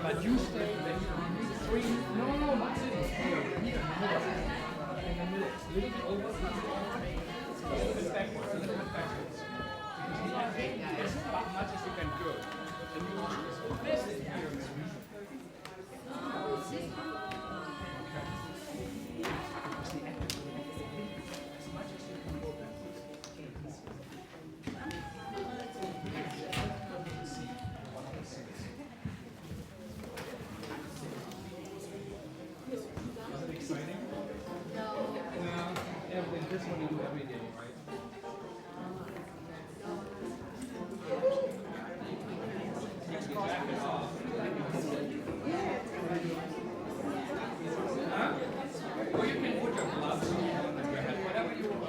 But you stay when you three. No, no, not sitting. Here, in the middle. In the middle. A little bit over. A little bit backwards. A little bit backwards. Because the ending is as much as you can do. And you this is here. Exciting? No. This one you do every day, right? Huh? Or you can put your gloves on your head, whatever you want.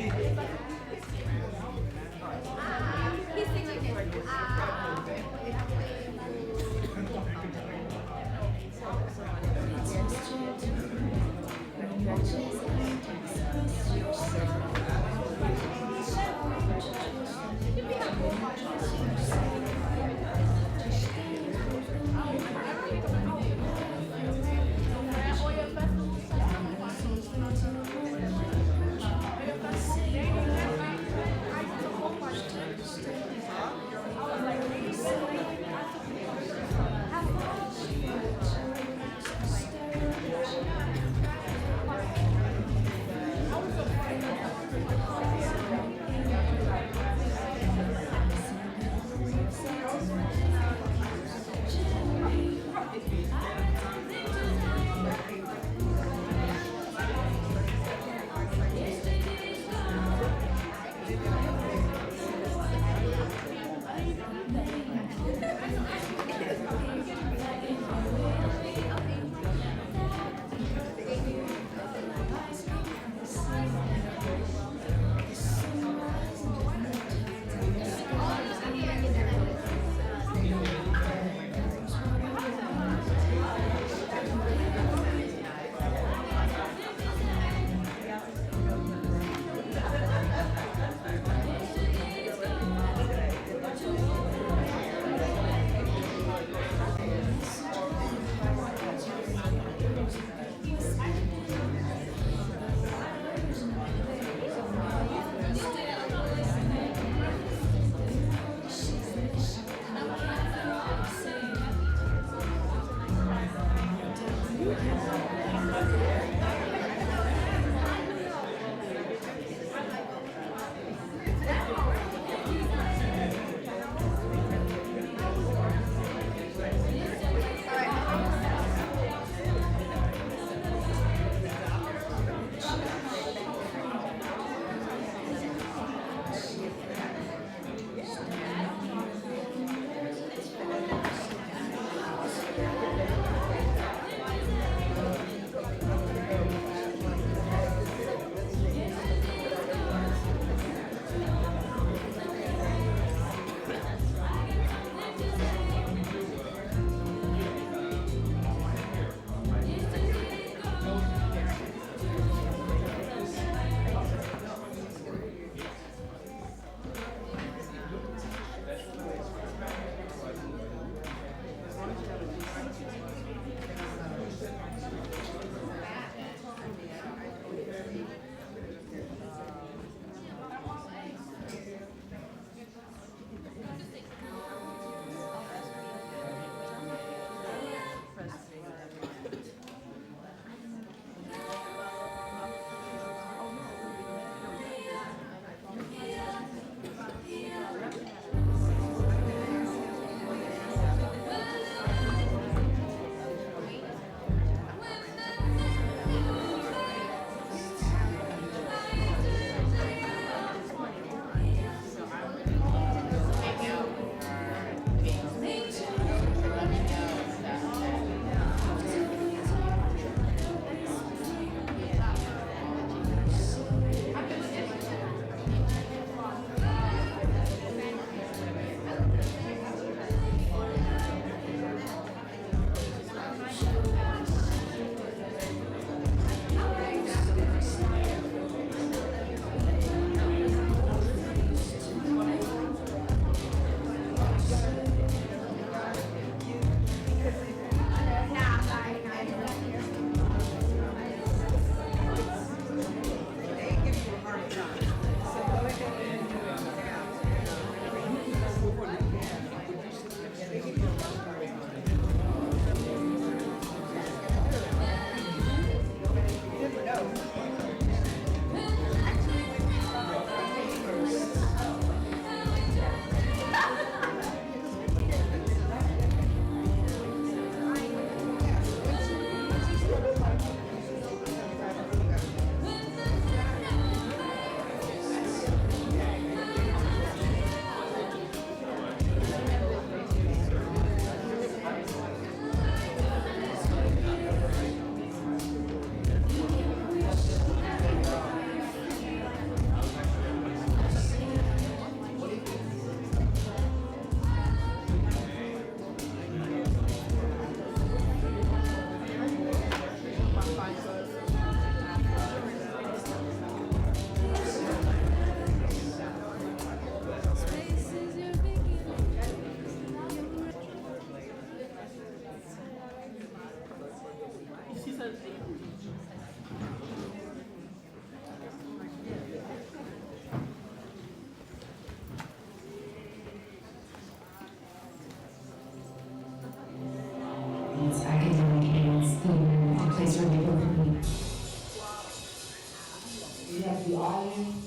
Thank you.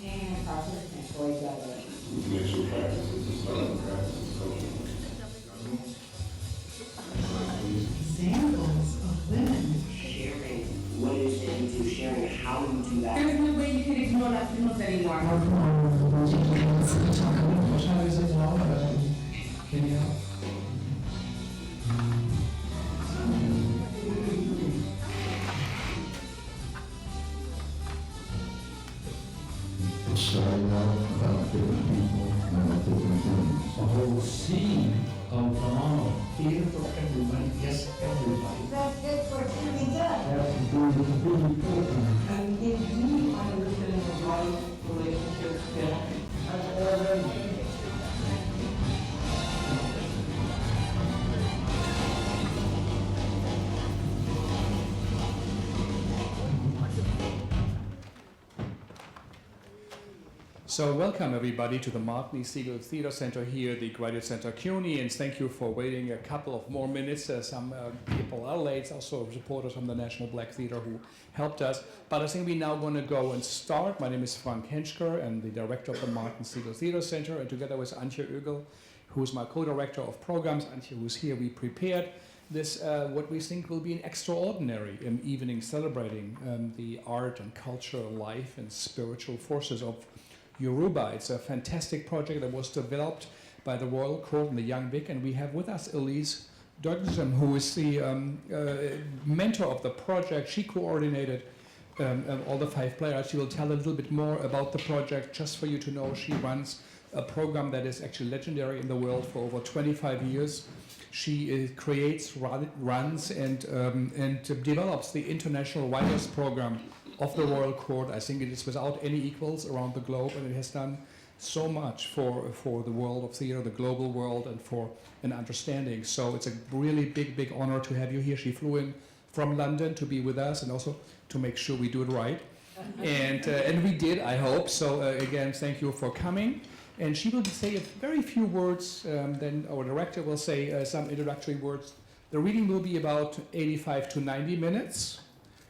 maintaining a process can employ each other. Make sure practices is not practices culture. Examples of women sharing what it is that you do, sharing how you do that. There's no way you can ignore Latinos anymore. It's starting out about different people and about different things. A whole scene of phenomenal theater for everybody, yes, everybody. That's good for it to be done. That's really important. And if you find a little bit of a right relationship, So welcome everybody to the Martin E. Segal Theater Center here, the Graduate Center CUNY, and thank you for waiting a couple of more minutes. Some people are late, also supporters from the National Black Theater who helped us. But I think we're now going to go and start. My name is Frank Henschker, I'm the director of the Martin Segal Theater Center, and together with Antje Oegel, who's my co-director of programs, Antje who's here, we prepared this, what we think will be an extraordinary evening celebrating the art and cultural life and spiritual forces of Yoruba. It's a fantastic project that was developed by the Royal Court and the Young Vic, and we have with us Elise Douglas, who is the mentor of the project. She coordinated all the 5 players. She will tell a little bit more about the project. Just for you to know, she runs a program that is actually legendary in the world for over 25 years. She creates, runs, and develops the International Writers Program of the Royal Court. I think it is without any equals around the globe, and it has done so much for the world of theater, the global world, and for an understanding. So it's a really big honor to have you here. She flew in from London to be with us and also to make sure we do it right. And we did, I hope. So again, thank you for coming. And she will say a very few words, then our director will say some introductory words. The reading will be about 85 to 90 minutes.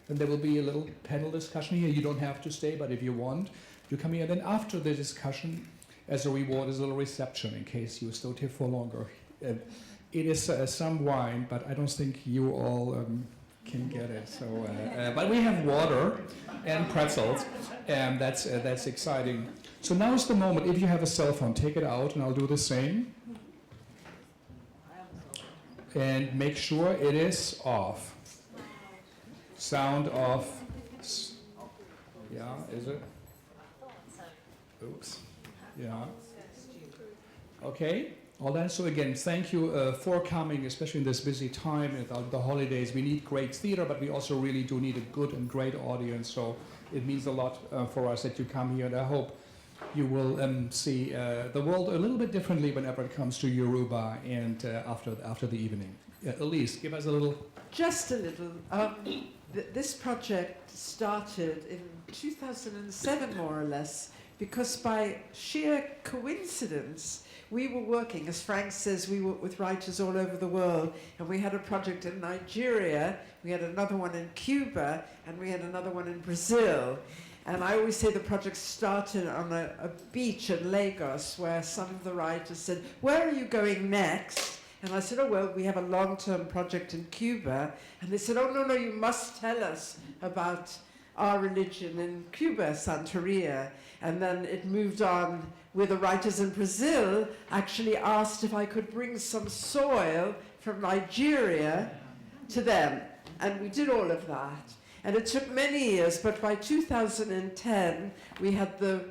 Then there will be a little panel discussion here. You don't have to stay, but if you want, you come here. Then after the discussion, as a reward, is a little reception in case you stayed here for longer. It is some wine, but I don't think you all can get it. So, but we have water and pretzels, and that's exciting. So now is the moment. If you have a cell phone, take it out, and I'll do the same. And make sure it is off. Sound off. Yeah, is it? Oops. Yeah. Okay. All that. So again, thank you for coming, especially in this busy time and the holidays. We need great theater, but we also really do need a good and great audience. So it means a lot for us that you come here, and I hope you will see the world a little bit differently whenever it comes to Yoruba and after the evening. Elise, give us a little. Just a little. This project started in 2007, more or less, because by sheer coincidence, we were working, as Frank says, we work with writers all over the world, and we had a project in Nigeria, we had another one in Cuba, and we had another one in Brazil. And I always say the project started on a beach in Lagos, where some of the writers said, "Where are you going next?" And I said, "Oh, well, we have a long-term project in Cuba." And they said, "Oh, no, you must tell us about our religion in Cuba, Santeria." And then it moved on where the writers in Brazil actually asked if I could bring some soil from Nigeria to them. And we did all of that. And it took many years, but by 2010, we had the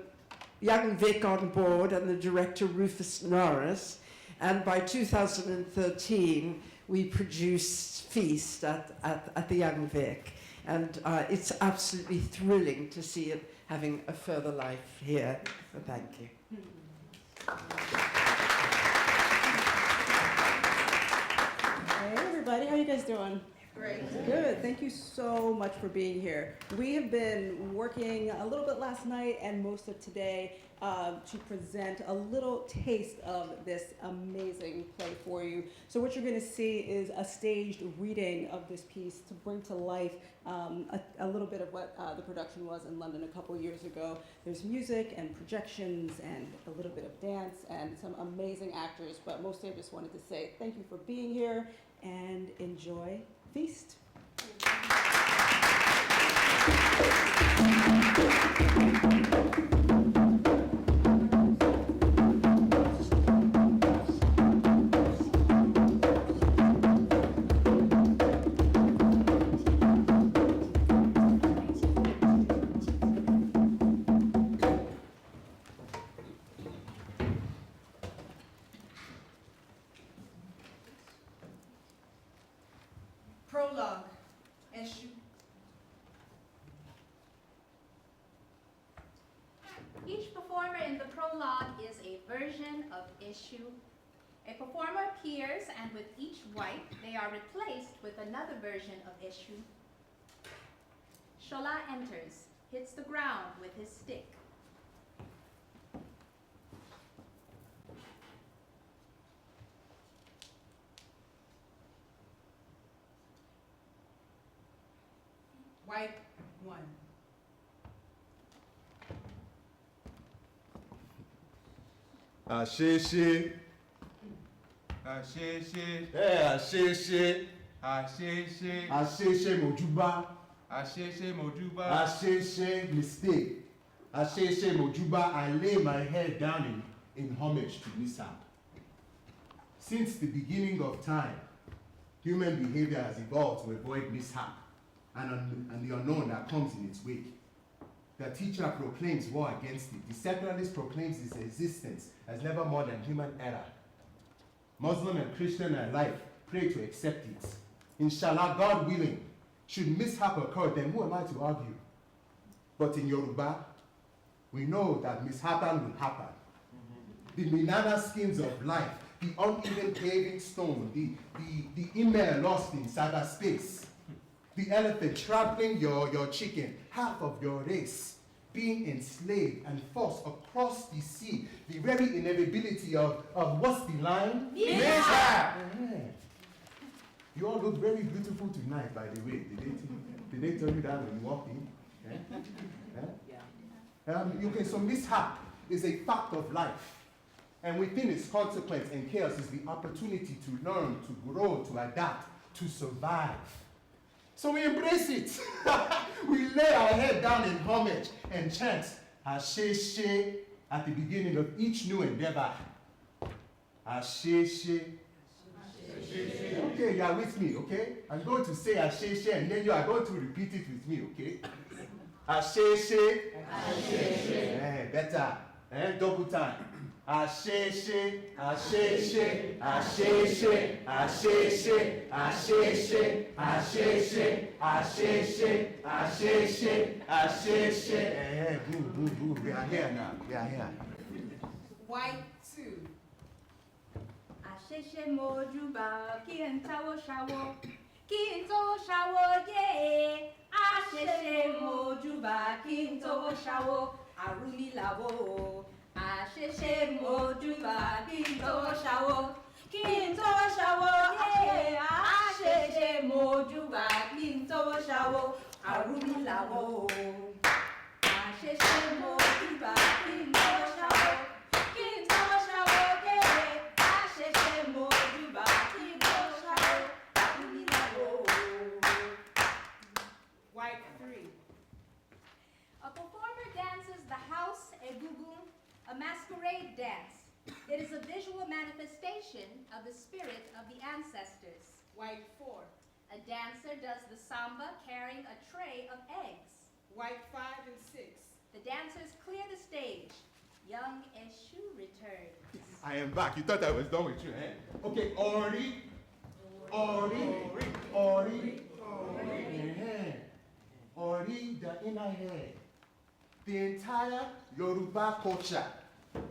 Young Vic on board and the director Rufus Norris. And by 2013, we produced Feast at the Young Vic. And it's absolutely thrilling to see it having a further life here. So thank you. Hey everybody, how you guys doing? Great. Good. Thank you so much for being here. We have been working a little bit last night and most of today to present a little taste of this amazing play for you. So what you're going to see is a staged reading of this piece to bring to life a little bit of what the production was in London a couple years ago. There's music and projections and a little bit of dance and some amazing actors, but mostly I just wanted to say thank you for being here and enjoy Feast. Prologue. Issue. Each performer in the prologue is a version of issue. A performer appears, and with each wipe, they are replaced with another version of issue. Shola enters, hits the ground with his stick. Wipe 1. Àṣeṣe. Àṣeṣe. Àṣeṣe. Àṣeṣe. Àṣeṣe mojuba. Àṣeṣe mojuba. Àṣeṣe mistake. Àṣeṣe mojuba. I lay my head down in homage to mishap. Since the beginning of time, human behavior has evolved to avoid mishap and the unknown that comes in its wake. The teacher proclaims war against it. The secularist proclaims its existence as never more than human error. Muslim and Christian alike pray to accept it. Inshallah, God willing, should mishap occur, then who am I to argue? But in Yoruba, we know that mishappen will happen. The banana skins of life, the uneven paving stone, the email lost in cyberspace, the elephant trampling your chicken, half of your race, being enslaved and forced across the sea, the very inevitability of what's the line? Mishap! You all look very beautiful tonight, by the way. Did they tell you that when you walked in? Yeah. So mishap is a fact of life. And within its consequence and chaos is the opportunity to learn, to grow, to adapt, to survive. So we embrace it. We lay our head down in homage and chant Asheshe at the beginning of each new endeavor. Asheshe. Okay, you are with me, okay? I'm going to say Asheshe and then you are going to repeat it with me, okay? Asheshe. Asheshe. Better. Double time. Asheshe, Asheshe, Asheshe, Asheshe, Asheshe, Asheshe, Asheshe, Asheshe, Asheshe. Boo. We are here now. We are here. Wipe 2. Asheshe mojuba, ki entawo shawo, ki into shawo ye. Asheshe mojuba, ki into shawo, aruni lavo. Asheshe mojuba, ki into shawo, ye. Asheshe mojuba, ki into shawo, aruni lavo. Asheshe mojuba, ki into shawo. Wipe 3. A performer dances the house egungun, a masquerade dance. It is a visual manifestation of the spirit of the ancestors. Wipe 4. A dancer does the samba carrying a tray of eggs. Wipe 5 and 6. The dancers clear the stage. Young Eshu returns. I am back. You thought I was done with you, eh? Okay, Ori. Ori, the inner head. The entire Yoruba culture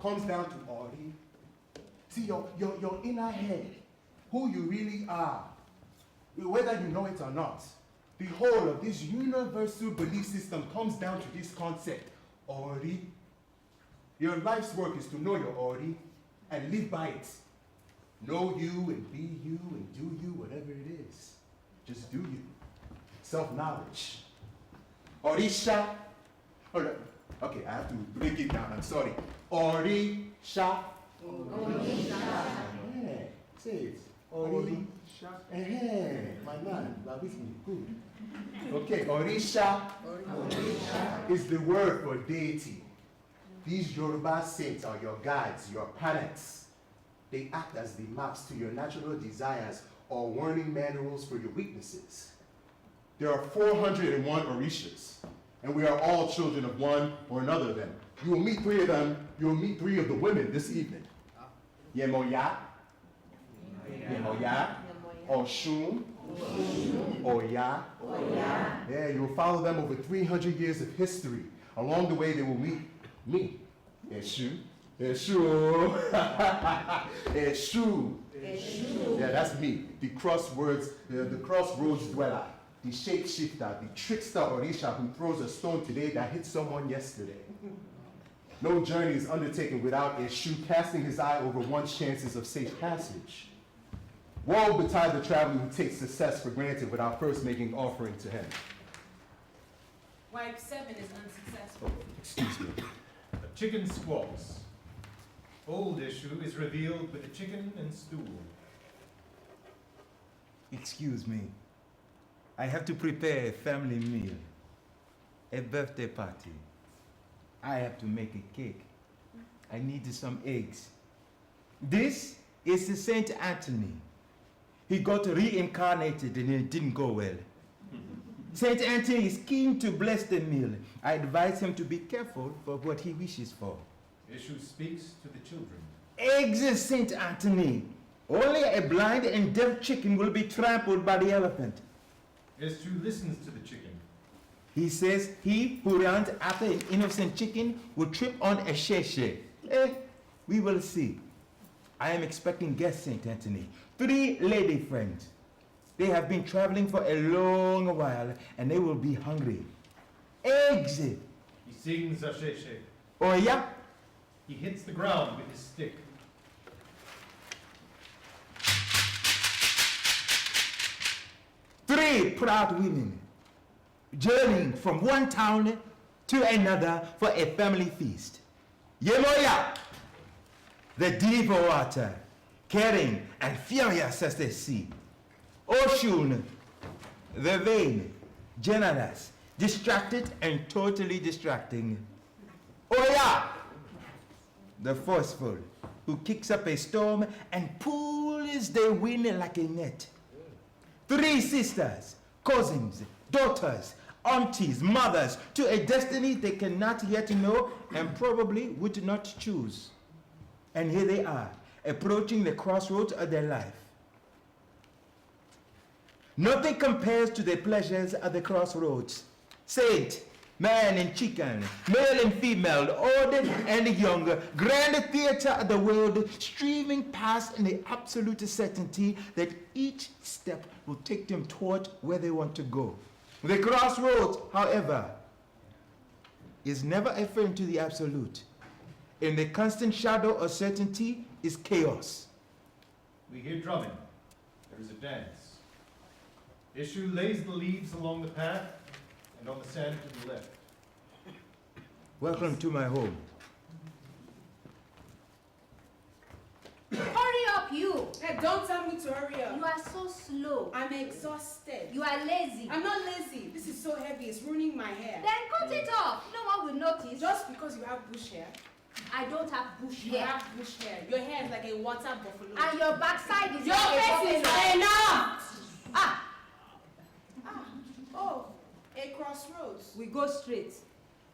comes down to Ori. See, your inner head, who you really are, whether you know it or not, the whole of this universal belief system comes down to this concept, Ori. Your life's work is to know your Ori and live by it. Know you and be you and do you, whatever it is. Just do you. Self-knowledge. Orisha. Okay, I have to break it down. I'm sorry. Orisha. Orisha. Yeah, say it. Orisha. My man, that is good. Okay, Orisha. Orisha is the word for deity. These Yoruba saints are your guides, your parents. They act as the maps to your natural desires or warning manuals for your weaknesses. There are 401 Orishas, and we are all children of one or another of them. You will meet 3 of them. You will meet 3 of the women this evening. Yemoya, Yemoya, Oshun, Oya. Yeah, you will follow them over 300 years of history. Along the way, they will meet me, Eshu. Eshu. Eshu. Yeah, that's me. The crossroads dweller, the shapeshifter, the trickster Orisha who throws a stone today that hit someone yesterday. No journey is undertaken without Eshu casting his eye over one's chances of safe passage. Woe betide the traveler who takes success for granted without first making offering to him. Wipe 7 is unsuccessful. Excuse me. A chicken squawks. Old issue is revealed with a chicken and stool. Excuse me. I have to prepare a family meal, a birthday party. I have to make a cake. I need some eggs. This is the Saint Anthony. He got reincarnated and it didn't go well. Saint Anthony is keen to bless the meal. I advise him to be careful for what he wishes for. Issue speaks to the children. Eggs, Saint Anthony. Only a blind and deaf chicken will be trampled by the elephant. Issue listens to the chicken. He says he who runs after an innocent chicken will trip on a sheshe. We will see. I am expecting guests, Saint Anthony. 3 lady friends. They have been traveling for a long while and they will be hungry. Eggs. He sings a sheshe. Oh yeah? He hits the ground with his stick. Three proud women journeying from one town to another for a family feast. Yemoya, the deep water, caring and furious as the sea. Oshun, the vain, generous, distracted and totally distracting. Oya, the forceful, who kicks up a storm and pulls the wind like a net. 3 sisters, cousins, daughters, aunties, mothers, to a destiny they cannot yet know and probably would not choose. And here they are, approaching the crossroads of their life. Nothing compares to the pleasures of the crossroads. Saint, man and chicken, male and female, old and young, grand theater of the world, streaming past in the absolute certainty that each step will take them toward where they want to go. The crossroads, however, is never a friend to the absolute. In the constant shadow of certainty is chaos. We hear drumming. There is a dance. Issue lays the leaves along the path and on the sand to the left. Welcome to my home. Hurry up, you! Hey, don't tell me to hurry up. You are so slow. I'm exhausted. You are lazy. I'm not lazy. This is so heavy. It's ruining my hair. Then cut it off. No one will notice. Just because you have bush hair. I don't have bush You hair. have bush hair. Your hair is like a water buffalo. And your backside is Your like a face is buffalo. enough! Ah! Oh, a crossroads. We go straight.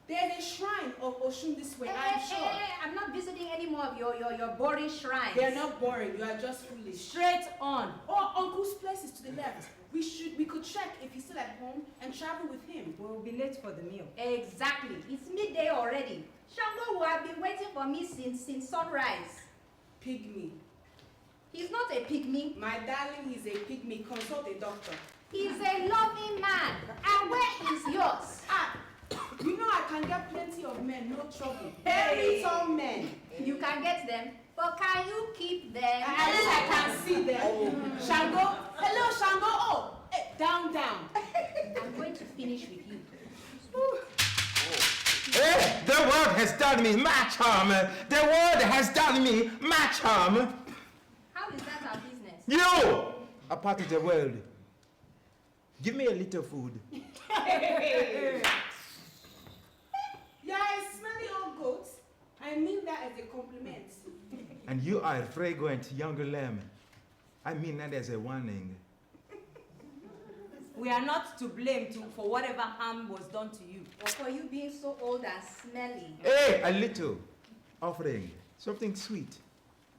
There's a shrine of Oshun this way, Hey, I'm hey, sure. hey, I'm not visiting any more of your boring shrines. They're not boring. You are just foolish. Straight on. Oh, Uncle's place is to the left. We could check if he's still at home and travel with him. We'll be late for the meal. Exactly. It's midday already. Shango will have been waiting for me since sunrise. Pygmy. He's not a pygmy. My darling, he's a pygmy. Consult a doctor. He's a loving man. And where is yours? Ah, you know I can get plenty of men, no trouble. Very tall men. You can get them, but can you keep them? At least I can see them. Shango, hello Shango. Oh, hey, down. I'm going to finish with you. Hey, the world has done me my charm. The world has done me my charm. How is that our business? You are part of the world. Give me a little food. You're a smelly old goat. I mean that as a compliment. And you are a fragrant younger lamb. I mean that as a warning. We are not to blame for whatever harm was done to you. Or for you being so old and smelly. Hey, a little offering, something sweet.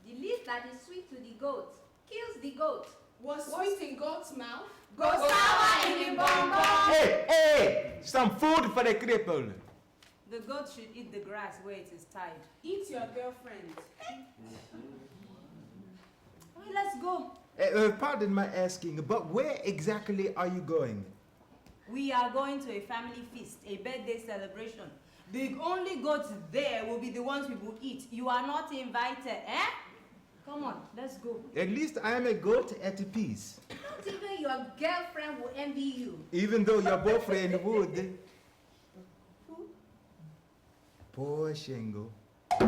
The leaf that is sweet to the goat kills the goat. Was sweet in goat's mouth? Go sour in the bonbon. Hey, some food for the cripple. The goat should eat the grass where it is tied. Eat your girlfriend. Okay, let's go. Pardon my asking, but where exactly are you going? We are going to a family feast, a birthday celebration. The only goats there will be the ones we will eat. You are not invited, eh? Come on, let's go. At least I am a goat at peace. Not even your girlfriend will envy you. Even though your boyfriend would. Poor Shango. Who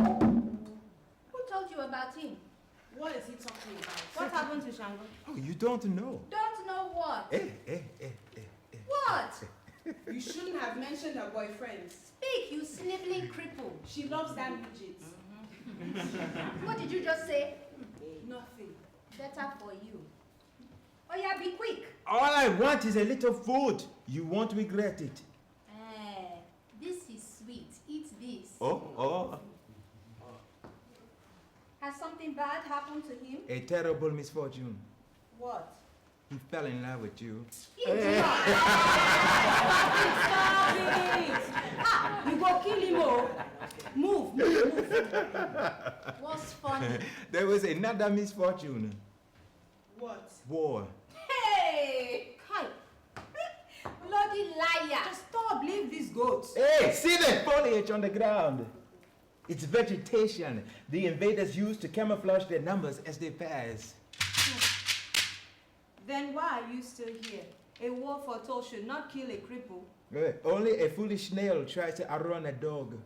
told you about him? What is he talking about? What happened to Shango? Oh, you don't know. Don't know what? Eh. What? You shouldn't have mentioned her boyfriend. Speak, you sniveling cripple. She loves that midget. What did you just say? Nothing. Better for you. Oh yeah, be quick. All I want is a little food. You won't regret it. This is sweet. Eat this. Oh. Has something bad happened to him? A terrible misfortune. What? He fell in love with you. Idiot! Stop it! Ah, you go kill him, oh. Move. What's funny? There was another misfortune. What? War. Hey! Kai! Bloody liar! Just stop, leave these goats. Hey, see the foliage on the ground. It's vegetation the invaders use to camouflage their numbers as they pass. Then why are you still here? A war foretold should not kill a cripple. Only a foolish snail tries to outrun a dog.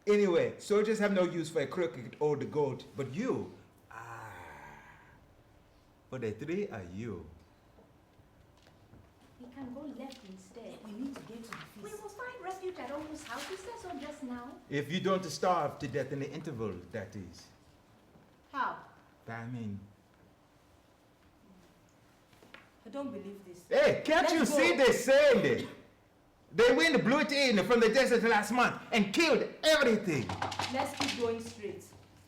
Anyway, soldiers have no use for a crooked old goat, but you, but the three are you. We can go left instead. We need to get to the feast. We will find refuge at Uncle's house. You said so just now. If you don't starve to death in the interval, that is. How? Famine. I don't believe this. Hey, can't you see they said it? The wind blew it in from the desert last month and killed everything. Let's keep going straight.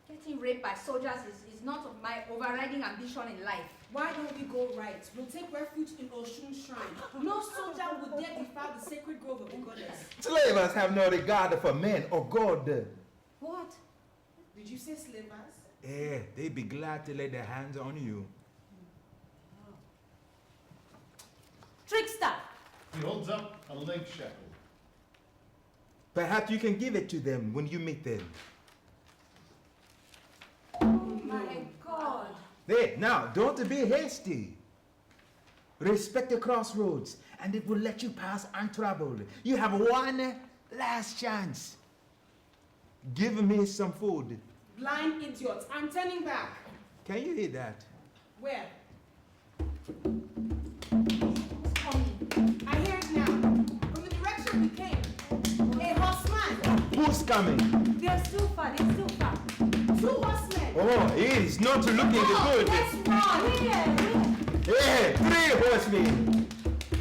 Getting raped by soldiers is not of my overriding ambition in life. Why don't we go right? We'll take refuge in Oshun's shrine. No soldier would dare defile the sacred grove of the goddess. Slavers have no regard for men or God. What? Did you say slavers? Yeah, they'd be glad to lay their hands on you. Trickster! He holds up a leg shackle. Perhaps you can give it to them when you meet them. Oh my God. Hey, now, don't be hasty. Respect the crossroads, and it will let you pass untroubled. You have one last chance. Give me some food. Blind idiot. I'm turning back. Can you hear that? Where? I hear it now. From the direction we came. A horseman. Who's coming? They're still far, they're still far. 2 horsemen. Oh, he's not looking good. Let's run. Hey, 3 horsemen.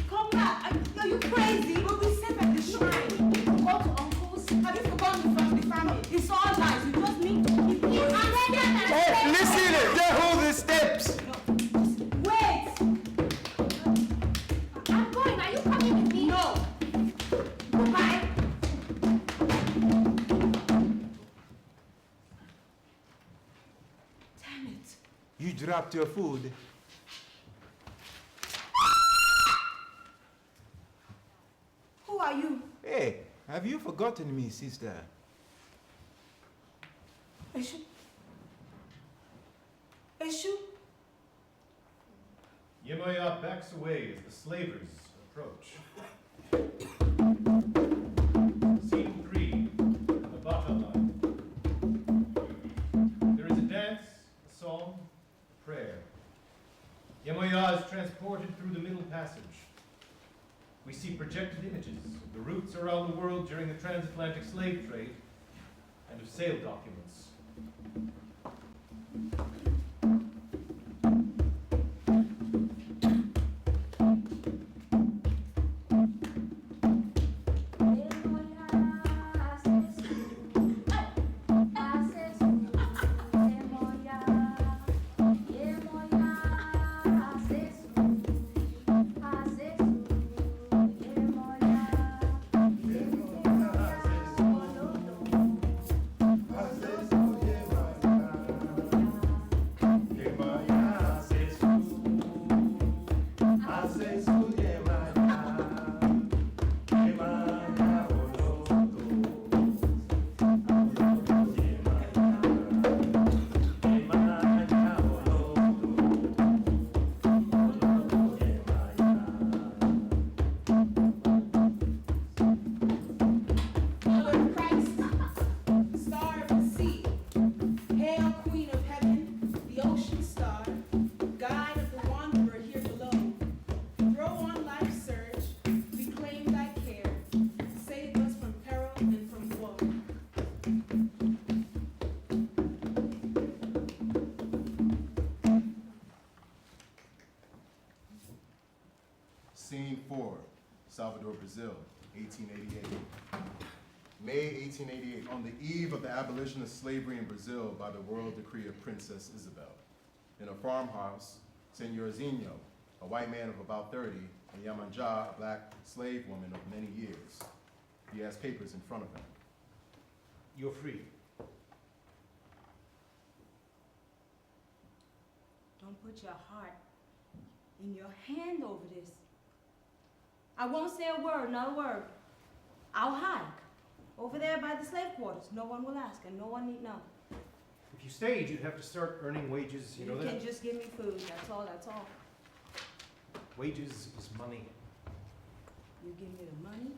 Come back. Are you crazy? We'll be safe at the shrine. Go to Uncle's. Have you forgotten from the family? It's all lies. You just need to keep going. Hey, listen, they hold the steps. Wait! I'm going. Are you coming with me? No! Goodbye. Damn it. You dropped your food. Who are you? Hey, have you forgotten me, sister? Eshu? Eshu? Yemoya backs away as the slavers approach. Scene 3, the bottom line. There is a dance, a song, a prayer. Yemoya is transported through the middle passage. We see projected images of the routes around the world during the transatlantic slave trade and of sale documents. Scene 4, Salvador, Brazil, 1888. May 1888, on the eve of the abolition of slavery in Brazil by the royal decree of Princess Isabel. In a farmhouse, Senhorzinho, a white man of about 30, and Yamanja, a black slave woman of many years. He has papers in front of him. You're free. Don't put your heart in your hand over this. I won't say a word, not a word. I'll hide. Over there by the slave quarters. No one will ask and no one need know. If you stayed, you'd have to start earning wages, you know that? You can just give me food, that's all, that's all. Wages is money. You give me the money,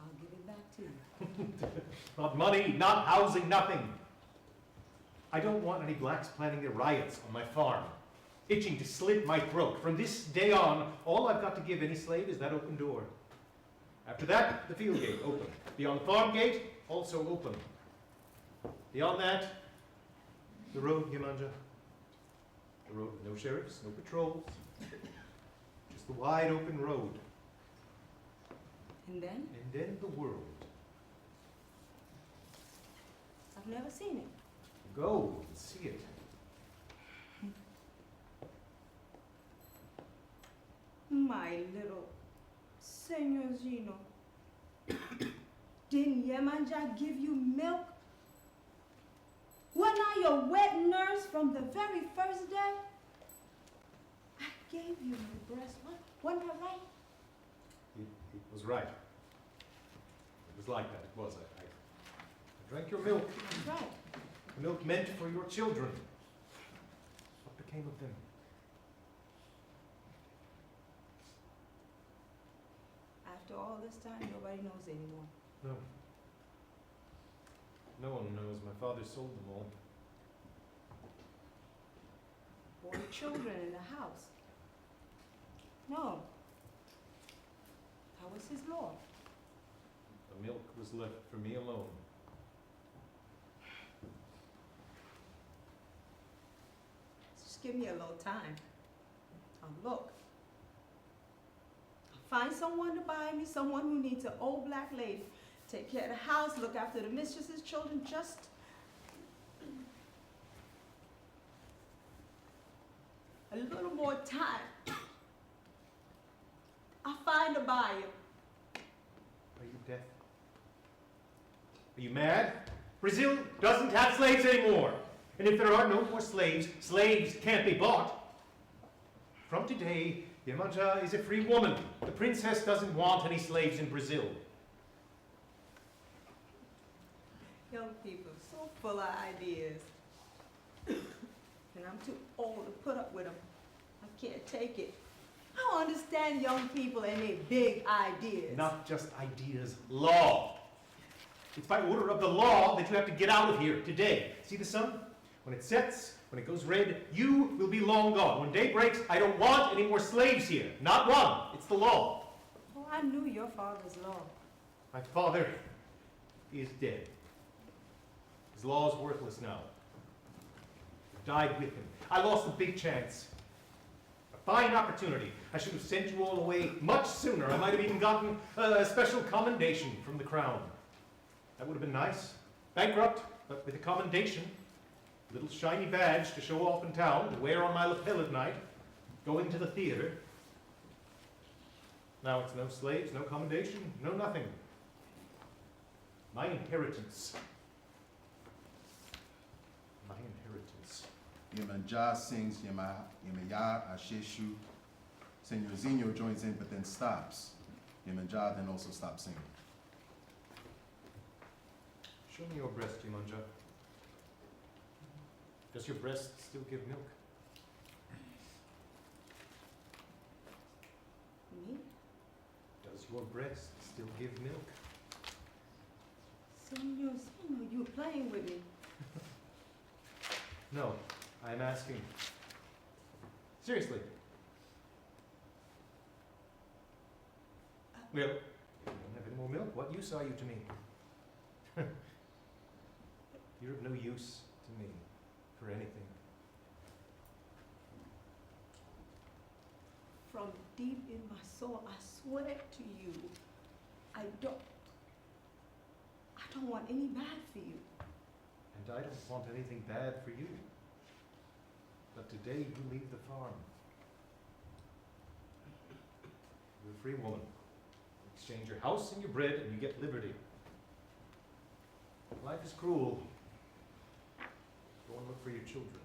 I'll give it back to you. Not money, not housing, nothing. I don't want any blacks planning their riots on my farm, itching to slit my throat. From this day on, all I've got to give any slave is that open door. After that, the field gate, open. Beyond the farm gate, also open. Beyond that, the road, Yamanja. The road, no sheriffs, no patrols. Just the wide open road. And then? And then the world. I've never seen it. Go and see it. My little Senhorzinho. Didn't Yemanja give you milk? Wasn't I your wet nurse from the very first day? I gave you my breast. Wasn't that right? It was right. It was like that, it was. I drank your milk. That's right. The milk meant for your children. What became of them? After all this time, nobody knows anymore. No. No one knows. My father sold them all. 4 children in the house. No. That was his law. The milk was left for me alone. Just give me a little time. I'll look. I'll find someone to buy me, someone who needs an old black lady. Take care of the house, look after the mistress's children, just a little more time. I'll find a buyer. Are you deaf? Are you mad? Brazil doesn't have slaves anymore. And if there are no more slaves, slaves can't be bought. From today, Yemanja is a free woman. The princess doesn't want any slaves in Brazil. Young people, so full of ideas. And I'm too old to put up with them. I can't take it. I don't understand young people and their big ideas. Not just ideas, law. It's by order of the law that you have to get out of here today. See the sun? When it sets, when it goes red, you will be long gone. When day breaks, I don't want any more slaves here. Not one. It's the law. Oh, I knew your father's law. My father is dead. His law is worthless now. I died with him. I lost a big chance. A fine opportunity. I should have sent you all away much sooner. I might have even gotten a special commendation from the crown. That would have been nice. Bankrupt, but with a commendation. A little shiny badge to show off in town, to wear on my lapel at night. Going to the theater. Now it's no slaves, no commendation, no nothing. My inheritance. My inheritance. Yemanja sings Yemaya Asheshu. Senor Zinho joins in but then stops. Yemanja then also stops singing. Show me your breast, Yemanja. Does your breast still give milk? Me? Does your breast still give milk? Senor, you playing with me. No, I'm asking. Seriously. Well, you don't have any more milk. What use are you to me? You're of no use to me for anything. From deep in my soul, I swear to you, I don't want any bad for you. And I don't want anything bad for you. But today you leave the farm. You're a free woman. You exchange your house and your bread and you get liberty. Life is cruel. Go and look for your children.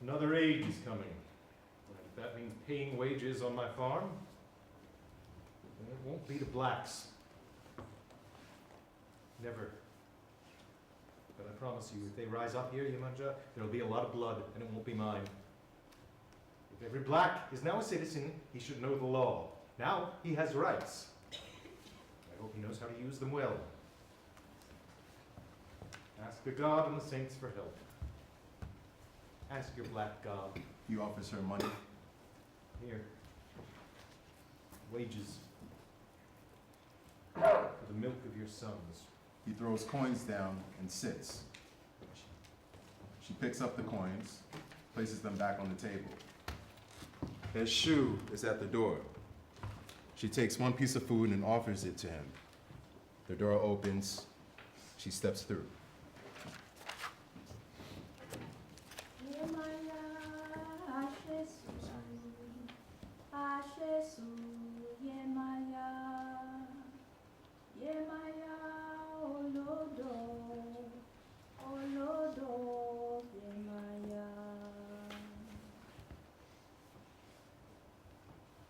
Another age is coming. And if that means paying wages on my farm, then it won't be the blacks. Never. But I promise you, if they rise up here, Yemanja, there'll be a lot of blood, and it won't be mine. If every black is now a citizen, he should know the law. Now he has rights. I hope he knows how to use them well. Ask the God and the saints for help. Ask your black God. He offers her money. Here. Wages. For the milk of your sons. He throws coins down and sits. She picks up the coins, places them back on the table. His shoe is at the door. She takes one piece of food and offers it to him. The door opens. She steps through.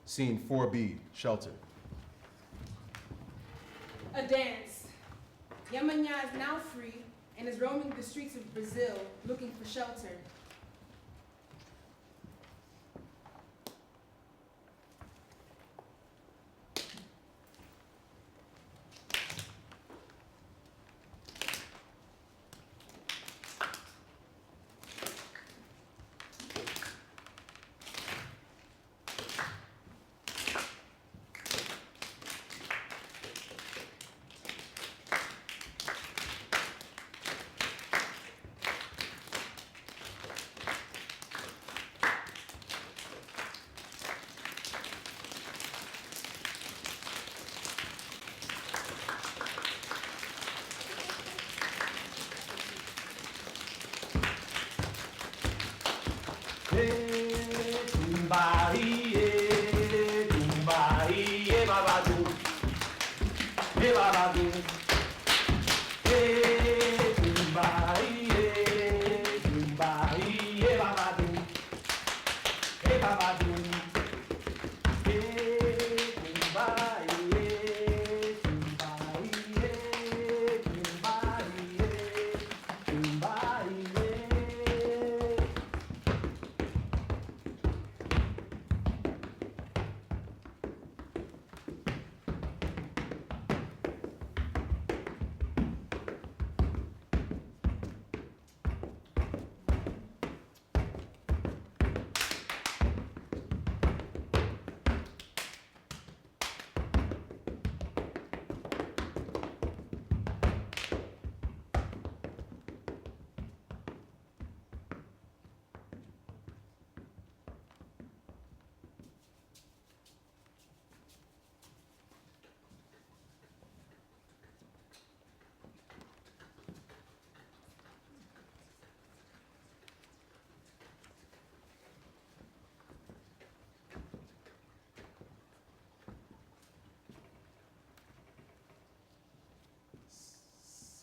Scene 4B, shelter. A dance. Yamanya is now free and is roaming the streets of Brazil looking for shelter. Hey,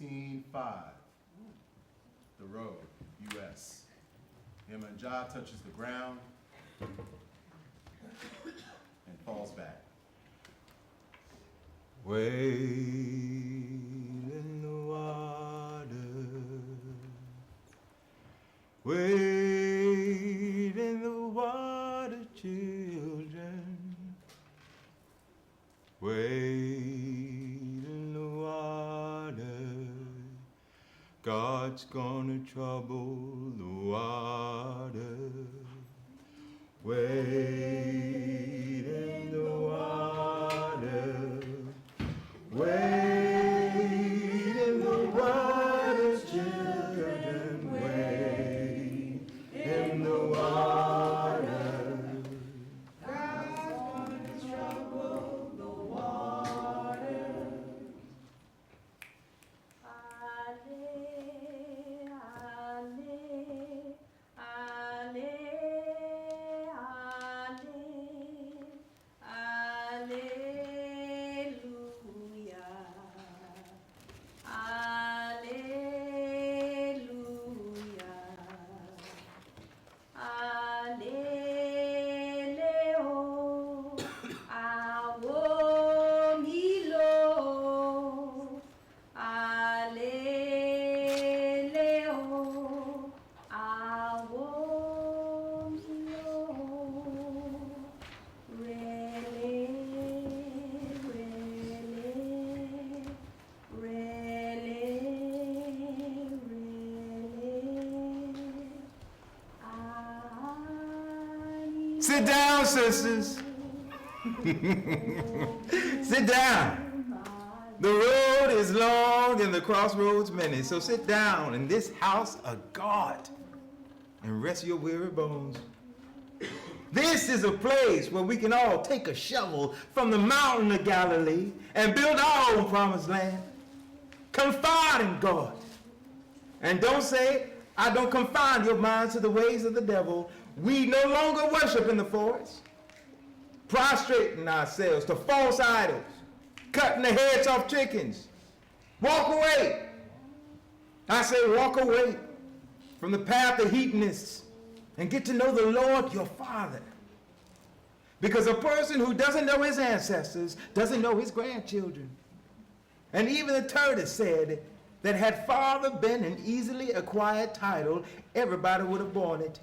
Scene 5. The road, U.S. Imoja touches the ground and falls back. Wade in the water, wade in the water, children, wade in the water, God's gonna trouble the water, wade in the water. Wade in the water, children, wade in the water. God's gonna trouble the water. Sit down, sisters. Sit down. The road is long and the crossroads many, so sit down in this house of God and rest your weary bones. This is a place where we can all take a shovel from the mountain of Galilee and build our own promised land. Confide in God. And don't say, I don't confine your minds to the ways of the devil. We no longer worship in the forest, prostrating ourselves to false idols, cutting the heads off chickens. Walk away. I say walk away from the path of hedonists and get to know the Lord your Father. Because a person who doesn't know his ancestors doesn't know his grandchildren. And even the tortoise said that had father been an easily acquired title, everybody would have borne it.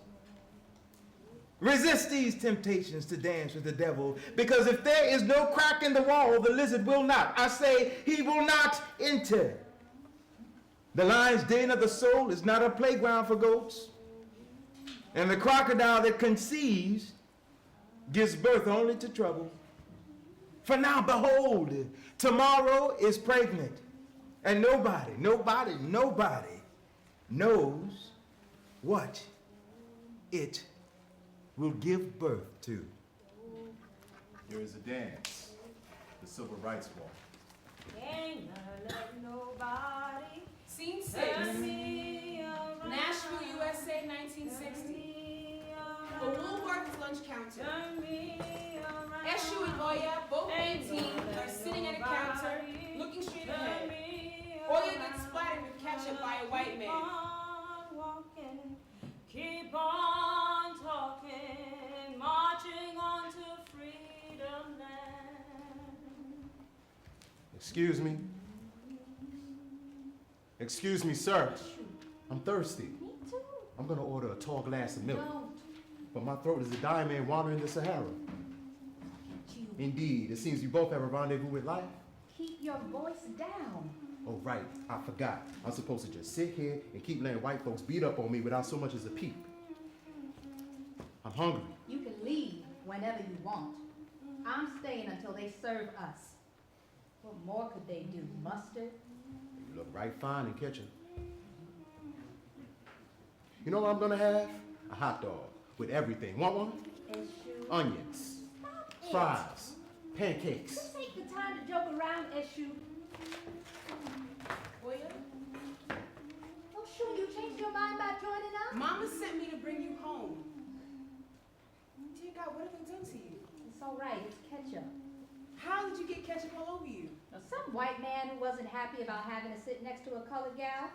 Resist these temptations to dance with the devil, because if there is no crack in the wall, the lizard will not. I say he will not enter. The lion's den of the soul is not a playground for goats, and the crocodile that conceives gives birth only to trouble. For now, behold, tomorrow is pregnant, and nobody knows what it will give birth to. Here is a dance, the Civil Rights Walk. Ain't gonna let nobody Scene 6. turn me around. Nashville, USA, 1960. A Woolworth's lunch counter. Turn me around. Eshu and Oya, both 18, are sitting at a counter, looking straight ahead. Oya gets splattered with ketchup by a white man. Keep on walking, keep on talking, marching on to freedom land. Excuse me. Excuse me, sir. I'm thirsty. Me too. I'm gonna order a tall glass of milk. Don't. But my throat is a dying man wandering the Sahara. Indeed, it seems you both have a rendezvous with life. Keep your voice down. Oh, right, I forgot. I'm supposed to just sit here and keep letting white folks beat up on me without so much as a peep. I'm hungry. You can leave whenever you want. I'm staying until they serve us. What more could they do? Mustard? You look right fine in kitchen. You know what I'm gonna have? A hot dog with everything. Want one? Eshu. Onions, Stop it. fries, pancakes. You take the time to joke around, Eshu. Oya, Oh, sure, you changed your mind about joining us? Mama sent me to bring you home. Dear God, what have I done to you? It's all right. It's ketchup. How did you get ketchup all over you? Now, some white man who wasn't happy about having to sit next to a colored gal.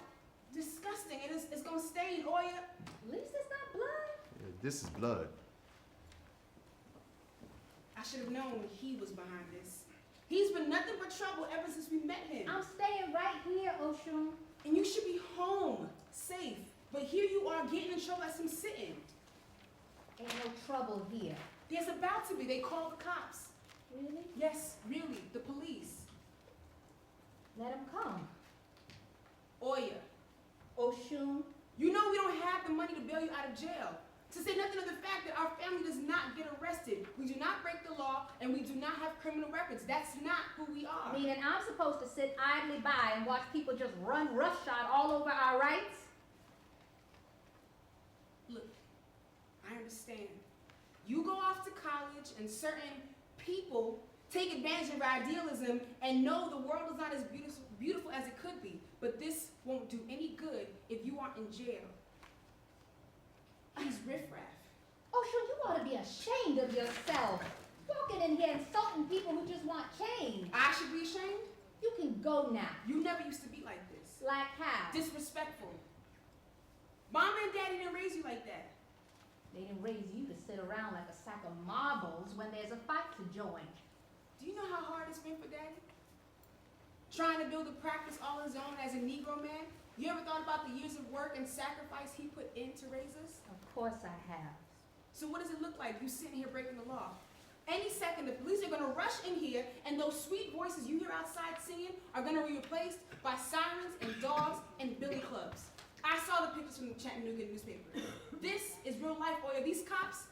Disgusting. It's gonna stain, Oya. At least it's not blood. Yeah, this is blood. I should have known he was behind this. He's been nothing but trouble ever since we met him. I'm staying right here, Oshun. And you should be home, safe. But here you are getting in trouble as him sitting. Ain't no trouble here. There's about to be. They called the cops. Really? Yes, really. The police. Let him come. Oya. Oshun. You know we don't have the money to bail you out of jail. To say nothing of the fact that our family does not get arrested. We do not break the law, and we do not have criminal records. That's not who we are. Meaning I'm supposed to sit idly by and watch people just run roughshod all over our rights? Look, I understand. You go off to college, and certain people take advantage of our idealism and know the world is not as beautiful as it could be. But this won't do any good if you aren't in jail. He's riffraff. Oshun, you ought to be ashamed of yourself. Walking in here insulting people who just want change. I should be ashamed? You can go now. You never used to be like this. Like how? Disrespectful. Mama and Daddy didn't raise you like that. They didn't raise you to sit around like a sack of marbles when there's a fight to join. Do you know how hard it's been for Daddy? Trying to build a practice all his own as a Negro man? You ever thought about the years of work and sacrifice he put in to raise us? Of course I have. So what does it look like, you sitting here breaking the law? Any second, the police are gonna rush in here, and those sweet voices you hear outside singing are gonna be replaced by sirens and dogs and billy clubs. I saw the pictures from the Chattanooga newspaper. This is real life, Oya. These cops,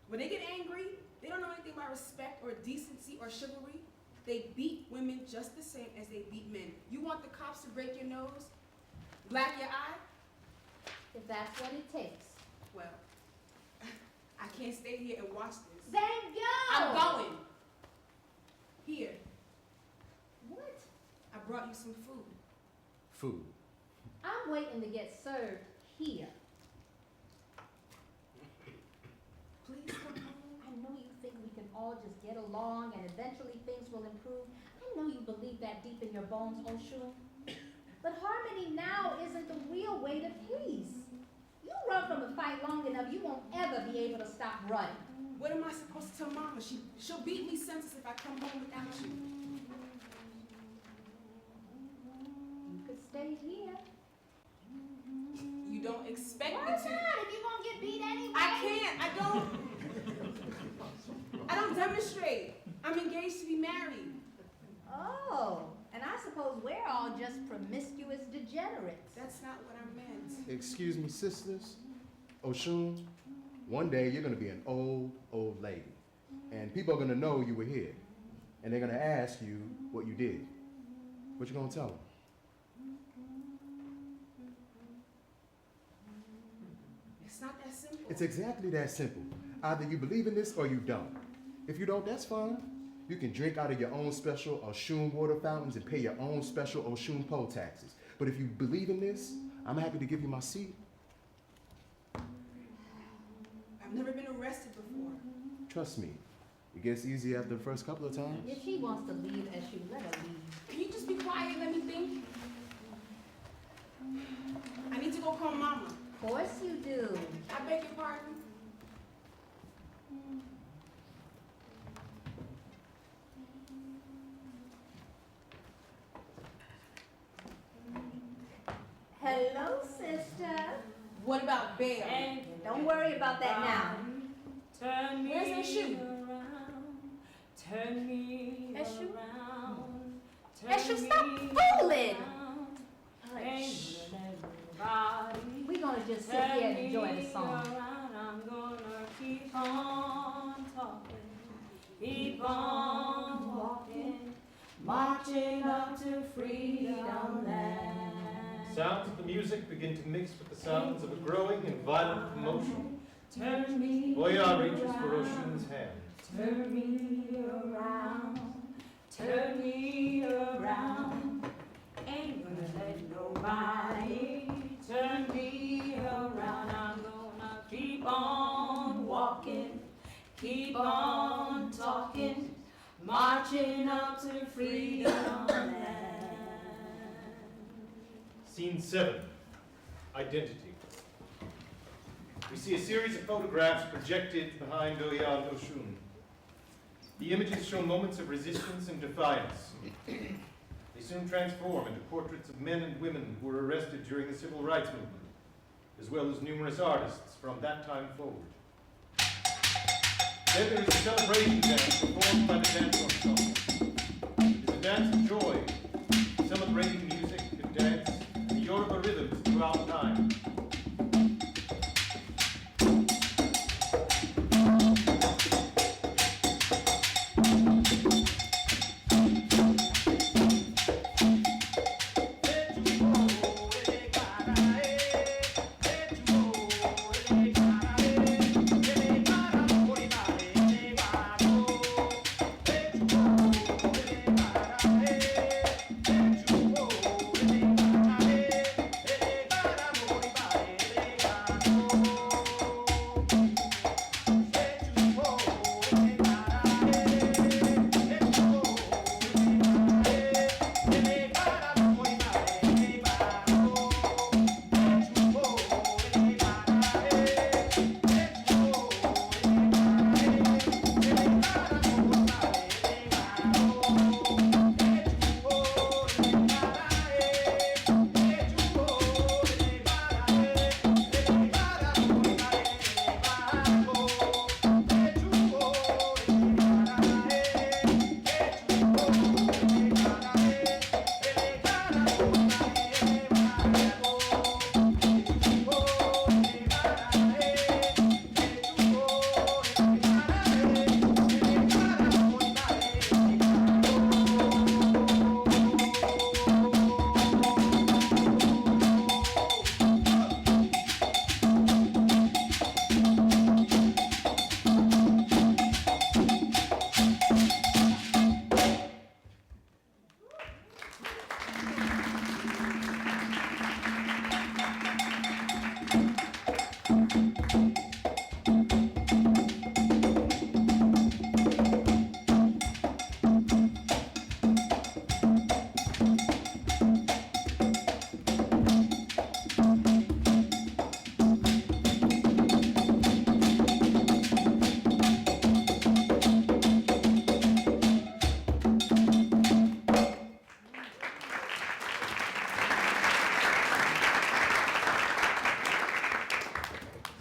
when they get angry, they don't know anything about respect or decency or chivalry. They beat women just the same as they beat men. You want the cops to break your nose? Black your eye? If that's what it takes. Well, I can't stay here and watch this. Then go! I'm going. Here, What? I brought you some food. Food. I'm waiting to get served here. Please come home. I know you think we can all just get along and eventually things will improve. I know you believe that deep in your bones, Oshun. But harmony now isn't the real way to peace. You run from a fight long enough, you won't ever be able to stop running. What am I supposed to tell Mama? She'll beat me senseless if I come home without you. You could stay here. You don't expect Why me not? to. If you're gonna get beat anyway. I can't. I don't demonstrate. I'm engaged to be married. Oh, and I suppose we're all just promiscuous degenerates. That's not what I meant. Excuse me, sisters. Oshun, one day you're gonna be an old lady. And people are gonna know you were here. And they're gonna ask you what you did. What you gonna tell them? It's not that simple. It's exactly that simple. Either you believe in this or you don't. If you don't, that's fine. You can drink out of your own special Oshun water fountains and pay your own special Oshun poll taxes. But if you believe in this, I'm happy to give you my seat. I've never been arrested before. Trust me, it gets easy after the first couple of times. If she wants to leave, Eshu, let her leave. Can you just be quiet and let me think? I need to go call Mama. Of course you do. I beg your pardon. Hello, sister. What about bail? Don't worry about that now. Turn me Where's that shoe? around, turn me That shoe? around, Eshu, turn stop me fooling. around. Alright, Ain't shh. everybody We're gonna just sit turn here and enjoy me the song. around. I'm gonna keep on talking, keep on walking, marching up to freedom land. Sounds of the music begin to mix with the sounds of a growing and violent commotion. Turn me Oya reaches for around. Oshun's hand. Turn me around, turn me around. Ain't gonna let nobody turn me around. I'm gonna keep on walking, keep on talking, marching up to freedom. Scene 7, Identity. We see a series of photographs projected behind Oya Oshun. The images show moments of resistance and defiance. They soon transform into portraits of men and women who were arrested during the civil rights movement, as well as numerous artists from that time forward. Then there is a celebration dance performed by the dance ensemble. It is a dance of joy, celebrating music and dance and Yoruba rhythms throughout time.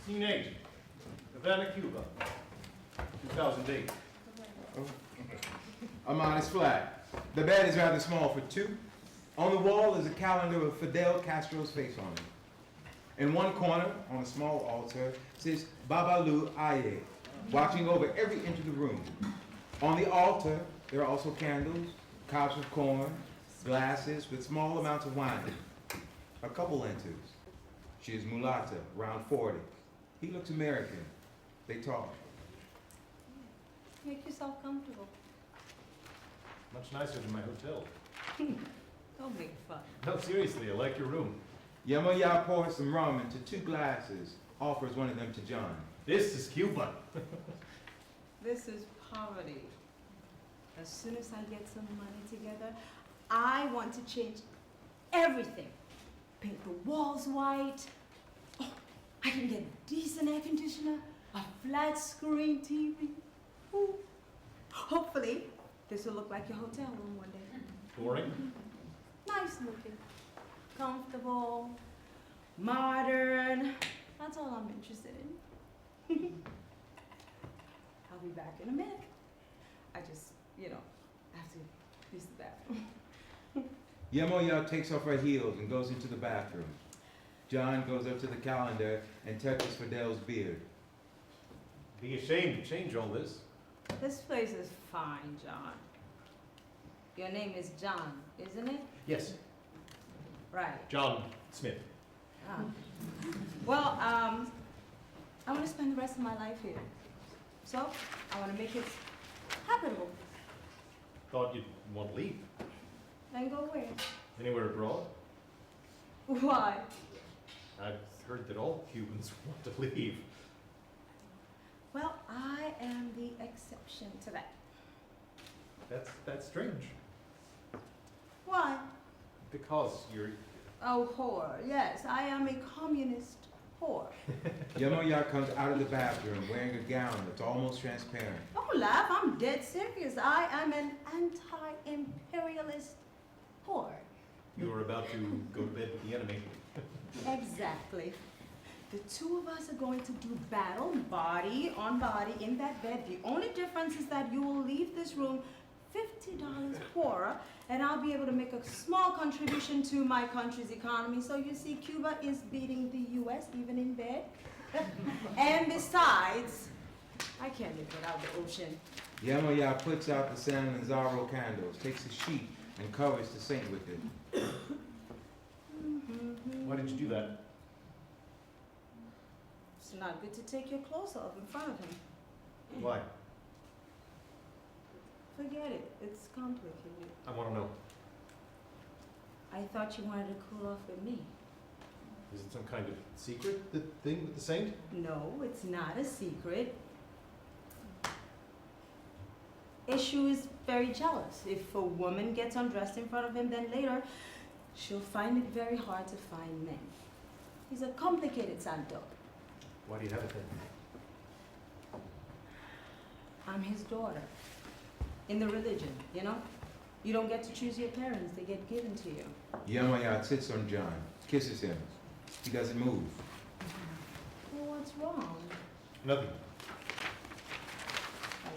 Scene 8, Havana, Cuba, 2008. A modest flag. The bed is rather small for two. On the wall is a calendar with Fidel Castro's face on it. In one corner, on a small altar, says Babalu Aye, watching over every inch of the room. On the altar, there are also candles, cobs of corn, glasses with small amounts of wine, a couple lenses. She is mulatta, around 40. He looks American. They talk. Make yourself comfortable. Much nicer than my hotel. Don't make fun. No, seriously, I like your room. Yamoya pours some rum into 2 glasses, offers one of them to John. This is Cuba. This is poverty. As soon as I get some money together, I want to change everything. Paint the walls white. Oh, I can get a decent air conditioner, a flat screen TV. Ooh. Hopefully, this will look like your hotel room one day. Boring? Nice looking, comfortable, modern. That's all I'm interested in. I'll be back in a minute. I just, have to use the bathroom. Yamoya takes off her heels and goes into the bathroom. John goes up to the calendar and touches Fidel's beard. Be ashamed to change all this. This place is fine, John. Your name is John, isn't it? Yes, Right. John Smith. Ah. Well, I want to spend the rest of my life here. So, I want to make it habitable. Thought you'd want to leave. Then go where? Anywhere abroad? Why? I've heard that all Cubans want to leave. Well, I am the exception to that. That's strange. Why? Because you're Oh, whore. Yes, I am a communist whore. Yemoya comes out of the bathroom wearing a gown that's almost transparent. Don't laugh, I'm dead serious. I am an anti-imperialist whore. You were about to go to bed with the enemy. Exactly. The two of us are going to do battle, body on body, in that bed. The only difference is that you will leave this room $50 poorer, and I'll be able to make a small contribution to my country's economy. So you see, Cuba is beating the U.S. even in bed. And besides, I can't live without the ocean. Yemoya puts out the San Lazaro candles, takes a sheet, and covers the saint with it. Why did you do that? It's not good to take your clothes off in front of him. Why? Forget it. It's complicated. I want to know. I thought you wanted to cool off with me. Is it some kind of secret, the thing with the saint? No, it's not a secret. Ishu is very jealous. If a woman gets undressed in front of him, then later she'll find it very hard to find men. He's a complicated santo. Why do you have it then? I'm his daughter. In the religion, you know? You don't get to choose your parents, they get given to you. Yemoya sits on John, kisses him. He doesn't move. Well, what's wrong? Nothing.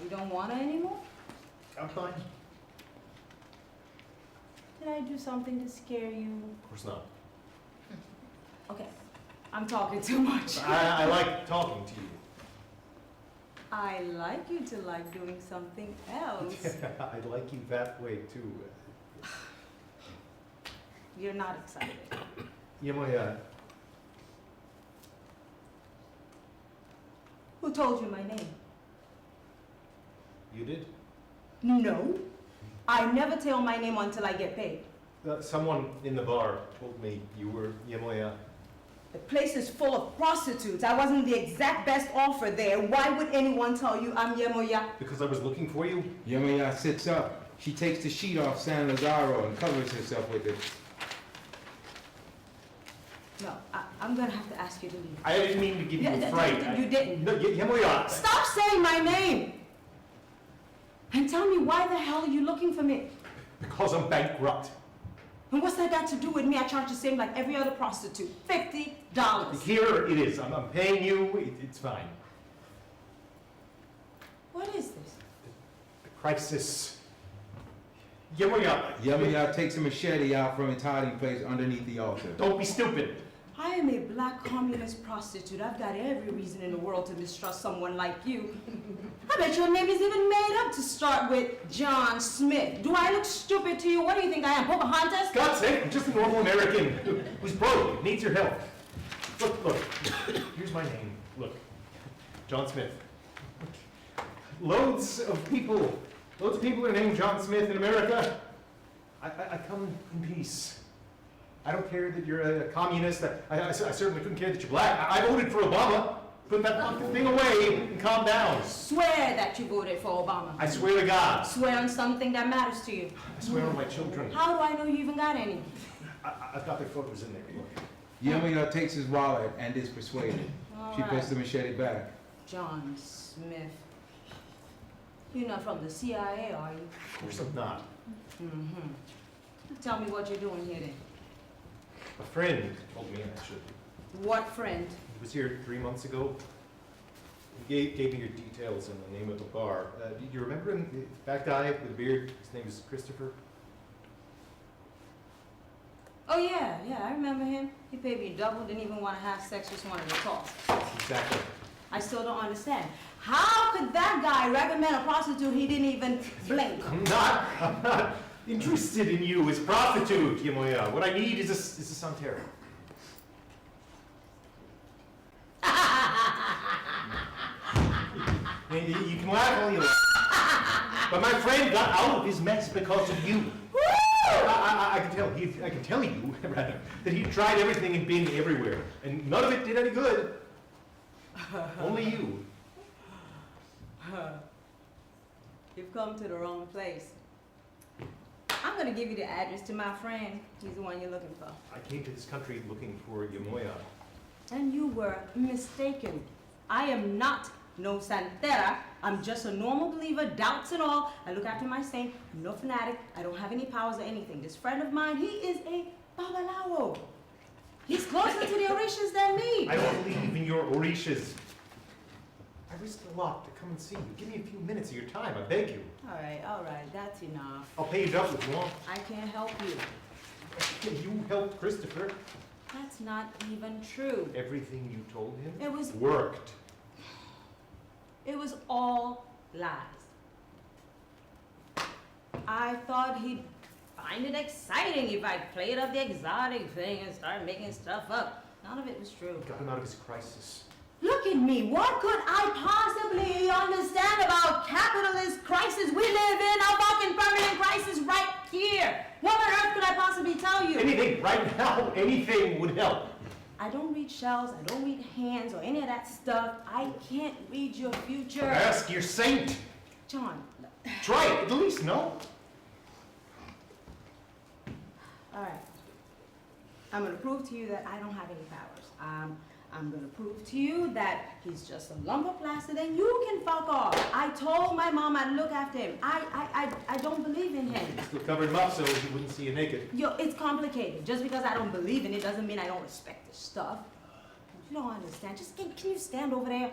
You don't want her anymore? I'm fine. Did I do something to scare you? Of course not. Okay, I'm talking too much. I like talking to you. I like you to like doing something else. I like you that way too. You're not excited. Yemoya, Who told you my name? you did? No. I never tell my name until I get paid. Someone in the bar told me you were Yemoya. The place is full of prostitutes. I wasn't the exact best offer there. Why would anyone tell you I'm Yemoya? Because I was looking for you? Yemoya sits up. She takes the sheet off San Lazaro and covers herself with it. No, I'm gonna have to ask you to leave. I didn't mean to give you a fright. You didn't. No, Yemoya. Stop saying my name! And tell me, why the hell are you looking for me? Because I'm bankrupt. And what's that got to do with me? I charge the same like every other prostitute. $50. Here it is. I'm paying you. It's fine. What is this? The crisis. Yemoya. Yemoya takes a machete out from its hiding place underneath the altar. Don't be stupid. I am a black communist prostitute. I've got every reason in the world to mistrust someone like you. I bet your name is even made up to start with John Smith. Do I look stupid to you? What do you think I am, Pocahontas? God's sake, I'm just a normal American who's broke, needs your help. Look, here's my name. Look, John Smith. Loads of people are named John Smith in America. I come in peace. I don't care that you're a communist. I certainly couldn't care that you're black. I voted for Obama. Put that fucking thing away and calm down. Swear that you voted for Obama. I swear to God. Swear on something that matters to you. I swear on my children. How do I know you even got any? I've got their photos in there. Look. Yemoya takes his wallet and is persuaded. All She right. puts the machete back. John Smith. You're not from the CIA, are you? Of course I'm not. Mm-hmm. Tell me what you're doing here then. A friend told me I should. What friend? He was here 3 months ago. He gave me your details and the name of the bar. Do you remember him? The fat guy with a beard? His name is Christopher. Oh yeah, I remember him. He paid me double, didn't even want to have sex, just wanted to talk. Exactly. I still don't understand. How could that guy recommend a prostitute he didn't even blink? I'm not interested in you as a prostitute, Yemoya. What I need is a sanitarium. You can laugh all you like. But my friend got out of his mess because of you. I can tell you, rather, that he tried everything and been everywhere, and none of it did any good. Only you. You've come to the wrong place. I'm gonna give you the address to my friend. He's the one you're looking for. I came to this country looking for Yamoya. And you were mistaken. I am not no santera. I'm just a normal believer, doubts and all. I look after my saint, no fanatic. I don't have any powers or anything. This friend of mine, he is a babalawo. He's closer to the Orishas than me. I don't believe in your Orishas. I risked a lot to come and see you. Give me a few minutes of your time, I beg you. All right, that's enough. I'll pay you double if you want. I can't help you. You helped Christopher. That's not even true. Everything you told him It was worked. It was all lies. I thought he'd find it exciting if I played up the exotic thing and started making stuff up. None of it was true. Got him out of his crisis. Look at me. What could I possibly understand about capitalist crisis? We live in a fucking permanent crisis right here. What on earth could I possibly tell you? Anything right now, anything would help. I don't read shells, I don't read hands or any of that stuff. I can't read your future. Ask your saint. John. Try it, at least, no? All right. I'm going to prove to you that I don't have any powers. I'm going to prove to you that he's just a lump of plastic and you can fuck off. I told my mom I'd look after him. I don't believe in him. Still covered him up so he wouldn't see you naked. Yo, it's complicated. Just because I don't believe in it doesn't mean I don't respect the stuff. You don't understand. Just can you stand over there?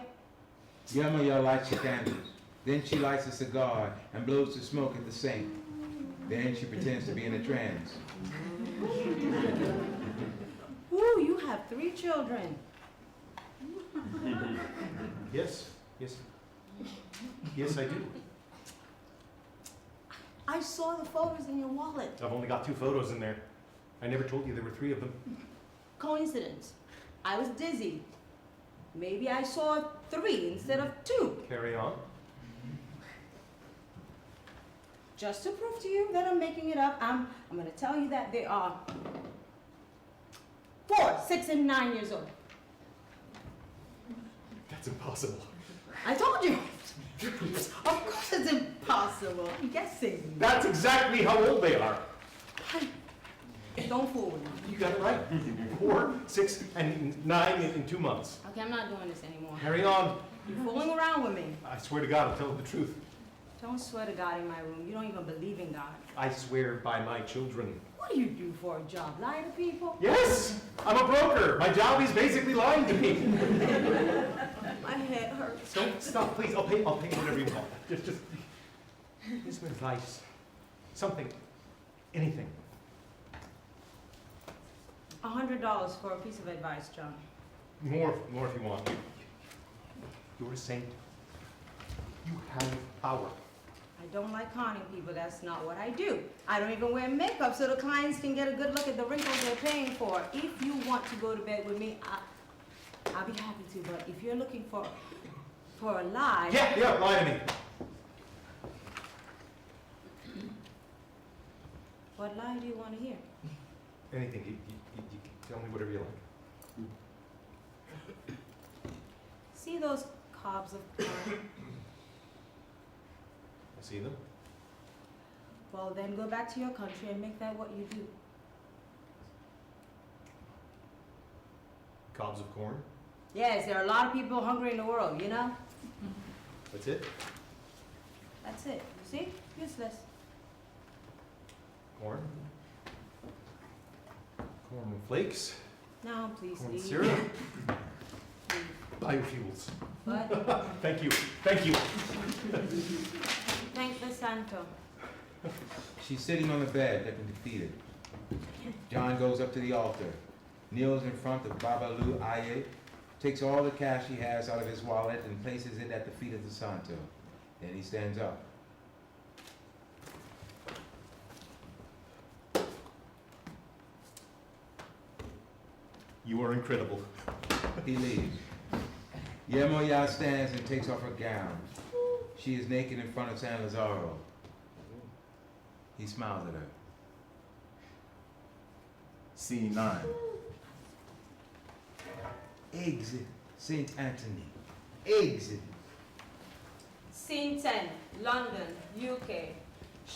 Yamoya lights her candles. Then she lights a cigar and blows the smoke at the sink. Then she pretends to be in a trance. Ooh, you have 3 children. Yes, I do. I saw the photos in your wallet. I've only got 2 photos in there. I never told you there were 3 of them. Coincidence. I was dizzy. Maybe I saw 3 instead of 2. Carry on. Just to prove to you that I'm making it up, I'm going to tell you that they are 4, 6, and 9 years old. That's impossible. I told you. Of course it's impossible. I'm guessing. That's exactly how old they are. Don't fool with me. You got it right. 4, 6, and 9 in 2 months. Okay, I'm not doing this anymore. Carry on. You're fooling around with me. I swear to God, I'll tell the truth. Don't swear to God in my room. You don't even believe in God. I swear by my children. What do you do for a job? Lie to people? Yes! I'm a broker. My job is basically lying to me. My head hurts. Don't stop, please. I'll pay whatever you want. Just give me some advice. Something. Anything. $100 for a piece of advice, John. More if you want. You're a saint. You have power. I don't like conning people. That's not what I do. I don't even wear makeup so the clients can get a good look at the wrinkles they're paying for. If you want to go to bed with me, I'll be happy to. But if you're looking for a lie... Yeah, lie to me. What lie do you want to hear? Anything. You tell me whatever you like. See those cobs of corn? I see them. Well, then go back to your country and make that what you do. Cobs of corn. Yes, there are a lot of people hungry in the world, you know? That's it? That's it. You see? Useless. Corn. Corn flakes. No, please Corn leave. syrup. Biofuels. What? Thank you. Thank the Santo. She's sitting on the bed, looking defeated. John goes up to the altar, kneels in front of Babalu Aye, takes all the cash he has out of his wallet and places it at the feet of the Santo. Then he stands up. You are incredible. He leaves. Yamoya stands and takes off her gown. She is naked in front of San Lazaro. He smiles at her. Scene 9. Exit St. Anthony. Exit. Scene 10, London, UK.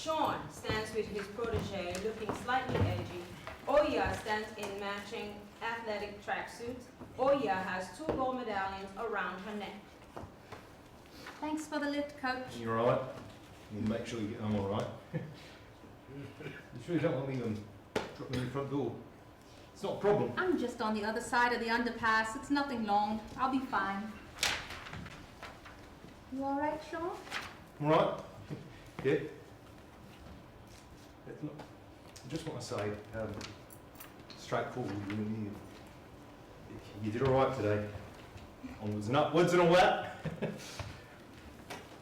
Sean stands with his protege, looking slightly edgy. Oya stands in matching athletic tracksuits. Oya has 2 gold medallions around her neck. Thanks for the lift, Coach. You all right? You make sure you get home all right. You sure you don't want me dropping in the front door? It's not a problem. I'm just on the other side of the underpass. It's nothing long. I'll be fine. You all right, Sean? All right? Yeah? Look, I just want to say, straightforward, you did all right today. Onwards and upwards and all that.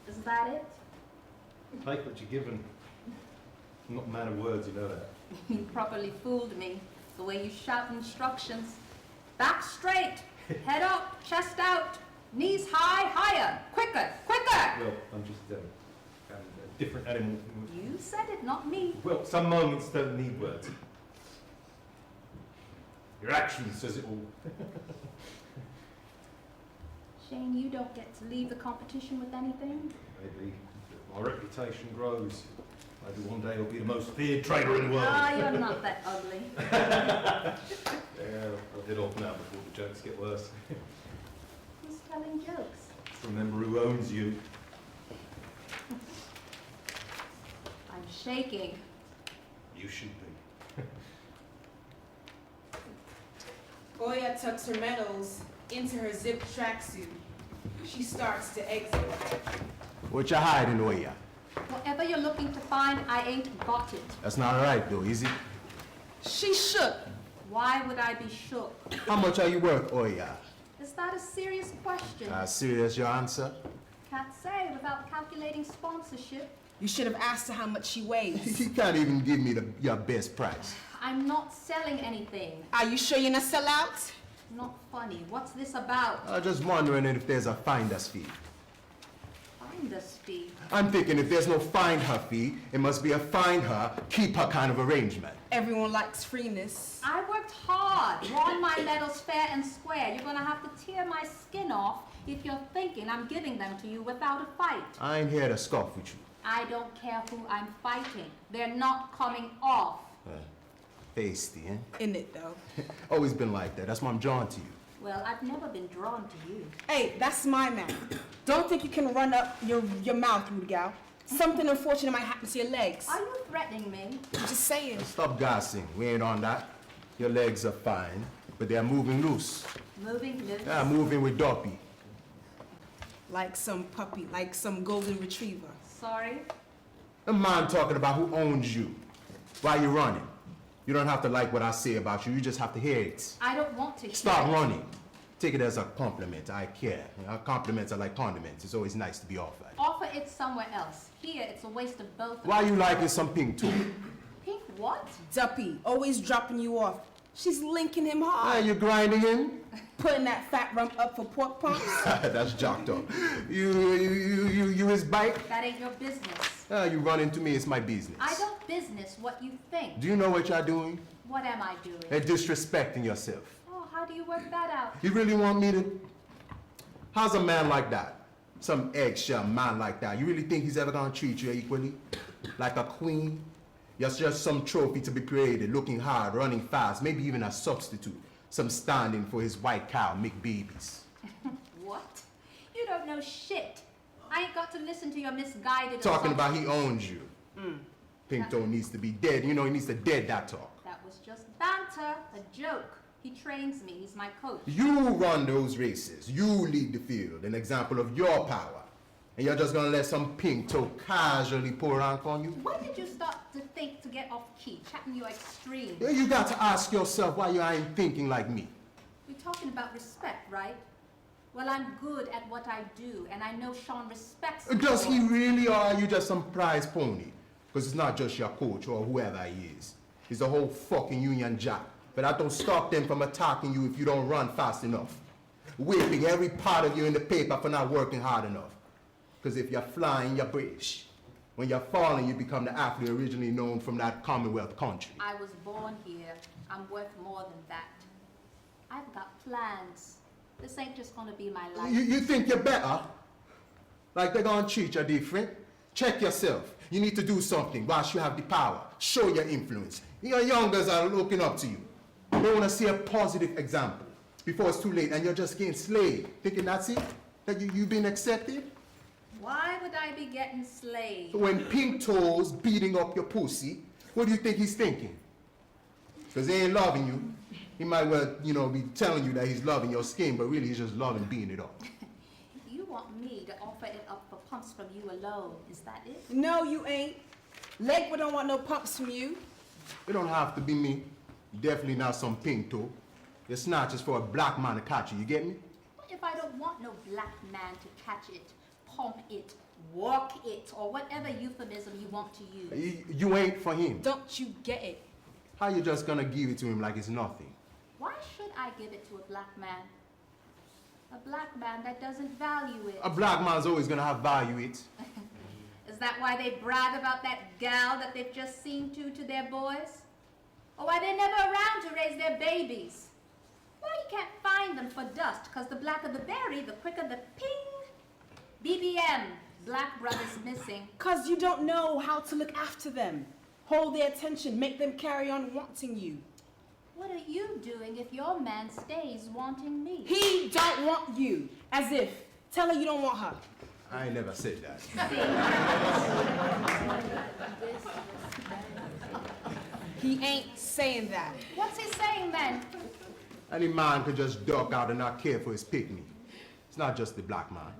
Is that it? Take what you're given. I'm not a man of words, you know that. You properly fooled me. The way you shout instructions. Back straight. Head up. Chest out. Knees high. Higher. Quicker. Quicker. Well, I'm just a different animal. You said it, not me. Well, some moments don't need words. Your action says it all. Shane, you don't get to leave the competition with anything. Maybe my reputation grows. Maybe one day I'll be the most feared trader in the world. Ah, you're not that ugly. Yeah, I'll head off now before the jokes get worse. Who's telling jokes? Remember who owns you. I'm shaking. You should be. Oya tucks her medals into her zipped tracksuit. She starts to exit. What you hiding, Oya? Whatever you're looking to find, I ain't got it. That's not right, though, is it? She shook. Why would I be shook? How much are you worth, Oya? Is that a serious question? Serious your answer? Can't say without calculating sponsorship. You should have asked her how much she weighs. You can't even give me your best price. I'm not selling anything. Are you sure you're not sell out? Not funny. What's this about? I'm just wondering if there's a finder's fee. Finder's fee. I'm thinking if there's no find her fee, it must be a find her, keep her kind of arrangement. Everyone likes freeness. I worked hard, won my medals fair and square. You're gonna have to tear my skin off if you're thinking I'm giving them to you without a fight. I ain't here to scoff with you. I don't care who I'm fighting. They're not coming off. Tasty, eh? Isn't it, though? Always been like that. That's why I'm drawn to you. Well, I've never been drawn to you. Hey, that's my man. Don't think you can run up your mouth, rude gal. Something unfortunate might happen to your legs. Are you threatening me? I'm just saying. Stop gassing. We ain't on that. Your legs are fine, but they're moving loose. Moving loose? Yeah, moving with Doppy. Like some puppy, like some golden retriever. Sorry? A man talking about who owns you. Why you running? You don't have to like what I say about you. You just have to hear it. I don't want to hear Stop it. running. Take it as a compliment. I care. You know, compliments are like condiments. It's always nice to be offered. Offer it somewhere else. Here, it's a waste of both of Why us. you liking some pink too? Pink what? Duppy, always dropping you off. She's linking him Ah, hard. you grinding him? Putting that fat rump up for pork pumps. That's jocked up. You his bike? That ain't your business. You run into me, it's my business. I don't business what you think. Do you know what you're doing? What am I doing? You're disrespecting yourself. Oh, how do you work that out? You really want me to? How's a man like that? Some eggshell man like that. You really think he's ever gonna treat you equally? Like a queen? You're just some trophy to be paraded, looking hard, running fast, maybe even a substitute. Some stand-in for his white cow, make babies. What? You don't know shit. I ain't got to listen to your misguided Talking about he assumptions. owns you. Pinto needs to be dead. You know he needs to dead that talk. That was just banter, a joke. He trains me, he's my coach. You run those races. You lead the field, an example of your power. And you're just gonna let some pinto casually pour rank on you? When did you start to think to get off key, chatting your extreme? Yeah, you got to ask yourself why you ain't thinking like me. We're talking about respect, right? Well, I'm good at what I do, and I know Sean respects me. Does he really, or are you just some prize pony? Because it's not just your coach or whoever he is. He's the whole fucking Union Jack. But that don't stop them from attacking you if you don't run fast enough. Whipping every part of you in the paper for not working hard enough. Because if you're flying, you're British. When you're falling, you become the athlete originally known from that Commonwealth country. I was born here. I'm worth more than that. I've got plans. This ain't just gonna be my life. You think you're better? Like they're gonna treat you different? Check yourself. You need to do something whilst you have the power. Show your influence. Your youngers are looking up to you. They want to see a positive example before it's too late and you're just getting slayed. Thinking that's it? That you've been accepted? Why would I be getting slayed? When Pink Toes beating up your pussy, what do you think he's thinking? Because he ain't loving you. He might well, be telling you that he's loving your skin, but really he's just loving beating it up. You want me to offer it up for pumps from you alone, is that it? No, you ain't. Lakewood don't want no pumps from you. It don't have to be me. Definitely not some Pink Toe. It's not just for a black man to catch you, you get me? What if I don't want no black man to catch it, pump it, walk it, or whatever euphemism you want to use? You ain't for him. Don't you get it? How you just gonna give it to him like it's nothing? Why should I give it to a black man? A black man that doesn't value it. A black man's always gonna have value it. Is that why they brag about that gal that they've just seen to their boys? Or why they're never around to raise their babies? Why you can't find them for dust? Because the blacker the berry, the quicker the ping. BBM, black brothers missing. Because you don't know how to look after them. Hold their attention, make them carry on wanting you. What are you doing if your man stays wanting me? He don't want you. As if. Tell her you don't want her. I ain't never said that. He ain't saying that. What's he saying then? Any man could just duck out and not care for his picnic. It's not just the black man.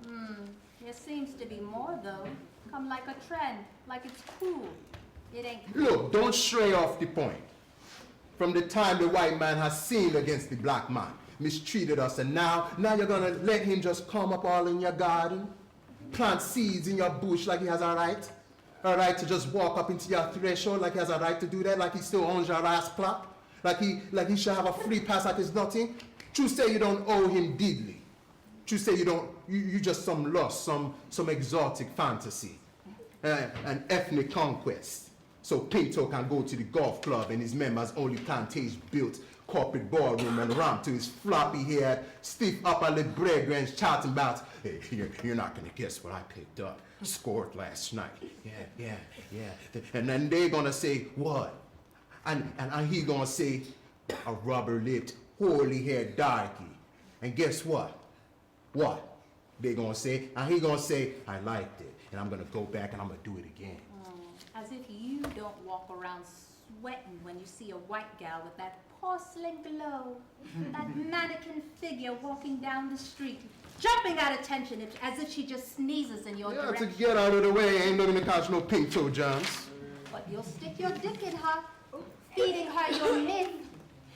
There seems to be more though. Come like a trend, like it's cool. It ain't cool. Look, don't stray off the point. From the time the white man has sinned against the black man, mistreated us, and now you're gonna let him just come up all in your garden, plant seeds in your bush like he has a right to just walk up into your threshold like he has a right to do that, like he still owns your ass plot, like he should have a free pass like it's nothing. True say you don't owe him diddly. True say you just some lust, some exotic fantasy, an ethnic conquest. So Pinto can go to the golf club and his members only plantage-built corporate ballroom and ramp to his floppy-haired, stiff upper lip brethren chatting about, hey, you're not gonna guess what I picked up. Scored last night. Yeah. And then they're gonna say, what? And he gonna say, a rubber-lipped, holy-haired darky. And guess what? What? They gonna say, and he gonna say, I liked it, and I'm gonna go back and I'm gonna do it again. As if you don't walk around sweating when you see a white gal with that porcelain glow, that mannequin figure walking down the street, jumping at attention as if she just sneezes in your direction. To get out of the way, ain't looking to catch no Pink Toe Johns. But you'll stick your dick in her, feeding her your myth,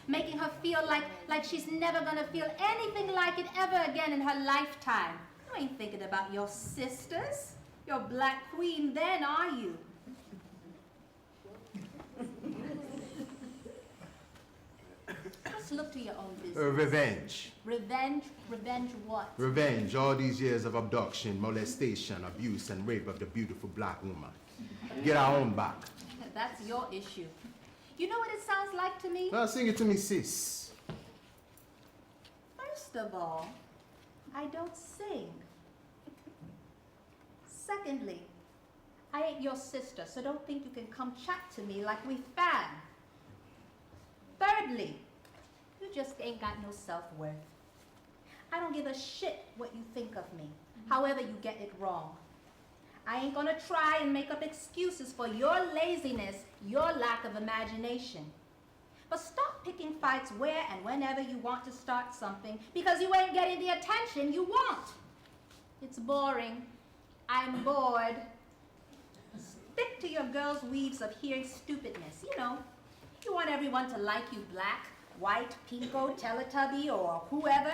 making her feel like she's never gonna feel anything like it ever again in her lifetime. You ain't thinking about your sisters, your black queen then, are you? Just look to your own business. Revenge. Revenge? Revenge what? Revenge, all these years of abduction, molestation, abuse, and rape of the beautiful black woman. Get our own back. That's your issue. You know what it sounds like to me? Well, sing it to me, sis. First of all, I don't sing. Secondly, I ain't your sister, so don't think you can come chat to me like we fam. Thirdly, you just ain't got no self-worth. I don't give a shit what you think of me, however you get it wrong. I ain't gonna try and make up excuses for your laziness, your lack of imagination. But stop picking fights where and whenever you want to start something because you ain't getting the attention you want. It's boring. I'm bored. Stick to your girls' weaves of hearing stupidness. You want everyone to like you black, white, pinko, Teletubby, or whoever.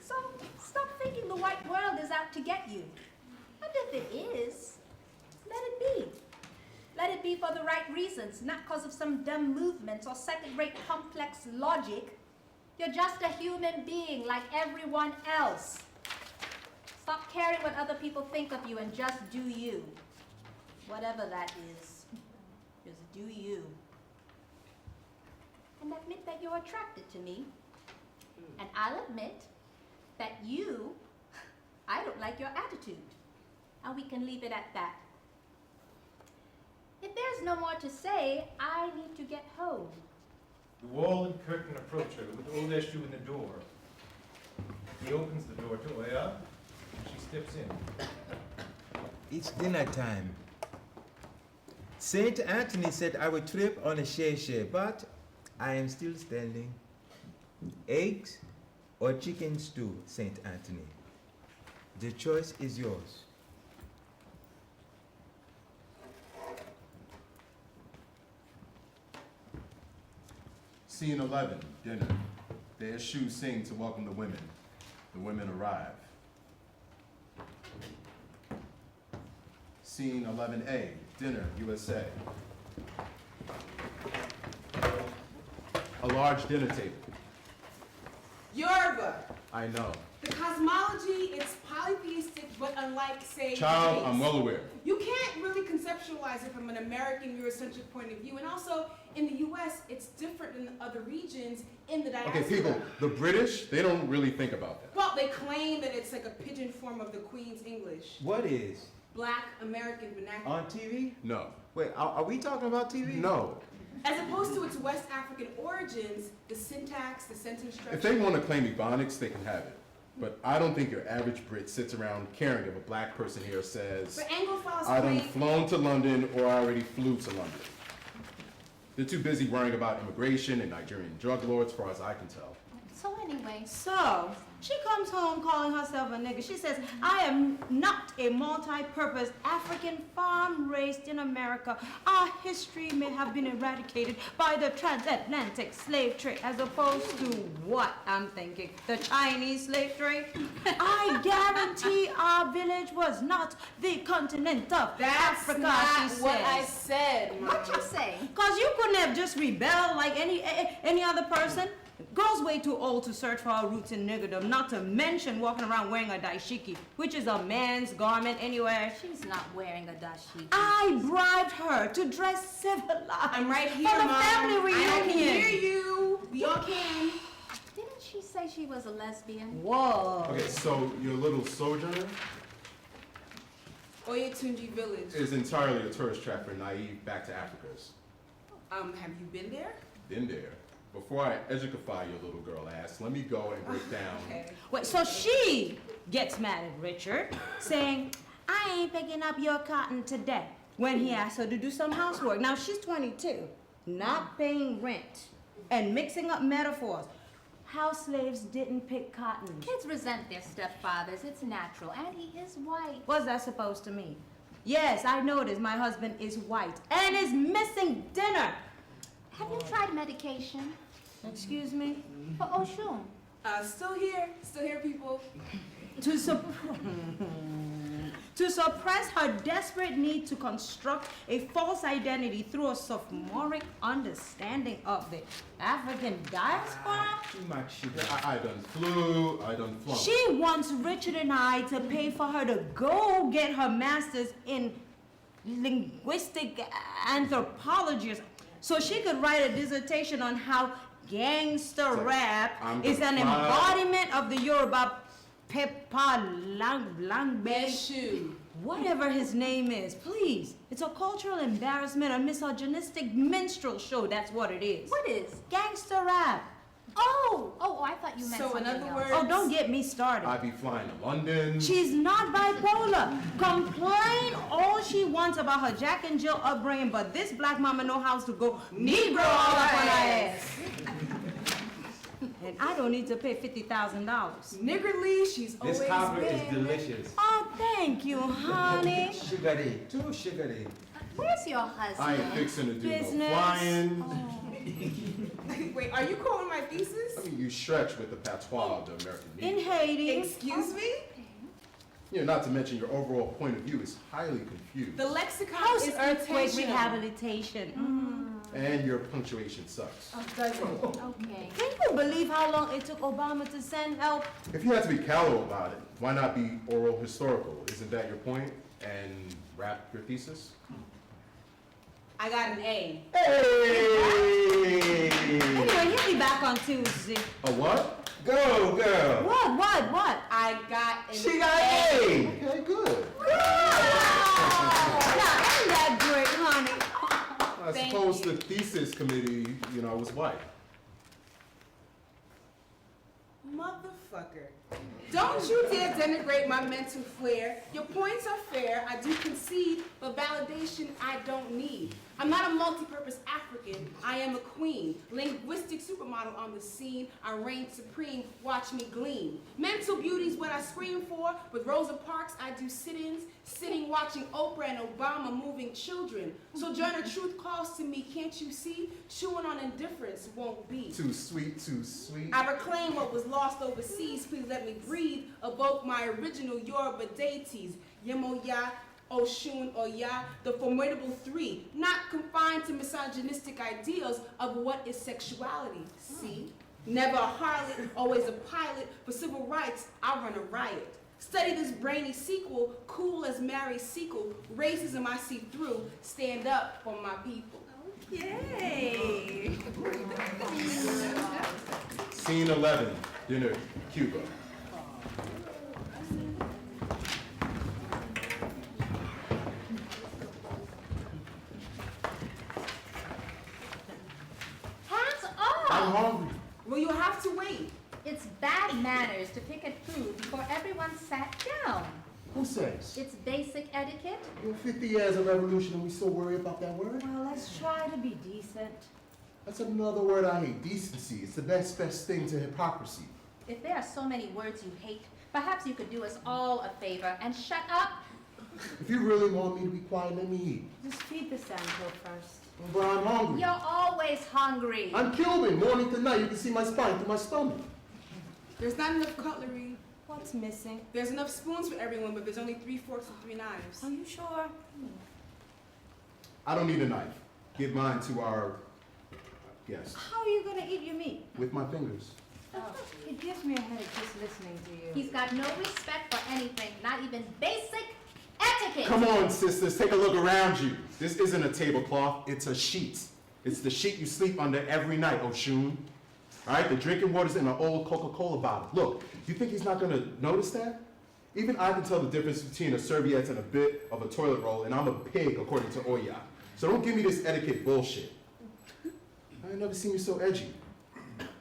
So stop thinking the white world is out to get you. And if it is, let it be. Let it be for the right reasons, not because of some dumb movements or second-rate complex logic. You're just a human being like everyone else. Stop caring what other people think of you and just do you. Whatever that is, just do you. And admit that you're attracted to me. And I'll admit that I don't like your attitude. And we can leave it at that. If there's no more to say, I need to get home. The wall and curtain approach her with old Eshu in the door. He opens the door to Oya, and she steps in. It's dinner time. St. Anthony said I would trip on a shea, but I am still standing. Eggs or chicken stew, St. Anthony? The choice is yours. Scene 11, dinner. The Eshu sing to welcome the women. The women arrive. Scene 11A, dinner, USA. A large dinner table. Yoruba. I know. The cosmology, it's polytheistic, but unlike, say, Child, race. I'm well aware. You can't really conceptualize it from an American Eurocentric point of view. And also, in the US, it's different than the other regions in the diaspora. Okay, people, the British, they don't really think about that. Well, they claim that it's like a pigeon form of the Queen's English. What is? Black American vernacular. On TV? No. Wait, are we talking about TV? No. As opposed to its West African origins, the syntax, the sentence structure. If they want to claim Ebonics, they can have it. But I don't think your average Brit sits around caring if a black person here says, But Anglophiles I done claim... flown to London or I already flew to London. They're too busy worrying about immigration and Nigerian drug lords, as far as I can tell. So anyway, So, she comes home calling herself a nigger. She says, I am not a multi-purpose African farm raised in America. Our history may have been eradicated by the transatlantic slave trade, as opposed to what I'm thinking, the Chinese slave trade. I guarantee our village was not the continent of Africa, not she what says. I said, Mom. what you say? Because you couldn't have just rebelled like any other person. Girls way too old to search for our roots in niggerdom, not to mention walking around wearing a daishiki, which is a man's garment anyway. She's not wearing a dashiki. I bribed her to dress civilized. I'm right here, for the Mom. family reunion. I can hear you. We all can. Didn't she say she was a lesbian? Whoa. Okay, so your little sojourner Oyetunji Village. is entirely a tourist trap for naive back to Africans. Have you been there? Been there. Before I educify your little girl ass, let me go and break down. Okay. Wait, so she gets mad at Richard, saying, I ain't picking up your cotton today, when he asked her to do some housework. Now, she's 22, not paying rent, and mixing up metaphors. House slaves didn't pick cotton. Kids resent their stepfathers. It's natural. And he is white. What's that supposed to mean? Yes, I noticed my husband is white and is missing dinner. Have you tried medication? Excuse me? For Oshun? Still here, people. To suppress her desperate need to construct a false identity through a sophomoric understanding of the African diaspora. Too much sugar. I done flew, I done flung. She wants Richard and I to pay for her to go get her master's in linguistic anthropology so she could write a dissertation on how gangster rap is an embodiment of the Yoruba Pepa Eshu. whatever his name is. Please, it's a cultural embarrassment, a misogynistic minstrel show, that's what it is. What is? Gangster rap. Oh, I thought you meant So in something other else. words... Oh, don't get me started. I be flying to London. She's not bipolar. Complain all she wants about her Jack and Jill upbringing, but this black mama know how to go Negro all up on her ass. And I don't need to pay $50,000. Niggardly, she's always This cobbler been. is delicious. Oh, thank you, honey. Sugary, too sugary. Where's your husband? I ain't fixing to do Business. no flying. Wait, are you quoting my thesis? I mean, you stretch with the patois of the American In Negro. Haiti. Excuse me? You know, not to mention your overall point of view is highly confused. The lexicon is Post-earthquake intentional. rehabilitation. And your punctuation sucks. Okay. Can you believe how long it took Obama to send help? If you had to be callow about it, why not be oral historical? Isn't that your point? And wrap your thesis? I got an A. Hey! Anyway, he'll be back on Tuesday. A what? Go, girl. What? I got an She got A. Okay, good. Now, ain't that great, honey? the thesis committee, was white. Motherfucker. Don't you dare denigrate my mental flair. Your points are fair, I do concede, but validation I don't need. I'm not a multi-purpose African, I am a queen. Linguistic supermodel on the scene, I reign supreme, watch me gleam. Mental beauty's what I scream for, with Rosa Parks I do sit-ins, sitting watching Oprah and Obama moving children. Sojourner Truth calls to me, can't you see? Chewing on indifference won't be. Too sweet, too sweet. I reclaim what was lost overseas, please let me breathe, evoke my original Yoruba deities, Yemoya, Oshun, Oya, the formidable three, not confined to misogynistic ideals of what is sexuality, see? Never a harlot, always a pilot, for civil rights, I run a riot. Study this brainy sequel, cool as Mary Sequel, racism I see through, stand up for my people. Yay! Scene 11, dinner, Cuba. Hands off! I'm hungry. Well, you'll have to wait. It's bad manners to pick at food before everyone sat down. Who says? It's basic etiquette. 50 years of revolution and we still worry about that word? Well, let's try to be decent. That's another word I hate, decency. It's the best thing to hypocrisy. If there are so many words you hate, perhaps you could do us all a favor and shut up. If you really want me to be quiet, let me eat. Just feed the sandhill first. But I'm hungry. You're always hungry. I'm Cuban, morning to night. You can see my spine through my stomach. There's not enough cutlery. What's missing? There's enough spoons for everyone, but there's only 3 forks and 3 knives. Are you sure? I don't need a knife. Give mine to our guest. How are you gonna eat your meat? With my fingers. Oh, it gives me a headache just listening to you. He's got no respect for anything, not even basic etiquette. Come on, sisters, take a look around you. This isn't a tablecloth, it's a sheet. It's the sheet you sleep under every night, Oshun. All right, the drinking water's in an old Coca-Cola bottle. Look, you think he's not gonna notice that? Even I can tell the difference between a serviette and a bit of a toilet roll, and I'm a pig, according to Oya. So don't give me this etiquette bullshit. I ain't never seen you so edgy.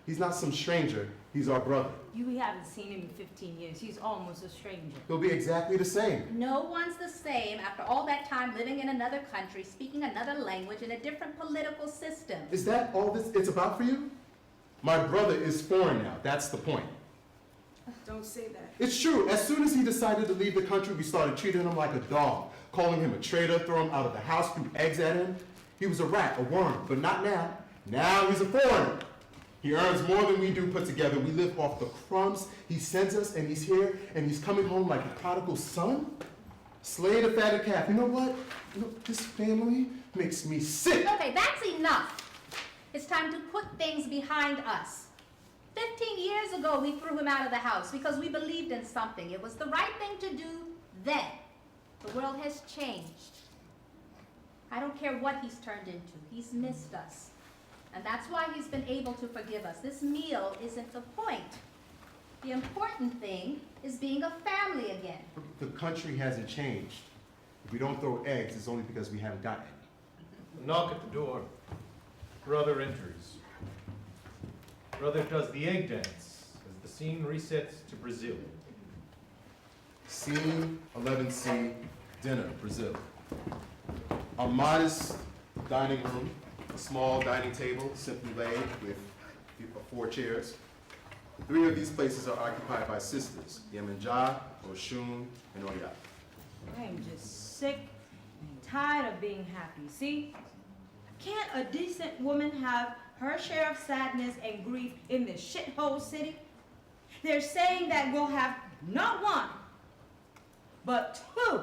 He's not some stranger, he's our brother. You haven't seen him in 15 years. He's almost a stranger. He'll be exactly the same. No one's the same after all that time living in another country, speaking another language, in a different political system. Is that all this it's about for you? My brother is foreign now, that's the point. Don't say that. It's true, as soon as he decided to leave the country, we started treating him like a dog, calling him a traitor, throw him out of the house, threw eggs at him. He was a rat, a worm, but not now. Now he's a foreigner. He earns more than we do put together. We live off the crumbs he sends us, and he's here, and he's coming home like a prodigal son? Slay the fatted calf. You know what? This family makes me sick. Okay, that's enough. It's time to put things behind us. 15 years ago, we threw him out of the house because we believed in something. It was the right thing to do then. The world has changed. I don't care what he's turned into. He's missed us. And that's why he's been able to forgive us. This meal isn't the point. The important thing is being a family again. The country hasn't changed. If we don't throw eggs, it's only because we haven't got any. Knock at the door. Brother enters. Brother does the egg dance as the scene resets to Brazil. Scene 11C, dinner, Brazil. A modest dining room, a small dining table simply laid with 4 chairs. 3 of these places are occupied by sisters, Yemenja, Oshun, and Oya. I am just sick and tired of being happy. See? Can't a decent woman have her share of sadness and grief in this shithole city? They're saying that we'll have not 1, but 2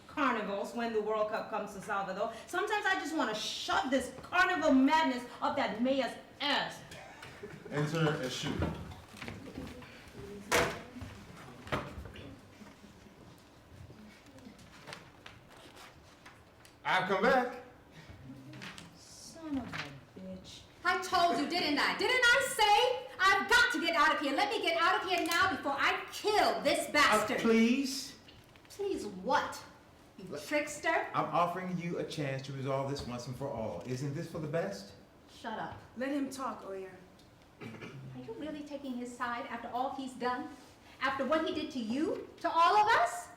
carnivals when the World Cup comes to Salvador. Sometimes I just want to shove this carnival madness up that mayor's ass. Enter and shoot. I've come back. Son of a bitch. I told you, didn't I? Didn't I say? I've got to get out of here. Let me get out of here now before I kill this bastard. Please? Please what? You You trickster. I'm offering you a chance to resolve this once and for all. Isn't this for the best? Shut up. Let him talk, Oya. Are you really taking his side after all he's done? After what he did to you? To all of us?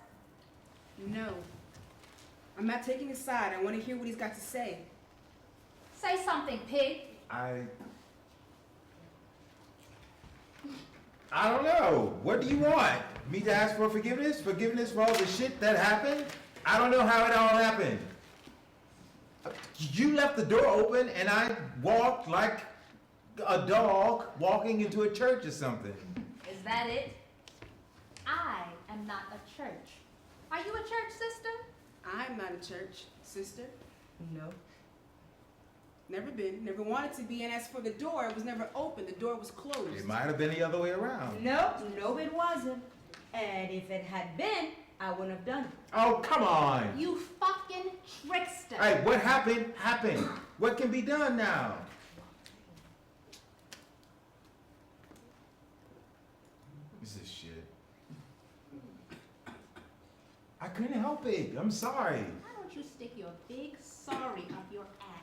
No. I'm not taking his side. I want to hear what he's got to say. Say something, pig. I don't know. What do you want? Me to ask for forgiveness? Forgiveness for all the shit that happened? I don't know how it all happened. You left the door open and I walked like a dog walking into a church or something. Is that it? I am not a church. Are you a church sister? I'm not a church sister. No. Never been, never wanted to be, and as for the door, it was never open. The door was closed. It might have been the other way around. No, it wasn't. And if it had been, I wouldn't have done it. Oh, come on. You fucking trickster. Hey, what happened, happened. What can be done now? This is shit. I couldn't help it. I'm sorry. Why don't you stick your big sorry up your ass?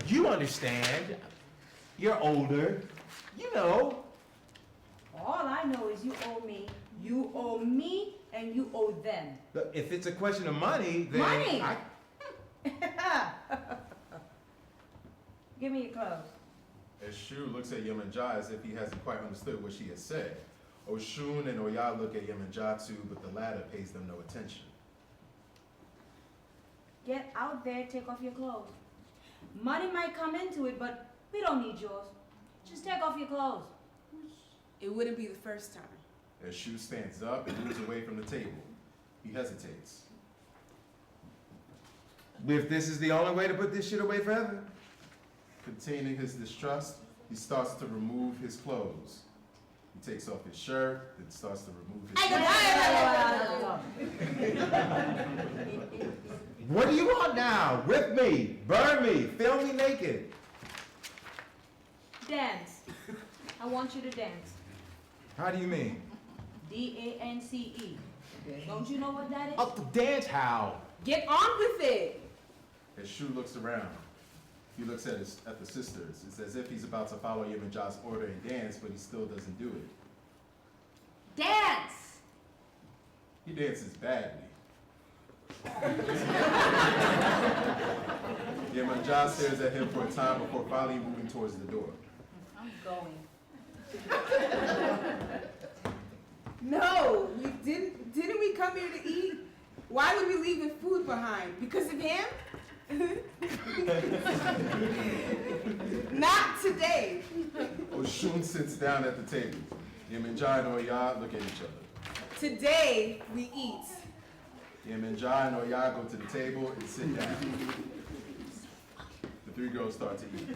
You understand. You're older. You know. All I know is you owe me. You owe me and you owe them. Look, if it's a question of money, then Money? Give me your clothes. Eshu looks at Yemenja as if he hasn't quite understood what she has said. Oshun and Oya look at Yemenja too, but the latter pays them no attention. Get out there, take off your clothes. Money might come into it, but we don't need yours. Just take off your clothes. It wouldn't be the first time. Eshu stands up and moves away from the table. He hesitates. if this is the only way to put this shit away forever. Containing his distrust, he starts to remove his clothes. He takes off his shirt, then starts to remove his What do you want now? Whip me, burn me, film me naked. Dance. I want you to dance. How do you mean? D-A-N-C-E. Don't you know what that is? Up the dance how? Get on with it. His shoe looks around. He looks at the sisters. It's as if he's about to follow Yemenja's order and dance, but he still doesn't do it. Dance! He dances badly. Yemenja stares at him for a time before finally moving towards the door. I'm going. No, we didn't we come here to eat? Why would we leave the food behind? Because of him? Not today. Oshun sits down at the table. Yemenja and Oya look at each other. Today we eat. Yemenja and Oya go to the table and sit down. The three girls start to eat.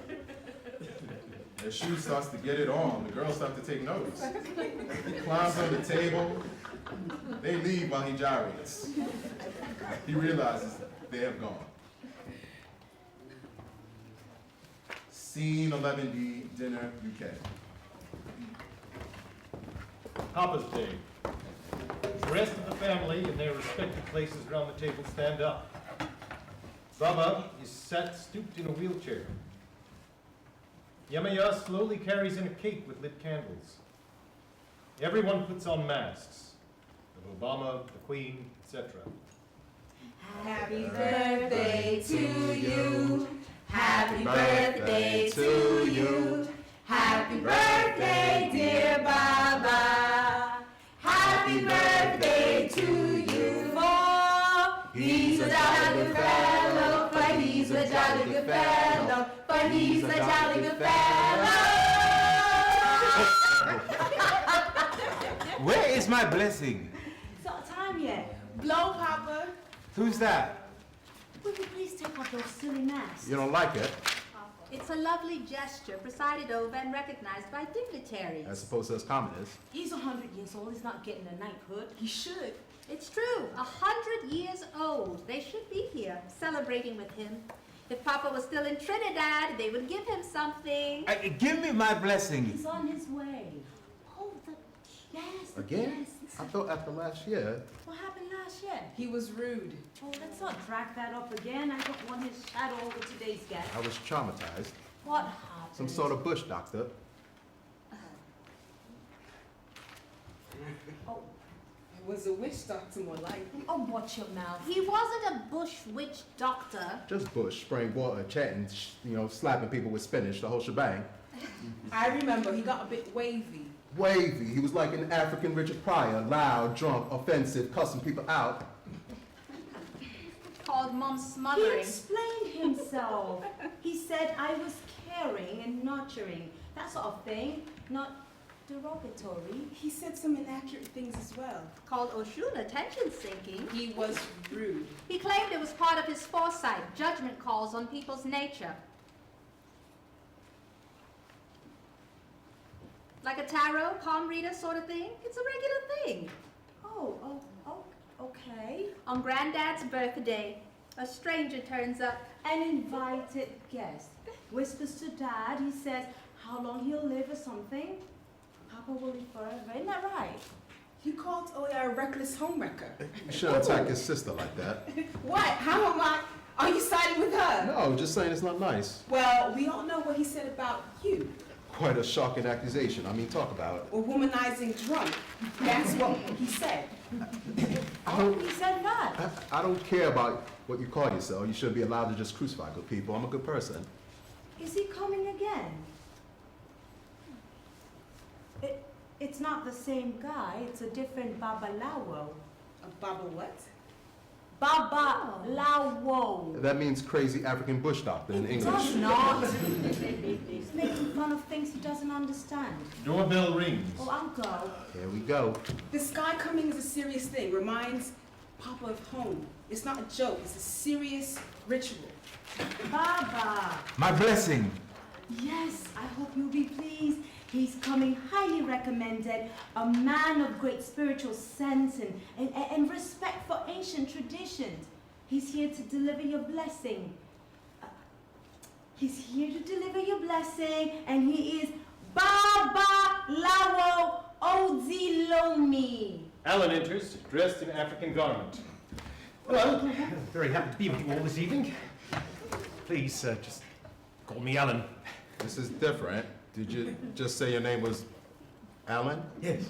As Shu starts to get it on, the girls start to take notice. He climbs on the table. They leave while he gyrates. He realizes they have gone. Scene 11D, dinner, UK. Papa's Day. The rest of the family in their respective places around the table stand up. Baba is sat stooped in a wheelchair. Yamaya slowly carries in a cake with lit candles. Everyone puts on masks. Of Obama, the Queen, etc. Happy birthday to you. Happy birthday to you. Happy birthday, dear Baba. Happy birthday to you. For he's a jolly good fellow. For he's a jolly good fellow. For he's a jolly good fellow. Where is my blessing? It's not time yet. Blow, Papa. Who's that? Would you please take off those silly masks? You don't like it? It's a lovely gesture presided over and recognized by dignitaries. As opposed to us commoners. He's 100 years old. He's not getting a knighthood. He should. It's true, 100 years old. They should be here, celebrating with him. If Papa was still in Trinidad, they would give him something. Give me my blessing. He's on his way. Oh, the yes. Again? Yes. I thought after last year. What happened cashier? He was rude. Oh, let's not drag that up again. I don't want his shadow over today's guest. I was traumatized. What happened? Some sort of bush doctor. Oh, It was a witch doctor, more like. oh, watch your mouth. He wasn't a bush witch doctor. Just bush, spraying water, chatting, slapping people with spinach, the whole shebang. I remember he got a bit wavy. Wavy. He was like an African Richard Pryor, loud, drunk, offensive, cussing people out. Called Mom He smothering. explained himself. He said I was caring and nurturing, that sort of thing, not derogatory. He said some inaccurate things as well. Called Oshun attention seeking. He was rude. He claimed it was part of his foresight, judgment calls on people's nature. Like a tarot, palm reader sort of thing. It's a regular thing. Oh, okay. On Granddad's birthday, a stranger turns up. An invited guest. Whispers to Dad, he says how long he'll live or something. Papa will live forever, isn't that right? You called Oya a reckless homewrecker. You shouldn't attack his sister like that. What? How am I? Are you siding with her? No, just saying it's not nice. Well, we all know what he said about you. Quite a shocking accusation. I mean, talk about it. A womanizing drunk. That's what he said. He said that. I don't care about what you call yourself. You shouldn't be allowed to just crucify good people. I'm a good person. Is he coming again? It's not the same guy, it's a different Babalawo. A Baba what? Babalawo. That means crazy African bush doctor in English. Does not. He's making fun of things he doesn't understand. Doorbell rings. Oh, Uncle. Here we go. This guy coming is a serious thing. Reminds Papa of home. It's not a joke. It's a serious ritual. Baba. My blessing. Yes, I hope you'll be pleased. He's coming highly recommended, a man of great spiritual sense and respect for ancient traditions. He's here to deliver your blessing. He's here to deliver your blessing, and he is Babalawo Ozilomi. Alan enters, dressed in African garment. Hello. Very happy to be with you all this evening. Please, just call me Alan. This is different. Did you just say your name was Alan? Yes.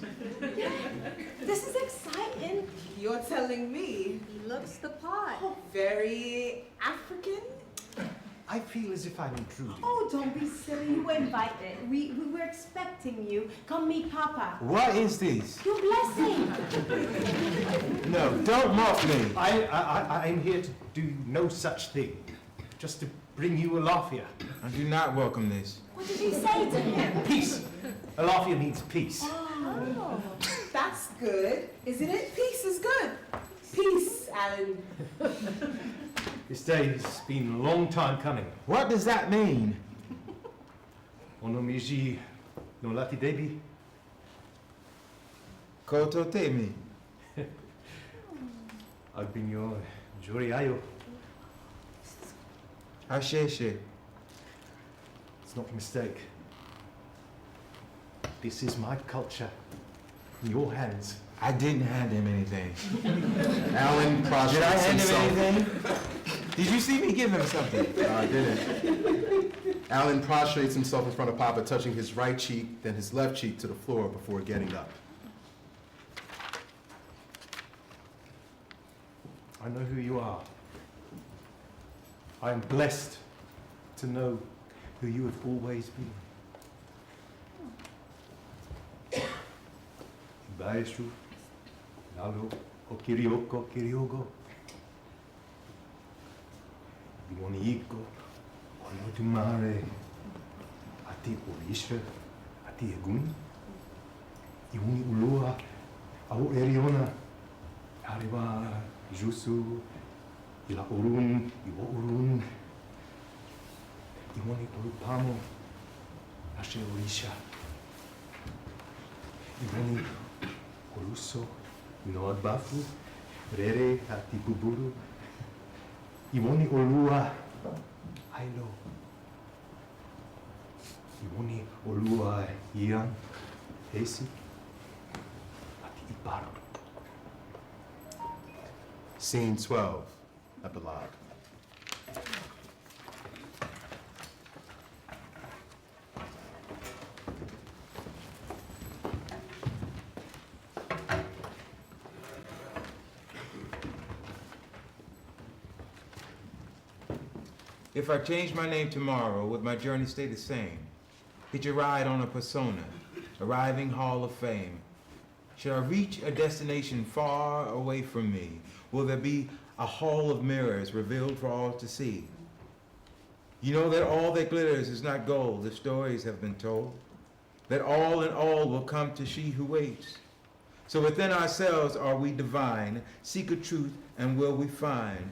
This is exciting. You're telling me. He looks the part. Very African? I feel as if I'm intruding. Oh, don't be silly. You were invited. We were expecting you. Come meet Papa. What is this? Your blessing. No, don't mock me. I'm here to do no such thing. Just to bring you a lafia. I do not welcome this. What did you say to him? Peace. A lafia means peace. Oh, that's good. Isn't it? Peace is good. Peace, Alan. This day has been a long time coming. What does that mean? Onomiji no lati debi. Koto temi. I've been your juriayo. Asheshe. It's not a mistake. This is my culture. In your hands. I didn't hand him anything. Alan prostrates Did I hand him himself. anything? Did you see me give him something? No, I didn't. Alan prostrates himself in front of Papa, touching his right cheek, then his left cheek to the floor before getting up. I know who you are. I am blessed to know who you have always been. Baeshu, Lalo, Okirioko, Kiriogo, Bioniiko, Onotumare, Ati Orisha, Ati Egun, Iuni Ulua, Au Eriona, Ariwa, Jusu, Ila Urun, Iwo Urun, Iwoni Urupamo, Ashe Orisha, Iwoni Oluso, Noad Bafu, Rere, Ati Buburu, Iwoni Olua, Ailo, Iwoni Olua, Ian, Hesi, Ati Iparo. Scene 12, epilogue. If I change my name tomorrow, would my journey stay the same? Hitch a ride on a persona, arriving Hall of Fame. Should I reach a destination far away from me, will there be a hall of mirrors revealed for all to see? You know that all that glitters is not gold, the stories have been told. That all in all will come to she who waits. So within ourselves are we divine, seek a truth and will we find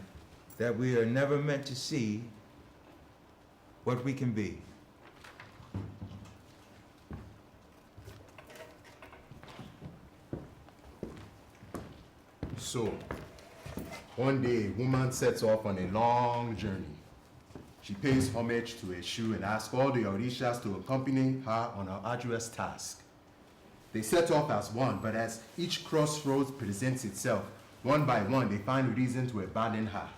that we are never meant to see what we can be. So, one day, a woman sets off on a long journey. She pays homage to Eshu and asks all the Orishas to accompany her on her arduous task. They set off as one, but as each crossroads presents itself, one by one, they find reason to abandon her.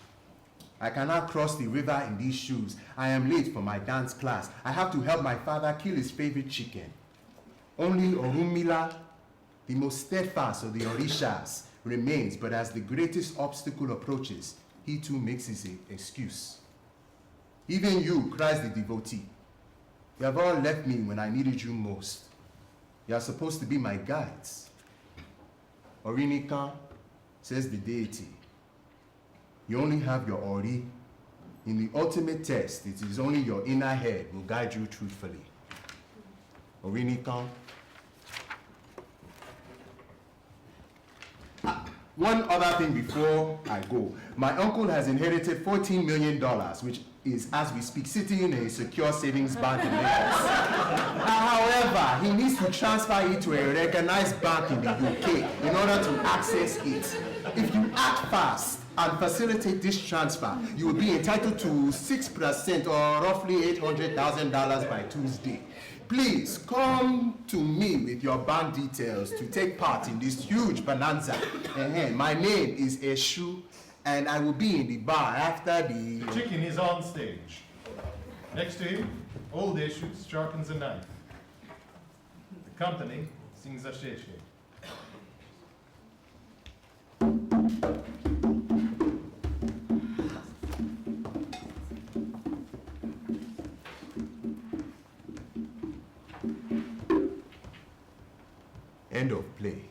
I cannot cross the river in these shoes. I am late for my dance class. I have to help my father kill his favorite chicken. Only Orunmila, the most steadfast of the Orishas, remains, but as the greatest obstacle approaches, he too makes his excuse. Even you, cries the devotee. You have all left me when I needed you most. You are supposed to be my guides. Orinika, says the deity. You only have your Ori. In the ultimate test, it is only your inner head will guide you truthfully. Orinika. One other thing before I go. My uncle has inherited $14 million, which is, as we speak, sitting in a secure savings bank in Lagos. However, he needs to transfer it to a recognized bank in the UK in order to access it. If you act fast and facilitate this transfer, you will be entitled to 6% or roughly $800,000 by Tuesday. Please come to me with your bank details to take part in this huge bonanza. My name is Eshu, and I will be in the bar after the... The chicken is on stage. Next to him, old Eshu sharpens a knife. The company sings a sheshe. End of play.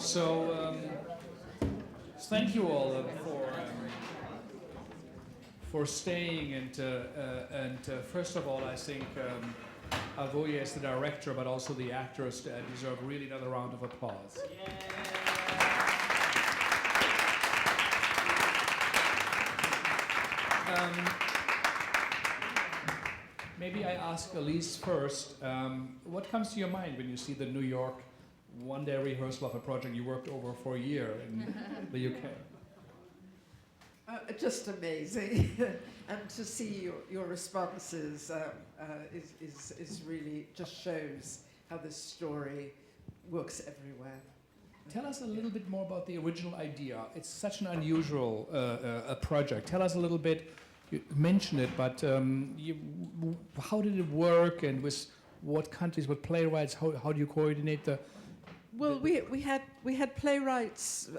So, thank you all for staying, and first of all, I think Avoye as the director, but also the actors deserve really another round of applause. Maybe I ask Elise first, what comes to your mind when you see the New York one-day rehearsal of a project you worked over for a year in the UK? Just amazing, and to see your responses is really just shows how this story works everywhere. Tell us a little bit more about the original idea. It's such an unusual a project. Tell us a little bit. You mentioned it, but how did it work, and with what countries, what playwrights? How do you coordinate the? Well, we had playwrights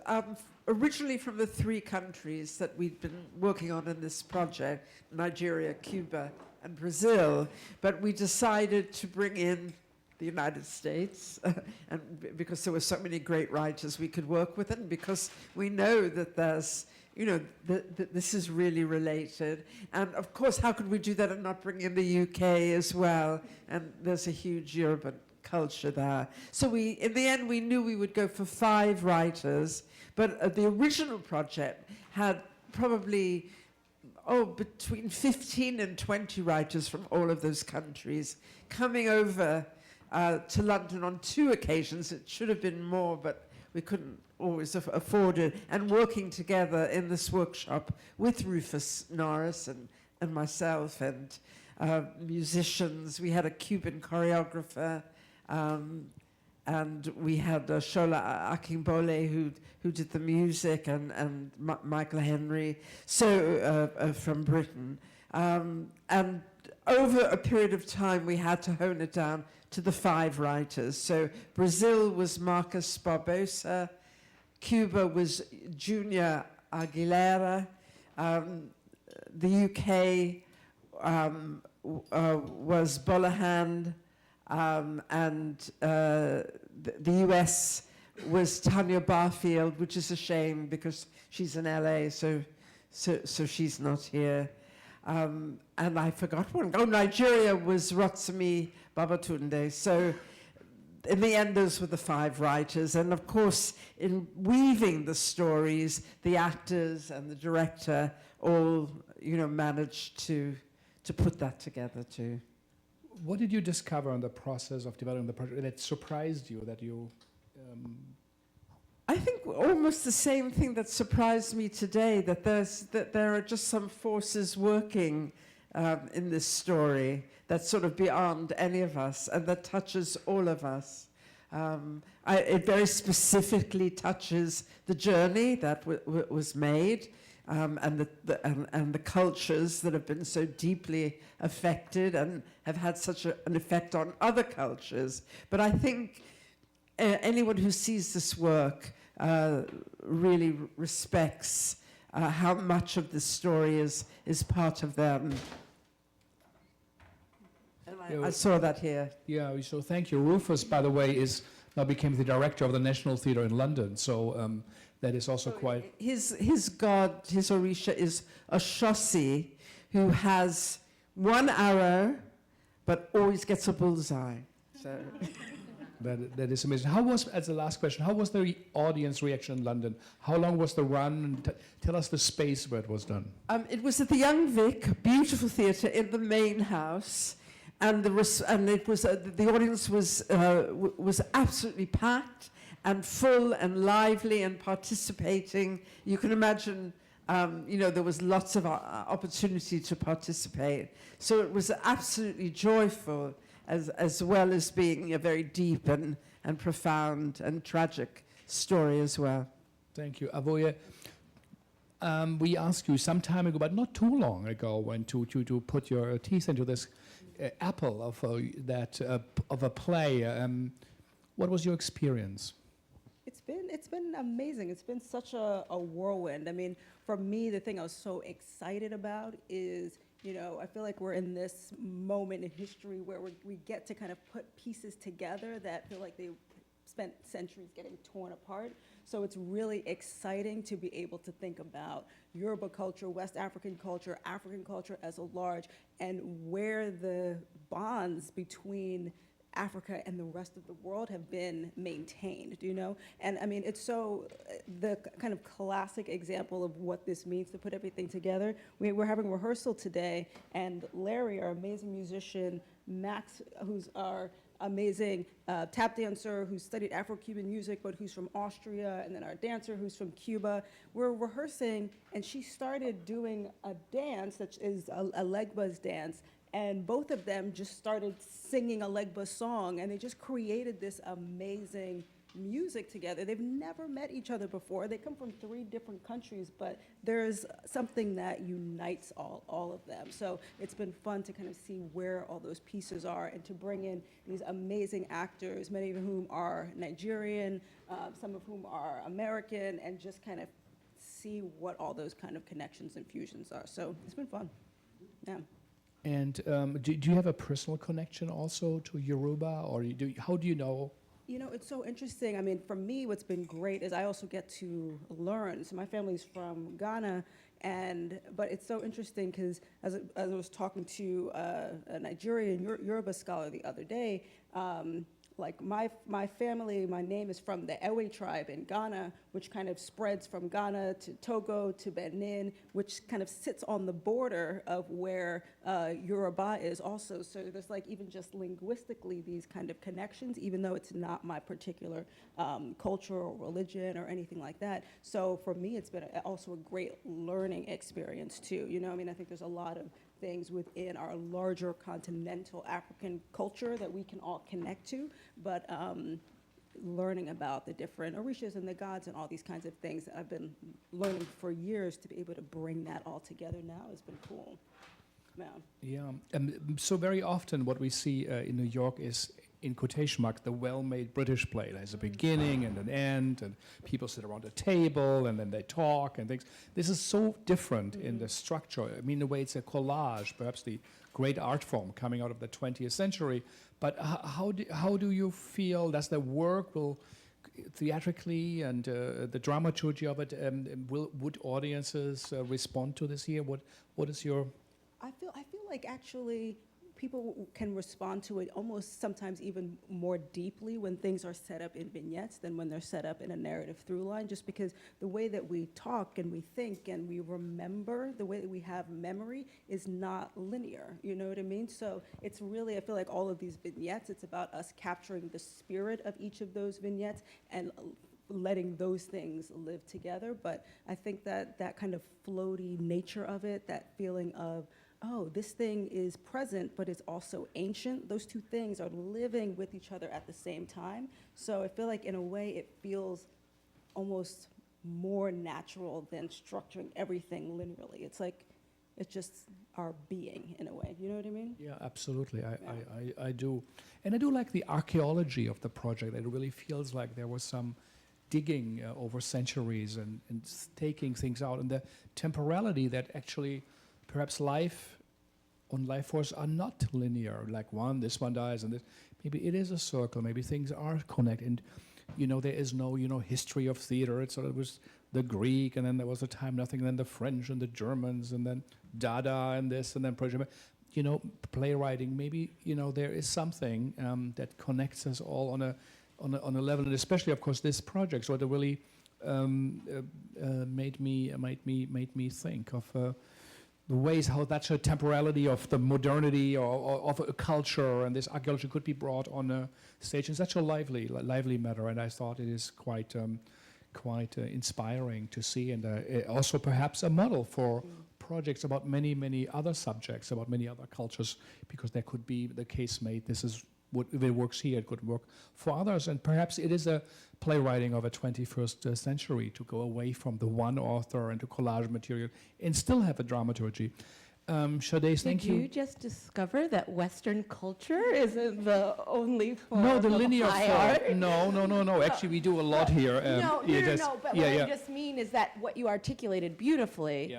originally from the 3 countries that we'd been working on in this project: Nigeria, Cuba, and Brazil. But we decided to bring in the United States, and because there were so many great writers we could work with, and because we know that there's, that this is really related. And of course, how could we do that and not bring in the UK as well? And there's a huge urban culture there. So in the end, we knew we would go for 5 writers, but the original project had probably between 15 and 20 writers from all of those countries coming over to London on 2 occasions. It should have been more, but we couldn't always afford it, and working together in this workshop with Rufus Norris and myself and musicians. We had a Cuban choreographer, and we had Shola Akimbole who did the music, and Michael Henry, so from Britain. And over a period of time, we had to hone it down to the 5 writers. So Brazil was Marcus Barbosa, Cuba was Junior Aguilera, the UK was Bolahan, and the US was Tanya Barfield, which is a shame because she's in LA, so she's not here. And I forgot one. Nigeria was Rotsumi Babatunde. So in the end, those were the 5 writers. And of course, in weaving the stories, the actors and the director all, managed to put that together too. What did you discover in the process of developing the project that surprised you, that you... I think almost the same thing that surprised me today, that there are just some forces working in this story that's sort of beyond any of us, and that touches all of us. It very specifically touches the journey that was made, and the cultures that have been so deeply affected and have had such an effect on other cultures. But I think anyone who sees this work really respects how much of the story is part of them. And I saw that here. Yeah, so thank you. Rufus, by the way, now became the director of the National Theatre in London, so that is also quite... His god, his Orisha, is a Shosi who has 1 arrow, but always gets a bullseye. So... That is amazing. How was, as the last question, how was the audience reaction in London? How long was the run? Tell us the space where it was done. It was at the Young Vic, beautiful theatre in the main house, and the audience was absolutely packed and full and lively and participating. You can imagine, there was lots of opportunity to participate. So it was absolutely joyful, as well as being a very deep and profound and tragic story as well. Thank you. Avoye, we asked you some time ago, but not too long ago, when to put your teeth into this apple of a play. What was your experience? It's been amazing. It's been such a whirlwind. I mean, for me, the thing I was so excited about is, I feel like we're in this moment in history where we get to kind of put pieces together that feel like they spent centuries getting torn apart. So it's really exciting to be able to think about Yoruba culture, West African culture as a large, and where the bonds between Africa and the rest of the world have been maintained, you know? And I mean, it's so, the kind of classic example of what this means to put everything together. We're having rehearsal today, and Larry, our amazing musician, Max, who's our amazing tap dancer who studied Afro-Cuban music, but who's from Austria, and then our dancer who's from Cuba. We're rehearsing, and she started doing a dance that is a Legbas dance, and both of them just started singing a Legba song, and they just created this amazing music together. They've never met each other before. They come from 3 different countries, but there's something that unites all of them. So it's been fun to kind of see where all those pieces are and to bring in these amazing actors, many of whom are Nigerian, some of whom are American, and just kind of see what all those kind of connections and fusions are. So it's been fun. Yeah. And do you have a personal connection also to Yoruba, or how do you know? You know, it's so interesting. I mean, for me, what's been great is I also get to learn. So my family's from Ghana, but it's so interesting because as I was talking to a Nigerian Yoruba scholar the other day, like my family, my name is from the Ewe tribe in Ghana, which kind of spreads from Ghana to Togo to Benin, which kind of sits on the border of where Yoruba is also. So there's like even just linguistically these kind of connections, even though it's not my particular culture or religion or anything like that. So for me, it's been also a great learning experience too. You know, I mean, I think there's a lot of things within our larger continental African culture that we can all connect to, but learning about the different orishas and the gods and all these kinds of things that I've been learning for years, to be able to bring that all together now has been cool. Yeah. Yeah, so very often what we see in New York is, in quotation marks, the well-made British play. There's a beginning and an end, and people sit around a table, and then they talk and things. This is so different in the structure. I mean, in a way, it's a collage, perhaps the great art form coming out of the 20th century. But how do you feel, does the work will theatrically and the dramaturgy of it, would audiences respond to this here? What is your... I feel like actually people can respond to it almost sometimes even more deeply when things are set up in vignettes than when they're set up in a narrative through line, just because the way that we talk and we think and we remember, the way that we have memory is not linear, you know what I mean? So it's really, I feel like all of these vignettes, it's about us capturing the spirit of each of those vignettes and letting those things live together. But I think that kind of floaty nature of it, that feeling of, oh, this thing is present, but it's also ancient. Those two things are living with each other at the same time. So I feel like in a way it feels almost more natural than structuring everything linearly. It's like, it's just our being in a way. You know what I mean? Yeah, absolutely. I do. And I do like the archaeology of the project. It really feels like there was some digging over centuries and taking things out, and the temporality that actually perhaps life force are not linear, like this one dies, and this. Maybe it is a circle, maybe things are connected. And, you know, there is no, history of theater. It was the Greek, and then there was a time nothing, and then the French and the Germans, and then Dada and this, and then playwriting. Maybe, there is something that connects us all on a level, and especially, of course, this project. So it really made me think of the ways how that's a temporality of the modernity or of a culture, and this archaeology could be brought on a stage in such a lively manner. And I thought it is quite inspiring to see, and also perhaps a model for projects about many other subjects, about many other cultures, because there could be the case made. This is if it works here, it could work for others. And perhaps it is a playwriting of a 21st century to go away from the one author and to collage material and still have a dramaturgy. Sade, thank you. Did you just discover that Western culture isn't the only form No, the of linear high form. art? No. Actually, we do a lot here. No. But what I just mean is that what you articulated beautifully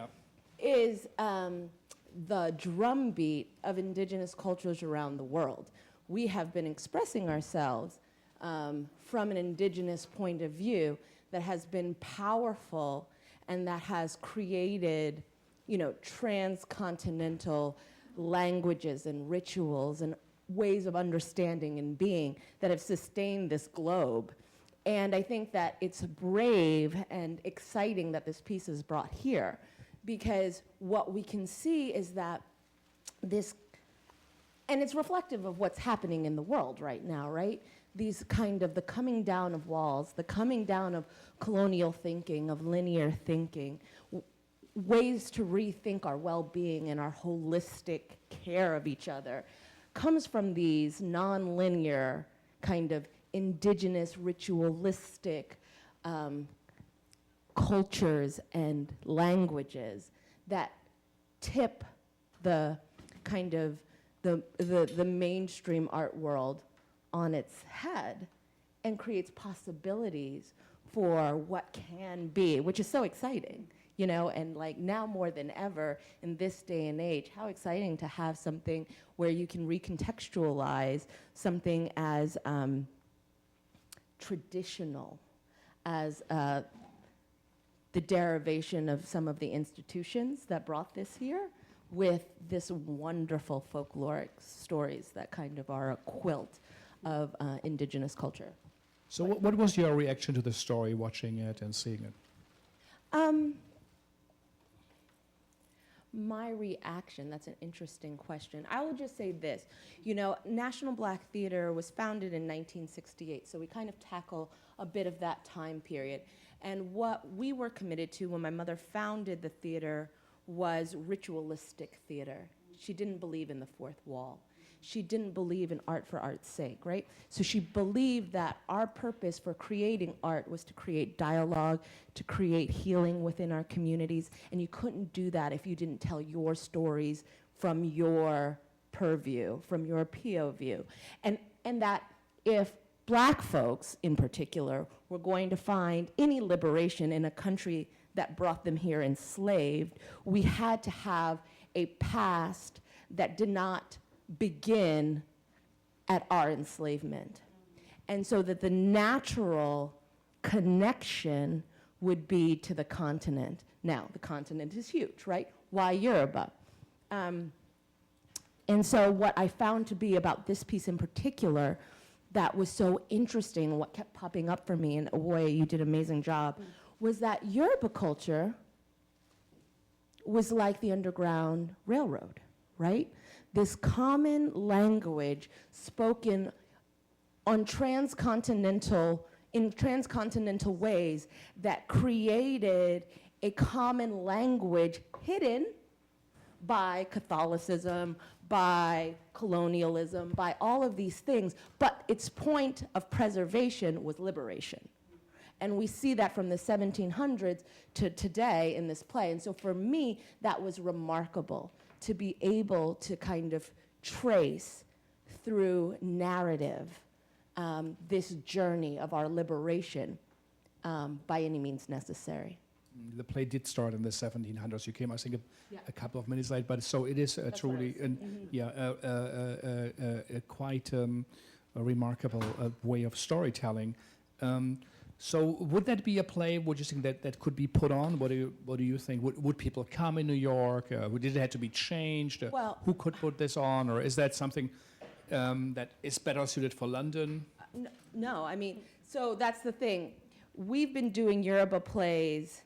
is the drumbeat of indigenous cultures around the world. We have been expressing ourselves from an indigenous point of view that has been powerful and that has created, transcontinental languages and rituals and ways of understanding and being that have sustained this globe. And I think that it's brave and exciting that this piece is brought here, because what we can see is that this, and it's reflective of what's happening in the world right now, right? These kind of the coming down of walls, the coming down of colonial thinking, of linear thinking, ways to rethink our well-being and our holistic care of each other, comes from these non-linear kind of indigenous ritualistic cultures and languages that tip the kind of the mainstream art world on its head and creates possibilities for what can be, which is so exciting, and like now more than ever in this day and age, how exciting to have something where you can recontextualize something as traditional as the derivation of some of the institutions that brought this here, with this wonderful folkloric stories that kind of are a quilt of indigenous culture. So what was your reaction to the story, watching it and seeing it? My reaction, that's an interesting question. I will just say this, National Black Theater was founded in 1968, so we kind of tackle a bit of that time period. And what we were committed to when my mother founded the theater was ritualistic theater. She didn't believe in the fourth wall. She didn't believe in art for art's sake, right? So she believed that our purpose for creating art was to create dialogue, to create healing within our communities, and you couldn't do that if you didn't tell your stories from your purview, from your POV. And that if Black folks, in particular, were going to find any liberation in a country that brought them here enslaved, we had to have a past that did not begin at our enslavement. And so that the natural connection would be to the continent. Now, the continent is huge, right? Why Yoruba? And so what I found to be about this piece in particular that was so interesting, what kept popping up for me, and Owoye, you did an amazing job, was that Yoruba culture was like the Underground Railroad, right? This common language spoken on transcontinental ways that created a common language hidden by Catholicism, by colonialism, by all of these things, but its point of preservation was liberation. And we see that from the 1700s to today in this play. And so for me, that was remarkable, to be able to kind of trace through narrative this journey of our liberation by any means necessary. The play did start in the 1700s. You came, I think, a couple of minutes late, but so it is truly, quite a remarkable way of storytelling. So would that be a play, would you think that could be put on? What do you think? Would people come in New York? Did it have to be changed? Well, who could put this on? Or is that something that is better suited for London? No, I mean, so that's the thing. We've been doing Yoruba plays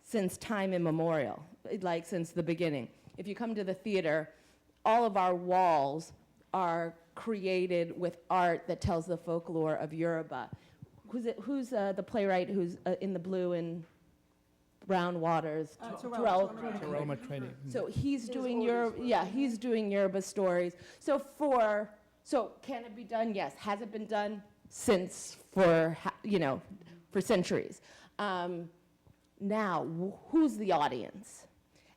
since time immemorial, like since the beginning. If you come to the theater, all of our walls are created with art that tells the folklore of Yoruba. Who's the playwright who's in the blue and brown waters? Terrell McCraney. So he's doing he's doing Yoruba stories. So can it be done? Yes. Has it been done? Since for centuries. Now, who's the audience?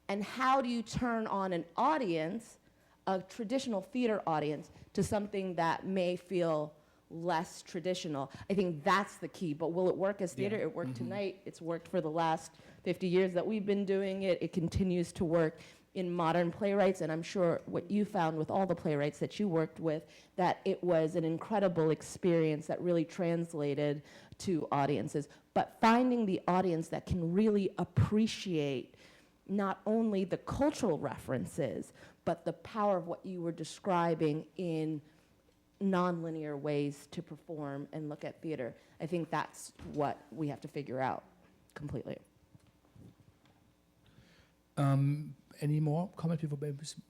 And how do you turn on an audience, a traditional theater audience, to something that may feel less traditional? I think that's the key. But will it work as theater? It worked tonight. It's worked for the last 50 years that we've been doing it. It continues to work in modern playwrights, and I'm sure what you found with all the playwrights that you worked with, that it was an incredible experience that really translated to audiences. But finding the audience that can really appreciate not only the cultural references, but the power of what you were describing in nonlinear ways to perform and look at theater. I think that's what we have to figure out completely. Any more comment before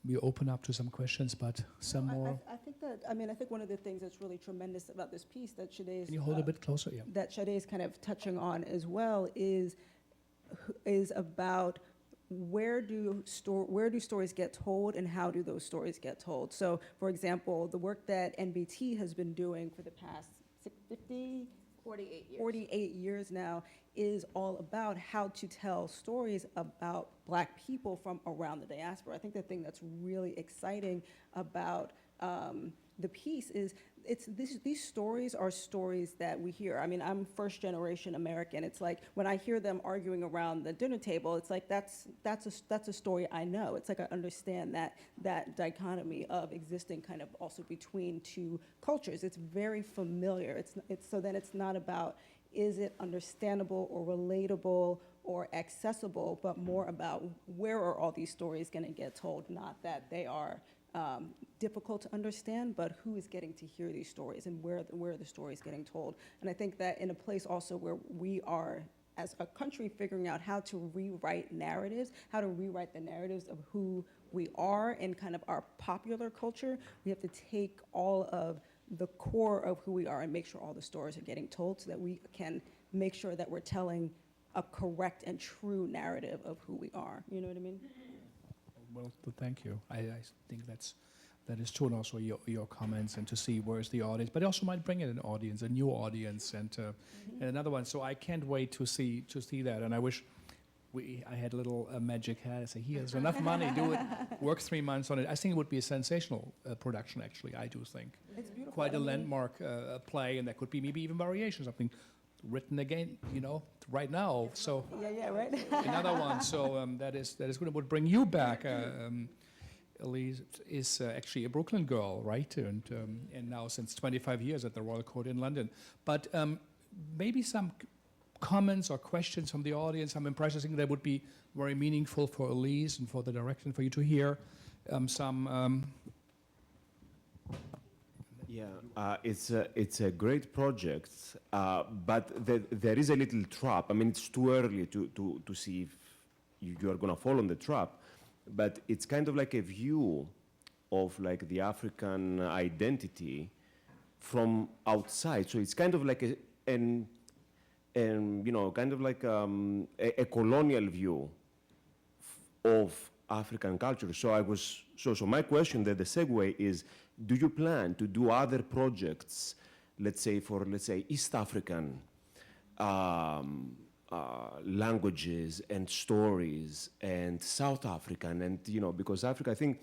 we open up to some questions, but some more? I think that, I mean, I think one of the things that's really tremendous about this piece that Sade's... Can you hold a bit closer? Yeah. That Sade's kind of touching on as well is about where do stories get told and how do those stories get told. So, for example, the work that NBT has been doing for the past 48 years now is all about how to tell stories about Black people from around the diaspora. I think the thing that's really exciting about the piece is these stories are stories that we hear. I mean, I'm first generation American. It's like when I hear them arguing around the dinner table, it's like that's a story I know. It's like I understand that dichotomy of existing kind of also between two cultures. It's very familiar. So then it's not about is it understandable or relatable or accessible, but more about where are all these stories going to get told, not that they are difficult to understand, but who is getting to hear these stories and where are the stories getting told. And I think that in a place also where we are, as a country, figuring out how to rewrite narratives, how to rewrite the narratives of who we are in kind of our popular culture, we have to take all of the core of who we are and make sure all the stories are getting told so that we can make sure that we're telling a correct and true narrative of who we are. You know what I mean? Well, thank you. I think that is true, and also your comments, and to see where's the audience, but it also might bring in an audience, a new audience, and another one. So I can't wait to see that, and I wish I had a little magic hat. I say, here's enough money, do it, work 3 months on it. I think it would be a sensational production, actually. I do think it's beautiful. Quite a landmark play, and that could be maybe even variation, something written again, right now. So yeah, right. Another one. So that is good. It would bring you back. Elise is actually a Brooklyn girl, right? And now since 25 years at the Royal Court in London. But maybe some comments or questions from the audience, some impressions. I think that would be very meaningful for Elise and for the direction for you to hear Yeah, it's a great project, but there is a little trap. I mean, it's too early to see if you are going to fall on the trap, but it's kind of like a view of like the African identity from outside. So it's kind of like kind of like a colonial view of African culture. So my question, the segue is, do you plan to do other projects, let's say East African languages and stories, and South African, and because Africa, I think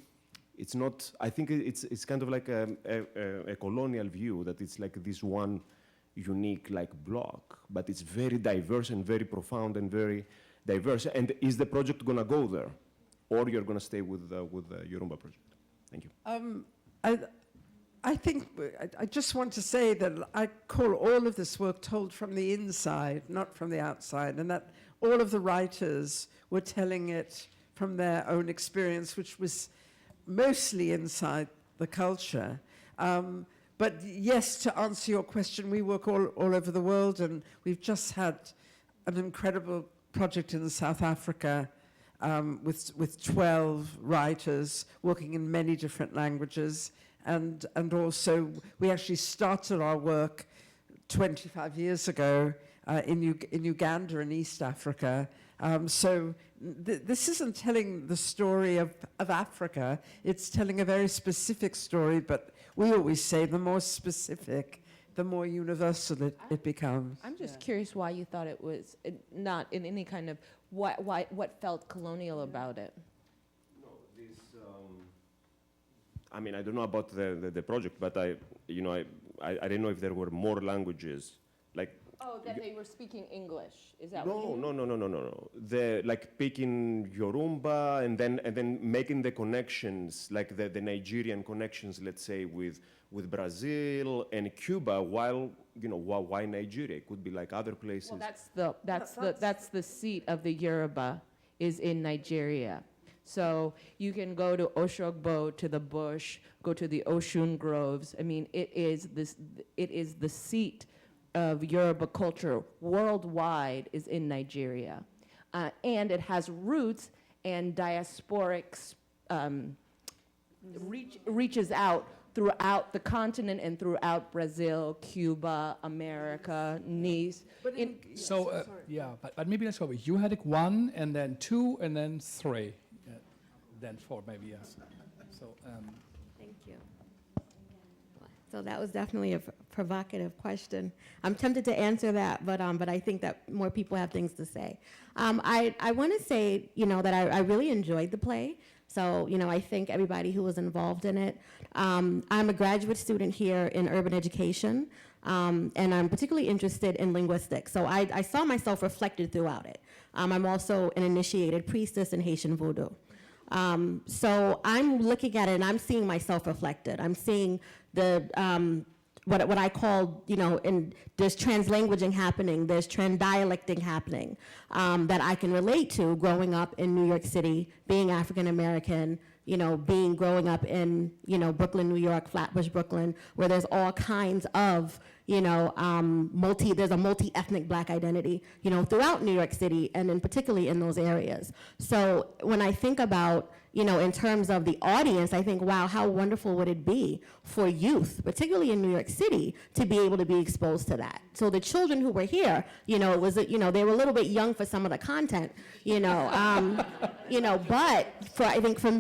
it's kind of like a colonial view that it's like this one unique like block, but it's very diverse and very profound and very diverse. And is the project gonna go there, or you're gonna stay with the Yoruba project? Thank you. I think I just want to say that I call all of this work told from the inside, not from the outside, and that all of the writers were telling it from their own experience, which was mostly inside the culture. But yes, to answer your question, we work all over the world, and we've just had an incredible project in South Africa with 12 writers working in many different languages. And also, we actually started our work 25 years ago in Uganda in East Africa. So this isn't telling the story of Africa, it's telling a very specific story, but we always say the more specific, the more universal it becomes. I'm just curious why you thought it was not in any kind of, what felt colonial about it? I mean, I don't know about the project, but I don't know if there were more languages. Like, Oh, that they were speaking English. Is that No, what you no, no, no, no, no, no. The like picking Yoruba and then making the connections, like the Nigerian connections, let's say with Brazil and Cuba, while why Nigeria? It could be like other places. Well, that's the seat of the Yoruba is in Nigeria. So you can go to Oshogbo, to the bush, go to the Oshun groves. I mean, it is the seat of Yoruba culture worldwide is in Nigeria. And it has roots and diasporic reaches out throughout the continent and throughout Brazil, Cuba, America, Nice. But maybe let's go with you had 1 and then 2 and then 3. Then 4 maybe, yes. So, Thank you. So that was definitely a provocative question. I'm tempted to answer that, but I think that more people have things to say. I want to say, that I really enjoyed the play. So, I thank everybody who was involved in it. I'm a graduate student here in urban education, and I'm particularly interested in linguistics. So I saw myself reflected throughout it. I'm also an initiated priestess in Haitian Voodoo. So I'm looking at it and I'm seeing myself reflected. I'm seeing the what I call, and there's translanguaging happening, there's transdialecting happening that I can relate to growing up in New York City, being African American, growing up in, Brooklyn, New York, Flatbush, Brooklyn, where there's all kinds of, there's a multi-ethnic Black identity, throughout New York City and in particularly in those areas. So when I think about, in terms of the audience, I think, wow, how wonderful would it be for youth, particularly in New York City, to be able to be exposed to that. So the children who were here, it was, they were a little bit young for some of the content, but for, I think for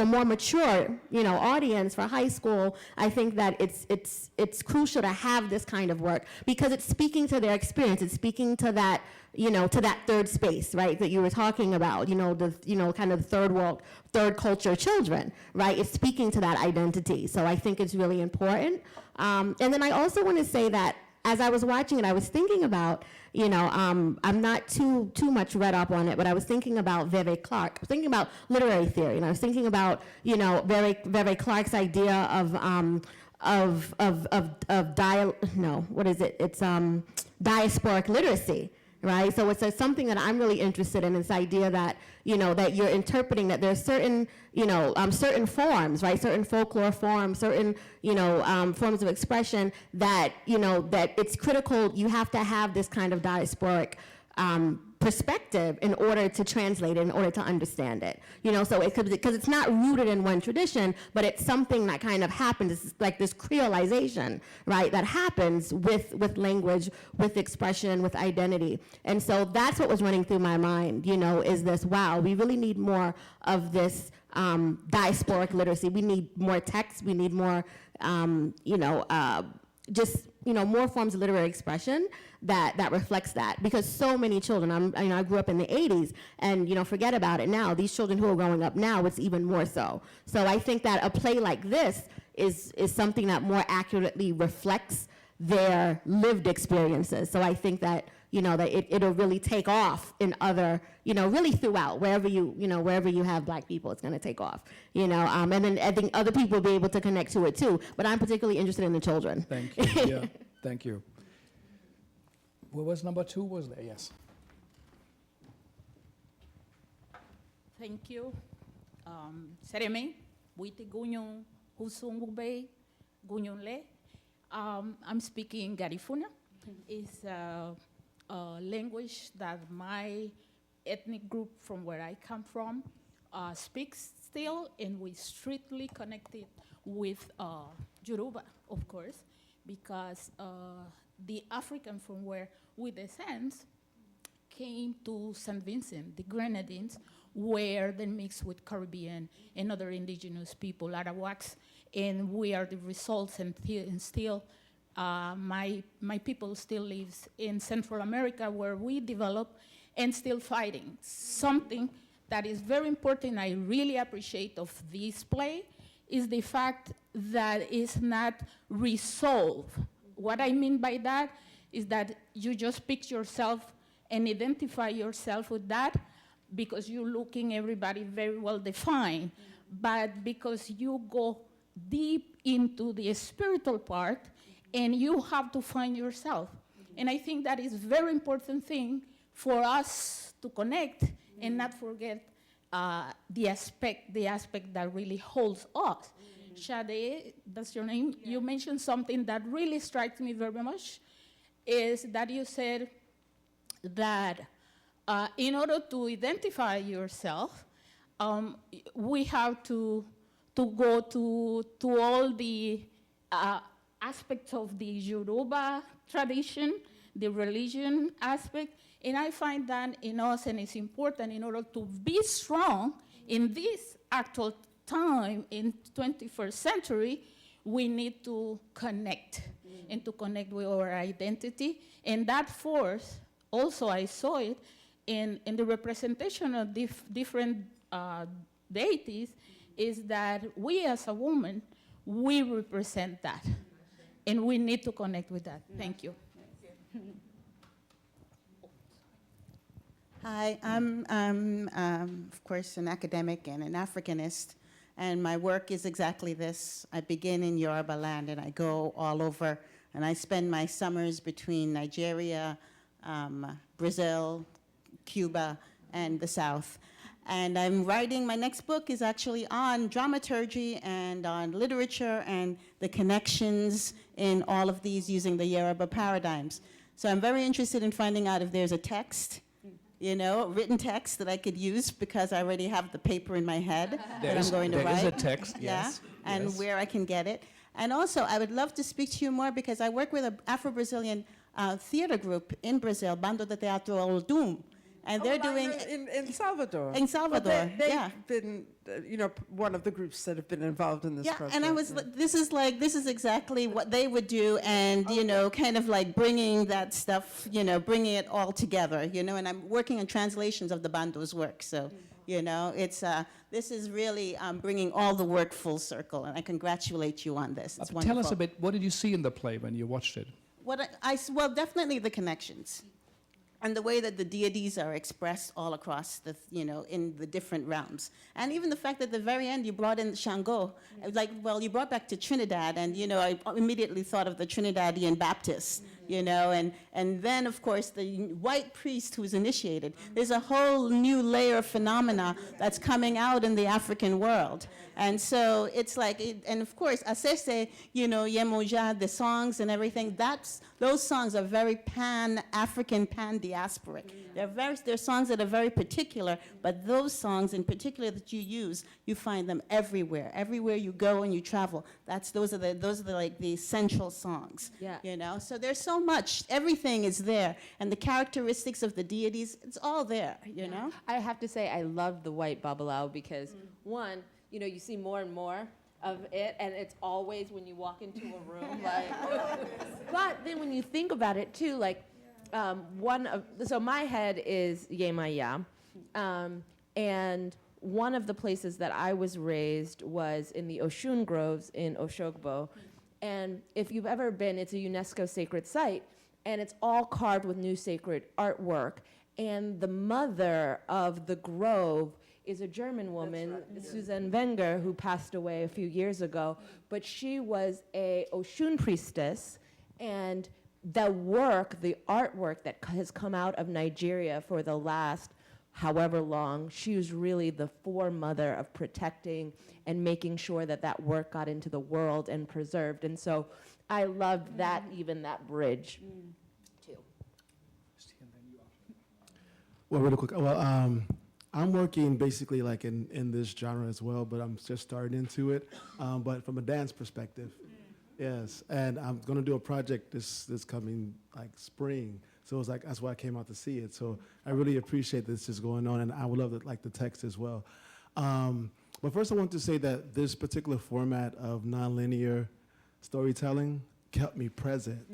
more mature, audience, for high school, I think that it's crucial to have this kind of work because it's speaking to their experience. It's speaking to that, to that third space, right, that you were talking about, kind of third world, third culture children, right? It's speaking to that identity. So I think it's really important. And then I also want to say that as I was watching it, I was thinking about, I'm not too much read up on it, but I was thinking about Veve Clark. I was thinking about literary theory, and I was thinking about, Veve Clark's idea of diasporic literacy. Right, so it's something that I'm really interested in. This idea that that you're interpreting that there's certain certain forms, right, certain folklore forms, certain forms of expression that that it's critical. You have to have this kind of diasporic perspective in order to translate it, in order to understand it. So because it's not rooted in one tradition, but it's something that kind of happens. It's like this creolization, right, that happens with language, with expression, with identity. And so that's what was running through my mind, is this, wow, we really need more of this diasporic literacy. We need more text. We need more, more forms of literary expression that reflects that, because so many children, I grew up in the 80s, and forget about it now. These children who are growing up now, it's even more so. So I think that a play like this is something that more accurately reflects their lived experiences. So I think that that it'll really take off in other, really throughout, wherever you have Black people, it's going to take off, and then I think other people will be able to connect to it too. But I'm particularly interested in the children. Thank you. Yeah, thank you. What was number 2? Was there? Yes. Thank you. Sereme, Witi Gunyon, Husungube, Gunyonle. I'm speaking Garifuna. It's a language that my ethnic group from where I come from speaks still, and we strictly connected with Yoruba, of course, because the African from where we descend came to St. Vincent, the Grenadines, where they mixed with Caribbean and other indigenous people, Arawaks, and we are the results, and still my people still lives in Central America, where we develop and still fighting. Something that is very important, I really appreciate of this play, is the fact that it's not resolved. What I mean by that is that you just pick yourself and identify yourself with that because you're looking everybody very well defined, but because you go deep into the spiritual part and you have to find yourself. And I think that is a very important thing for us to connect and not forget the aspect that really holds us. Shade, that's your name. Yeah. You mentioned something that really strikes me very much, is that you said that in order to identify yourself, we have to go to all the aspects of the Yoruba tradition, the religion aspect, and I find that in us, and it's important in order to be strong in this actual time in 21st century, we need to connect and to connect with our identity. And that force, also I saw it in the representation of different deities, is that we as a woman, we represent that. And we need to connect with that. Thank you. Hi, I'm of course an academic and an Africanist, and my work is exactly this. I begin in Yoruba land and I go all over, and I spend my summers between Nigeria, Brazil, Cuba, and the South. And I'm writing, my next book is actually on dramaturgy and on literature and the connections in all of these using the Yoruba paradigms. So I'm very interested in finding out if there's a text, you know, written text that I could use, because I already have the paper in my head that I'm going to write. There is a text, yes. Yeah, and yes. where I can get it. And also, I would love to speak to you more, because I work with an Afro-Brazilian theater group in Brazil, Bando de Teatro Oldum. And they're doing in Salvador. In Salvador, they've yeah. been, you know, one of the groups that have been involved in this project. And I was, this is exactly what they would do, and you know, kind of like bringing that stuff, you know, bringing it all together, you know. And I'm working on translations of the Bando's work, so you know, it's this is really bringing all the work full circle, and I congratulate you on this. It's wonderful. Tell us a bit. What did you see in the play when you watched it? Well, definitely the connections. And the way that the deities are expressed all across the, you know, in the different realms. And even the fact that at the very end you brought in Shango. I was like, well, you brought back to Trinidad, and, you know, I immediately thought of the Trinidadian Baptists, you know, and then, of course, the white priest who's initiated. There's a whole new layer of phenomena that's coming out in the African world. And so it's like, and of course, Asese, you know, Yemoja, the songs and everything, those songs are very pan-African, pan-diasporic. They're songs that are very particular, but those songs in particular that you use, you find them everywhere. Everywhere you go and you travel, those are like the essential songs. Yeah. You know, so there's so much, everything is there, and the characteristics of the deities, it's all there, you know? I have to say, I love the white babalao because, one, you know, you see more and more of it, and it's always when you walk into a room, like, but then when you think about it too, like, so my head is Yemaya, and one of the places that I was raised was in the Oshun Groves in Oshogbo, and if you've ever been, it's a UNESCO sacred site, and it's all carved with new sacred artwork, and the mother of the grove is a German woman, Susan Wenger, who passed away a few years ago, but she was a Oshun priestess, and the artwork that has come out of Nigeria for the last however long, she was really the foremother of protecting and making sure that that work got into the world and preserved. And so I loved that, even that bridge, too. Well, really quick. Well, I'm working basically like in this genre as well, but I'm just starting into it, but from a dance perspective. Yes, and I'm going to do a project this coming like spring. So it's like, that's why I came out to see it. So I really appreciate this is going on, and I would love the text as well. But first I want to say that this particular format of nonlinear storytelling kept me present.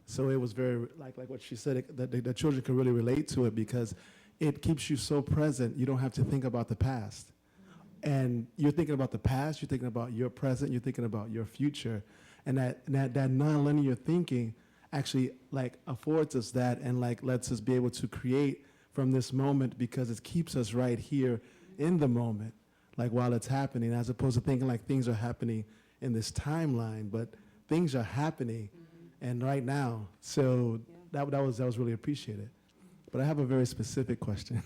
So it was very, like what she said, that the children can really relate to it because it keeps you so present, you don't have to think about the past. And you're thinking about the past, you're thinking about your present, you're thinking about your future. And that nonlinear thinking actually like affords us that and like lets us be able to create from this moment because it keeps us right here in the moment, like while it's happening, as opposed to thinking like things are happening in this timeline, but things are happening and right now. So that was really appreciated. But I have a very specific question.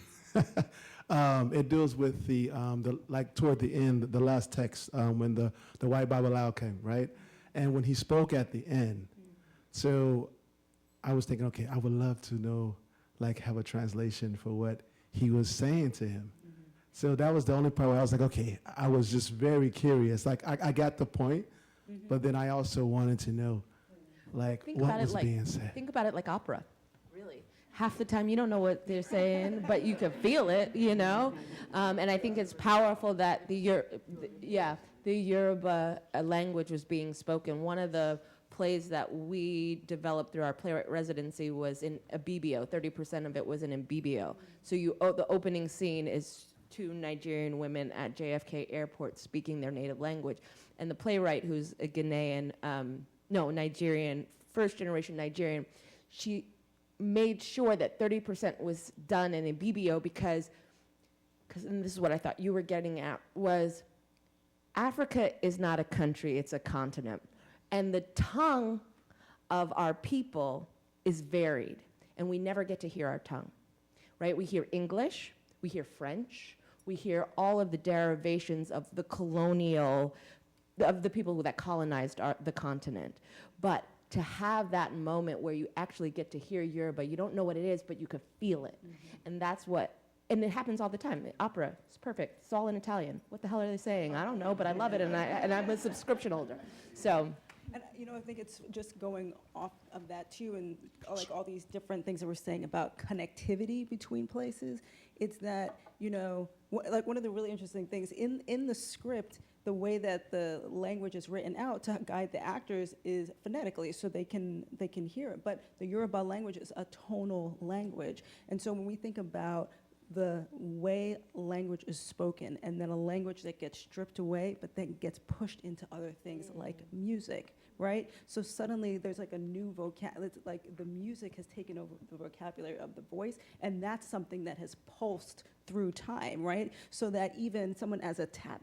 It deals with the like toward the end, the last text, when the white Babalawo came, right? And when he spoke at the end, so I was thinking, okay, I would love to know, like have a translation for what he was saying to him. So that was the only part where I was like, okay, I was just very curious. Like I got the point, but then I also wanted to know, like what was being said. Think about it like opera. Really, half the time you don't know what they're saying, but you can feel it, you know. And I think it's powerful that the Yoruba language was being spoken. One of the plays that we developed through our playwright residency was in Ibibio. 30% of it was in Ibibio. So the opening scene is 2 Nigerian women at JFK Airport speaking their native language. And the playwright, who's a Ghanaian, Nigerian, first-generation Nigerian, she made sure that 30% was done in Ibibio because, and this is what I thought you were getting at, was Africa is not a country, it's a continent. And the tongue of our people is varied, and we never get to hear our tongue, right? We hear English, we hear French, we hear all of the derivations of the colonial, of the people that colonized the continent. But to have that moment where you actually get to hear Yoruba, you don't know what it is, but you can feel it. And that's what, and it happens all the time. Opera, it's perfect. It's all in Italian. What the hell are they saying? I don't know, but I love it, and I'm a subscription holder. So. And I think it's just going off of that too, and like all these different things that we're saying about connectivity between places. It's that, like one of the really interesting things in the script, the way that the language is written out to guide the actors is phonetically, so they can hear it. But the Yoruba language is a tonal language, and so when we think about the way language is spoken, and then a language that gets stripped away, but then gets pushed into other things like music, right? So suddenly there's like a new vocabulary, it's like the music has taken over the vocabulary of the voice, and that's something that has pulsed through time, right? So that even someone as a tap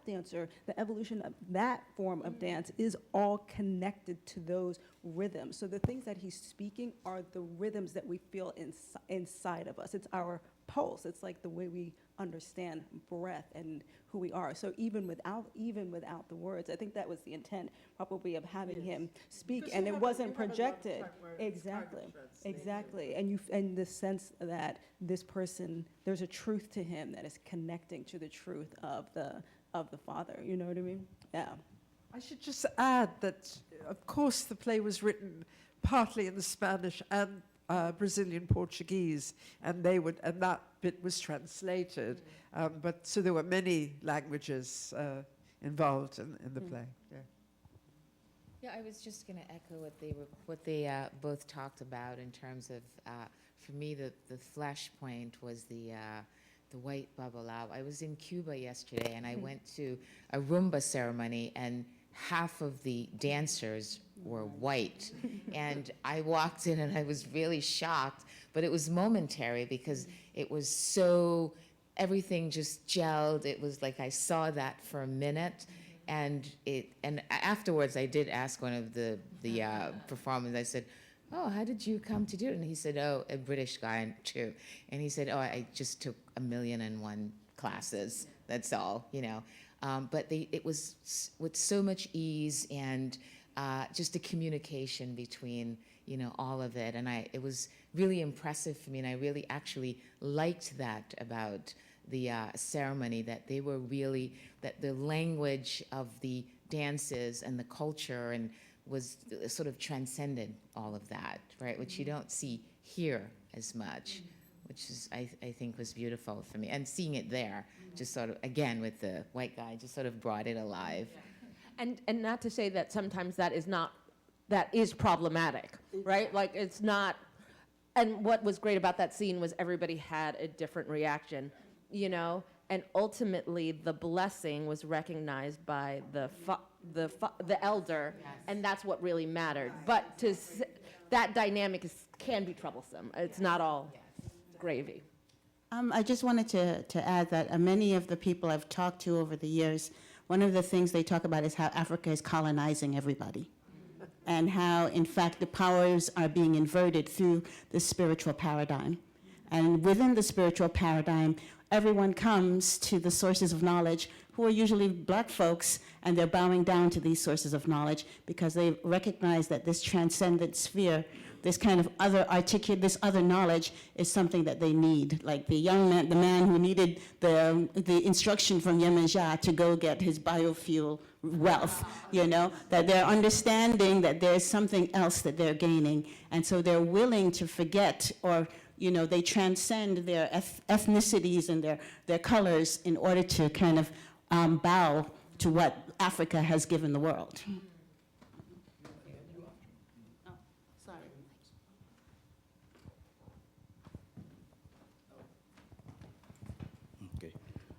dancer, the evolution of that form of dance is all connected to those rhythms. So the things that he's speaking are the rhythms that we feel inside of us. It's our pulse. It's like the way we understand breath and who we are. So even without the words, I think that was the intent probably of having him speak, and it wasn't projected. Exactly. And the sense that this person, there's a truth to him that is connecting to the truth of the Father. You know what I mean? Yeah. I should just add that, of course, the play was written partly in the Spanish and Brazilian Portuguese, and that bit was translated. But so there were many languages involved in the play. Yeah, I was just going to echo what they both talked about in terms of, for me, the flashpoint was the white Babalawo. I was in Cuba yesterday, and I went to a Rumba ceremony, and half of the dancers were white. And I walked in and I was really shocked, but it was momentary because it was so, everything just gelled. It was like I saw that for a minute. And afterwards I did ask one of the performers, I said, oh, how did you come to do it? And he said, oh, a British guy too. And he said, oh, I just took 1,000,001 classes, that's all, But it was with so much ease and just a communication between, all of it. And it was really impressive for me, and I really actually liked that about the ceremony, that they were really, that the language of the dances and the culture and was sort of transcended all of that, right? Which you don't see here as much, which is, I think was beautiful for me. And seeing it there, just sort of, again, with the white guy, just sort of brought it alive. And not to say that sometimes that is problematic, right? Like it's not, and what was great about that scene was everybody had a different reaction, and ultimately the blessing was recognized by the elder, and that's what really mattered. But that dynamic can be troublesome. It's not all gravy. I just wanted to add that many of the people I've talked to over the years, one of the things they talk about is how Africa is colonizing everybody, and how, in fact, the powers are being inverted through the spiritual paradigm. And within the spiritual paradigm, everyone comes to the sources of knowledge who are usually black folks, and they're bowing down to these sources of knowledge because they recognize that this transcendent sphere, this kind of this other knowledge is something that they need. Like the young man, the man who needed the instruction from Yemenja to go get his biofuel wealth, that they're understanding that there's something else that they're gaining. And so they're willing to forget, or they transcend their ethnicities and their colors in order to kind of bow to what Africa has given the world.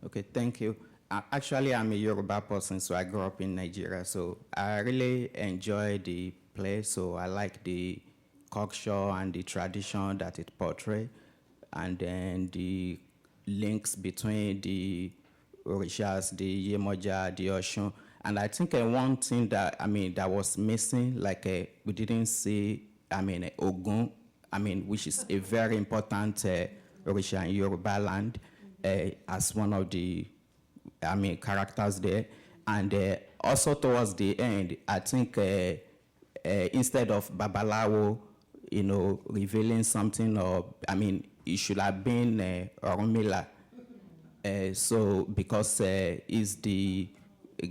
Okay, thank you. Actually, I'm a Yoruba person, so I grew up in Nigeria. So I really enjoy the play. So I like the culture and the tradition that it portrays, and then the links between the Orishas, the Yemoja, the Oshun. And I think one thing that, that was missing, we didn't see, Ogun, which is a very important Orisha in Yoruba land, as one of the, characters there. And also towards the end, I think instead of Babalawo, revealing something, or, it should have been Orunmila. So, because he's the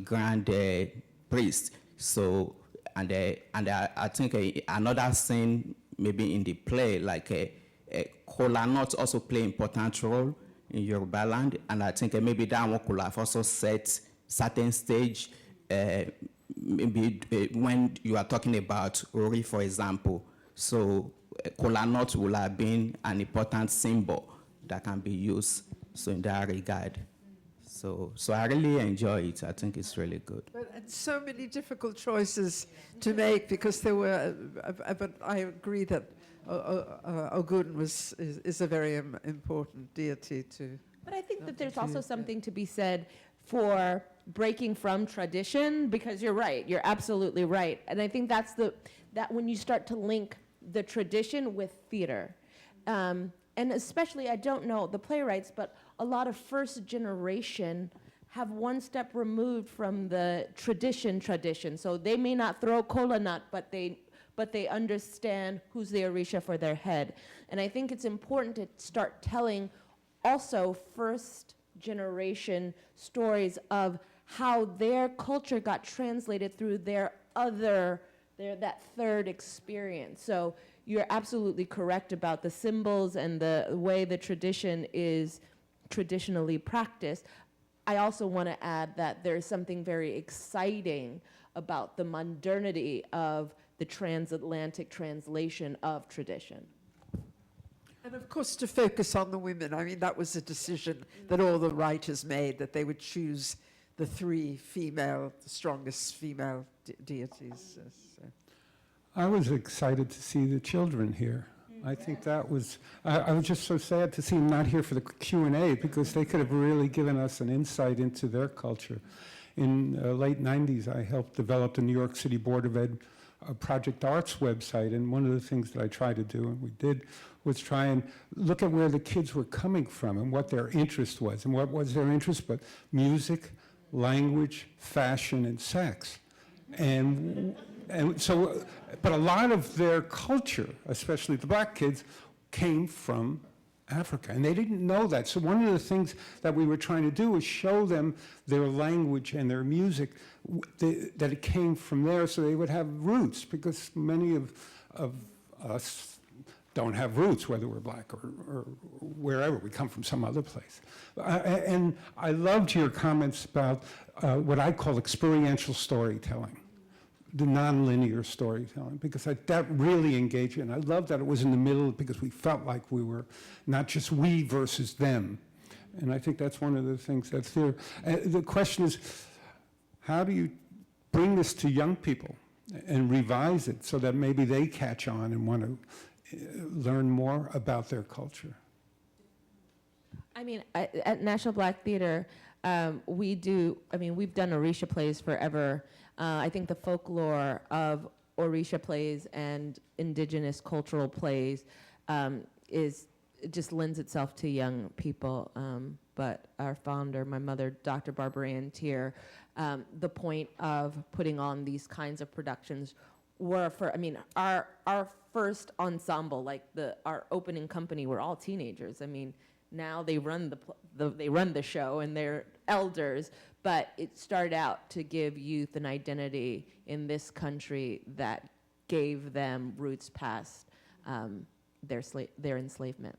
grand priest. So, and I think another scene, maybe in the play, Kola Nut also play an important role in Yoruba land, and I think maybe that one could have also set certain stage, maybe when you are talking about Ori, for example. So Kola Nut will have been an important symbol that can be used, so in that regard. So I really enjoy it. I think it's really good. And so many difficult choices to make, because there were, but I agree that Ogun is a very important deity to. But I think that there's also something to be said for breaking from tradition, because you're right, you're absolutely right. And I think that when you start to link the tradition with theater, and especially, I don't know the playwrights, but a lot of first generation have one step removed from the tradition. So they may not throw kola nut, but they understand who's the Orisha for their head. And I think it's important to start telling also first generation stories of how their culture got translated through that third experience. So you're absolutely correct about the symbols and the way the tradition is traditionally practiced. I also want to add that there's something very exciting about the modernity of the transatlantic translation of tradition. And of course, to focus on the women, that was a decision that all the writers made, that they would choose the three the strongest female deities. So. I was excited to see the children here. I think that was, I was just so sad to see them not here for the Q&A, because they could have really given us an insight into their culture. In the late 90s, I helped develop the New York City Board of Ed Project Arts website, and one of the things that I tried to do, and we did, was try and look at where the kids were coming from and what their interest was. And what was their interest but music, language, fashion, and sex. And so, but a lot of their culture, especially the black kids, came from Africa, and they didn't know that. So one of the things that we were trying to do was show them their language and their music, that it came from there, so they would have roots, because many of us don't have roots, whether we're black or wherever. We come from some other place. And I loved your comments about what I call experiential storytelling, the nonlinear storytelling, because that really engaged me. And I love that it was in the middle, because we felt like we were not just we versus them. And I think that's one of the things that's there. The question is, how do you bring this to young people? and revise it so that maybe they catch on and want to learn more about their culture? I mean, at National Black Theater, we've done Orisha plays forever. I think the folklore of Orisha plays and indigenous cultural plays just lends itself to young people. But our founder, my mother, Dr. Barbara Ann Tier, the point of putting on these kinds of productions were our first ensemble, like our opening company, were all teenagers. I mean, now they run the show and they're elders, but it started out to give youth an identity in this country that gave them roots past their enslavement.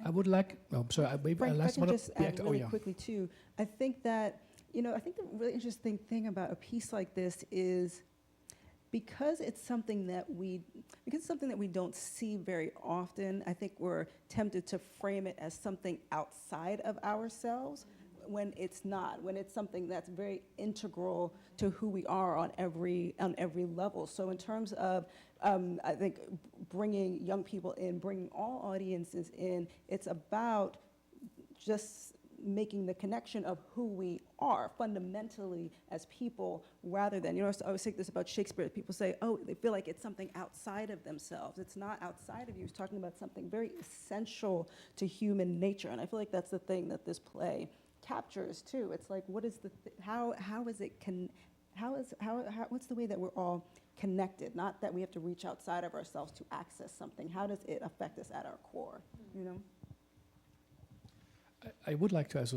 I would like, maybe Frank, if I last can one. just add really quickly too, I think that, I think the really interesting thing about a piece like this is because it's something that we don't see very often, I think we're tempted to frame it as something outside of ourselves when it's not, when it's something that's very integral to who we are on every level. So in terms of, I think bringing young people in, bringing all audiences in, it's about just making the connection of who we are fundamentally as people, rather than, I always think this about Shakespeare. People say, oh, they feel like it's something outside of themselves. It's not outside of you. It's talking about something very essential to human nature. And I feel like that's the thing that this play captures too. It's like, what is what's the way that we're all connected? Not that we have to reach outside of ourselves to access something. How does it affect us at our core, I would like to ask,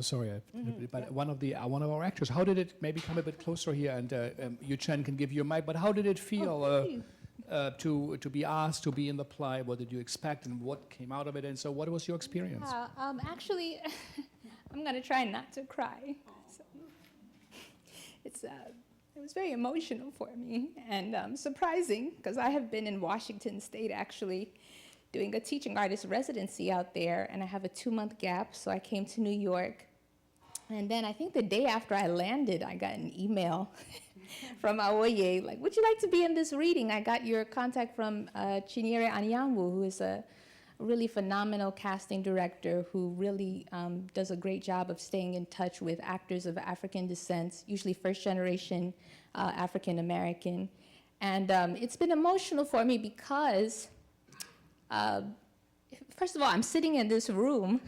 but one of our actors, how did it, maybe come a bit closer here, and Yu Chen can give you a mic, but how did it feel to be asked to be in the play? What did you expect, and what came out of it, and so what was your experience? Actually, I'm going to try not to cry. So, it was very emotional for me, and surprising, because I have been in Washington State, actually, doing a teaching artist residency out there, and I have a 2-month gap, so I came to New York. And then I think the day after I landed, I got an email from Aoye, like, would you like to be in this reading? I got your contact from Chinyere Anyanwu, who is a really phenomenal casting director who really does a great job of staying in touch with actors of African descent, usually first-generation African American. And it's been emotional for me because first of all, I'm sitting in this room,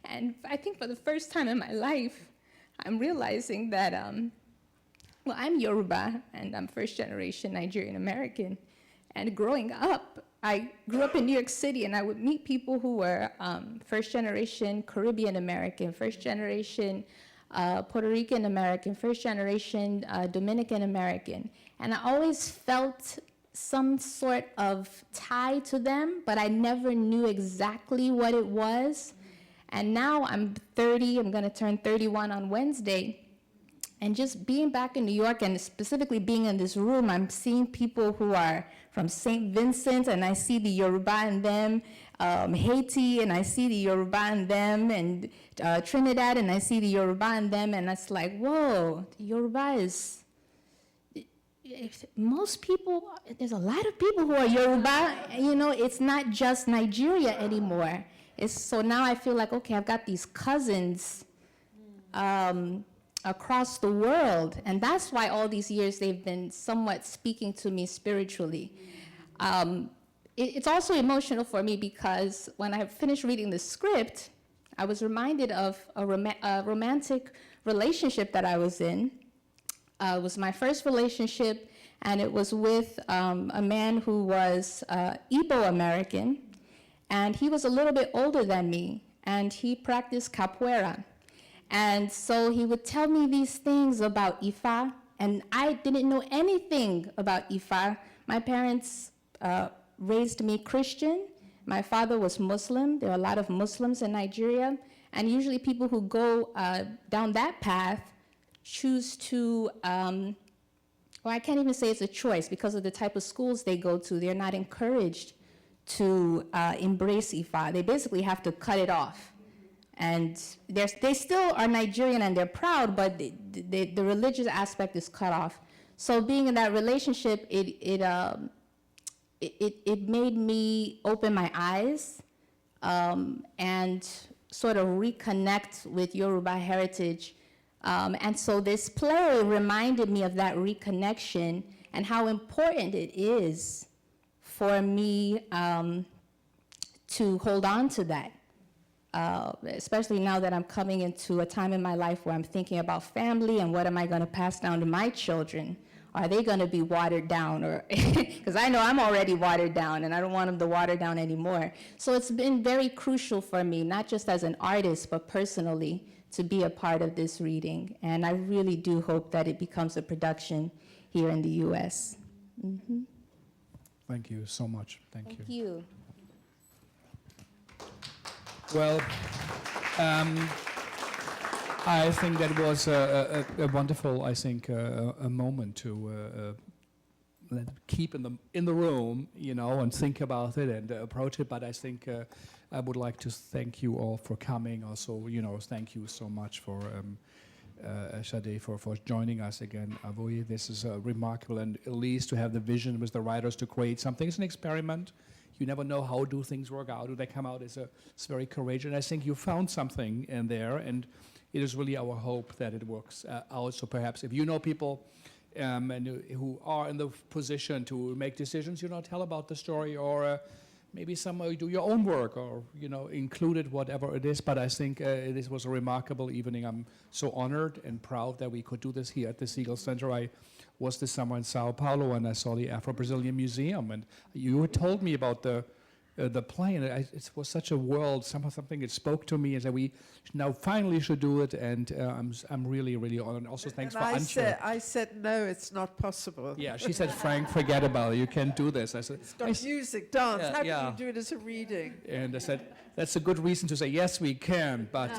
and I think for the first time in my life, I'm realizing that, I'm Yoruba, and I'm first-generation Nigerian American. And growing up, I grew up in New York City, and I would meet people who were first-generation Caribbean American, first-generation Puerto Rican American, first-generation Dominican American. And I always felt some sort of tie to them, but I never knew exactly what it was. And now I'm 30, I'm gonna turn 31 on Wednesday. And just being back in New York, and specifically being in this room, I'm seeing people who are from St. Vincent, and I see the Yoruba in them, Haiti, and I see the Yoruba in them, and Trinidad, and I see the Yoruba in them, and it's like, whoa, Yoruba is, most people, there's a lot of people who are Yoruba, it's not just Nigeria anymore. So now I feel like, okay, I've got these cousins across the world, and that's why all these years they've been somewhat speaking to me spiritually. It's also emotional for me because when I finished reading the script, I was reminded of a romantic relationship that I was in. It was my first relationship, and it was with a man who was Igbo American, and he was a little bit older than me, and he practiced capoeira. And so he would tell me these things about Ifa, and I didn't know anything about Ifa. My parents raised me Christian. My father was Muslim. There are a lot of Muslims in Nigeria, and usually people who go down that path choose to, I can't even say it's a choice because of the type of schools they go to. They're not encouraged to embrace Ifa. They basically have to cut it off. And they still are Nigerian and they're proud, but the religious aspect is cut off. So being in that relationship, it made me open my eyes and sort of reconnect with Yoruba heritage. And so this play reminded me of that reconnection and how important it is for me to hold on to that. Especially now that I'm coming into a time in my life where I'm thinking about family and what am I going to pass down to my children? Are they going to be watered down? Or because I know I'm already watered down and I don't want them to water down anymore. So it's been very crucial for me, not just as an artist, but personally, to be a part of this reading. And I really do hope that it becomes a production here in the U.S. Mm-hmm. Thank you so much. Thank you. Well, I think that was a wonderful, I think, a moment to keep in the room, you know, and think about it and approach it. But I think I would like to thank you all for coming. Also, you know, thank you so much for Sade for joining us again. Avoye, this is remarkable, and Elise to have the vision with the writers to create something. It's an experiment. You never know how do things work out. Do they come out? It's very courageous. And I think you found something in there, and it is really our hope that it works out. So perhaps if you know people and who are in the position to make decisions, you know, tell about the story, or maybe somehow you do your own work, or, you know, include it, whatever it is. But I think this was a remarkable evening. I'm so honored and proud that we could do this here at the Segal Center. I was this summer in Sao Paulo, and I saw the Afro-Brazilian Museum, and you had told me about the play, and it was such a world, something that spoke to me, and that we now finally should do it, and I'm really, really honored. And also thanks and for Antje. I said, no, it's not possible. Yeah, she said, Frank, forget about it, you can't do this. I said, it's got music, dance, how yeah. can you do it as a reading? And I said, that's a good reason to say, yes, we can, but,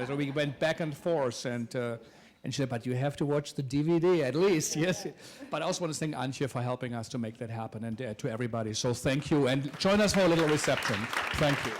so we went back and forth, and she said, but you have to watch the DVD at least, yes. But I also want to thank Antje for helping us to make that happen, and to everybody. So thank you, and join us for a little reception. Thank you.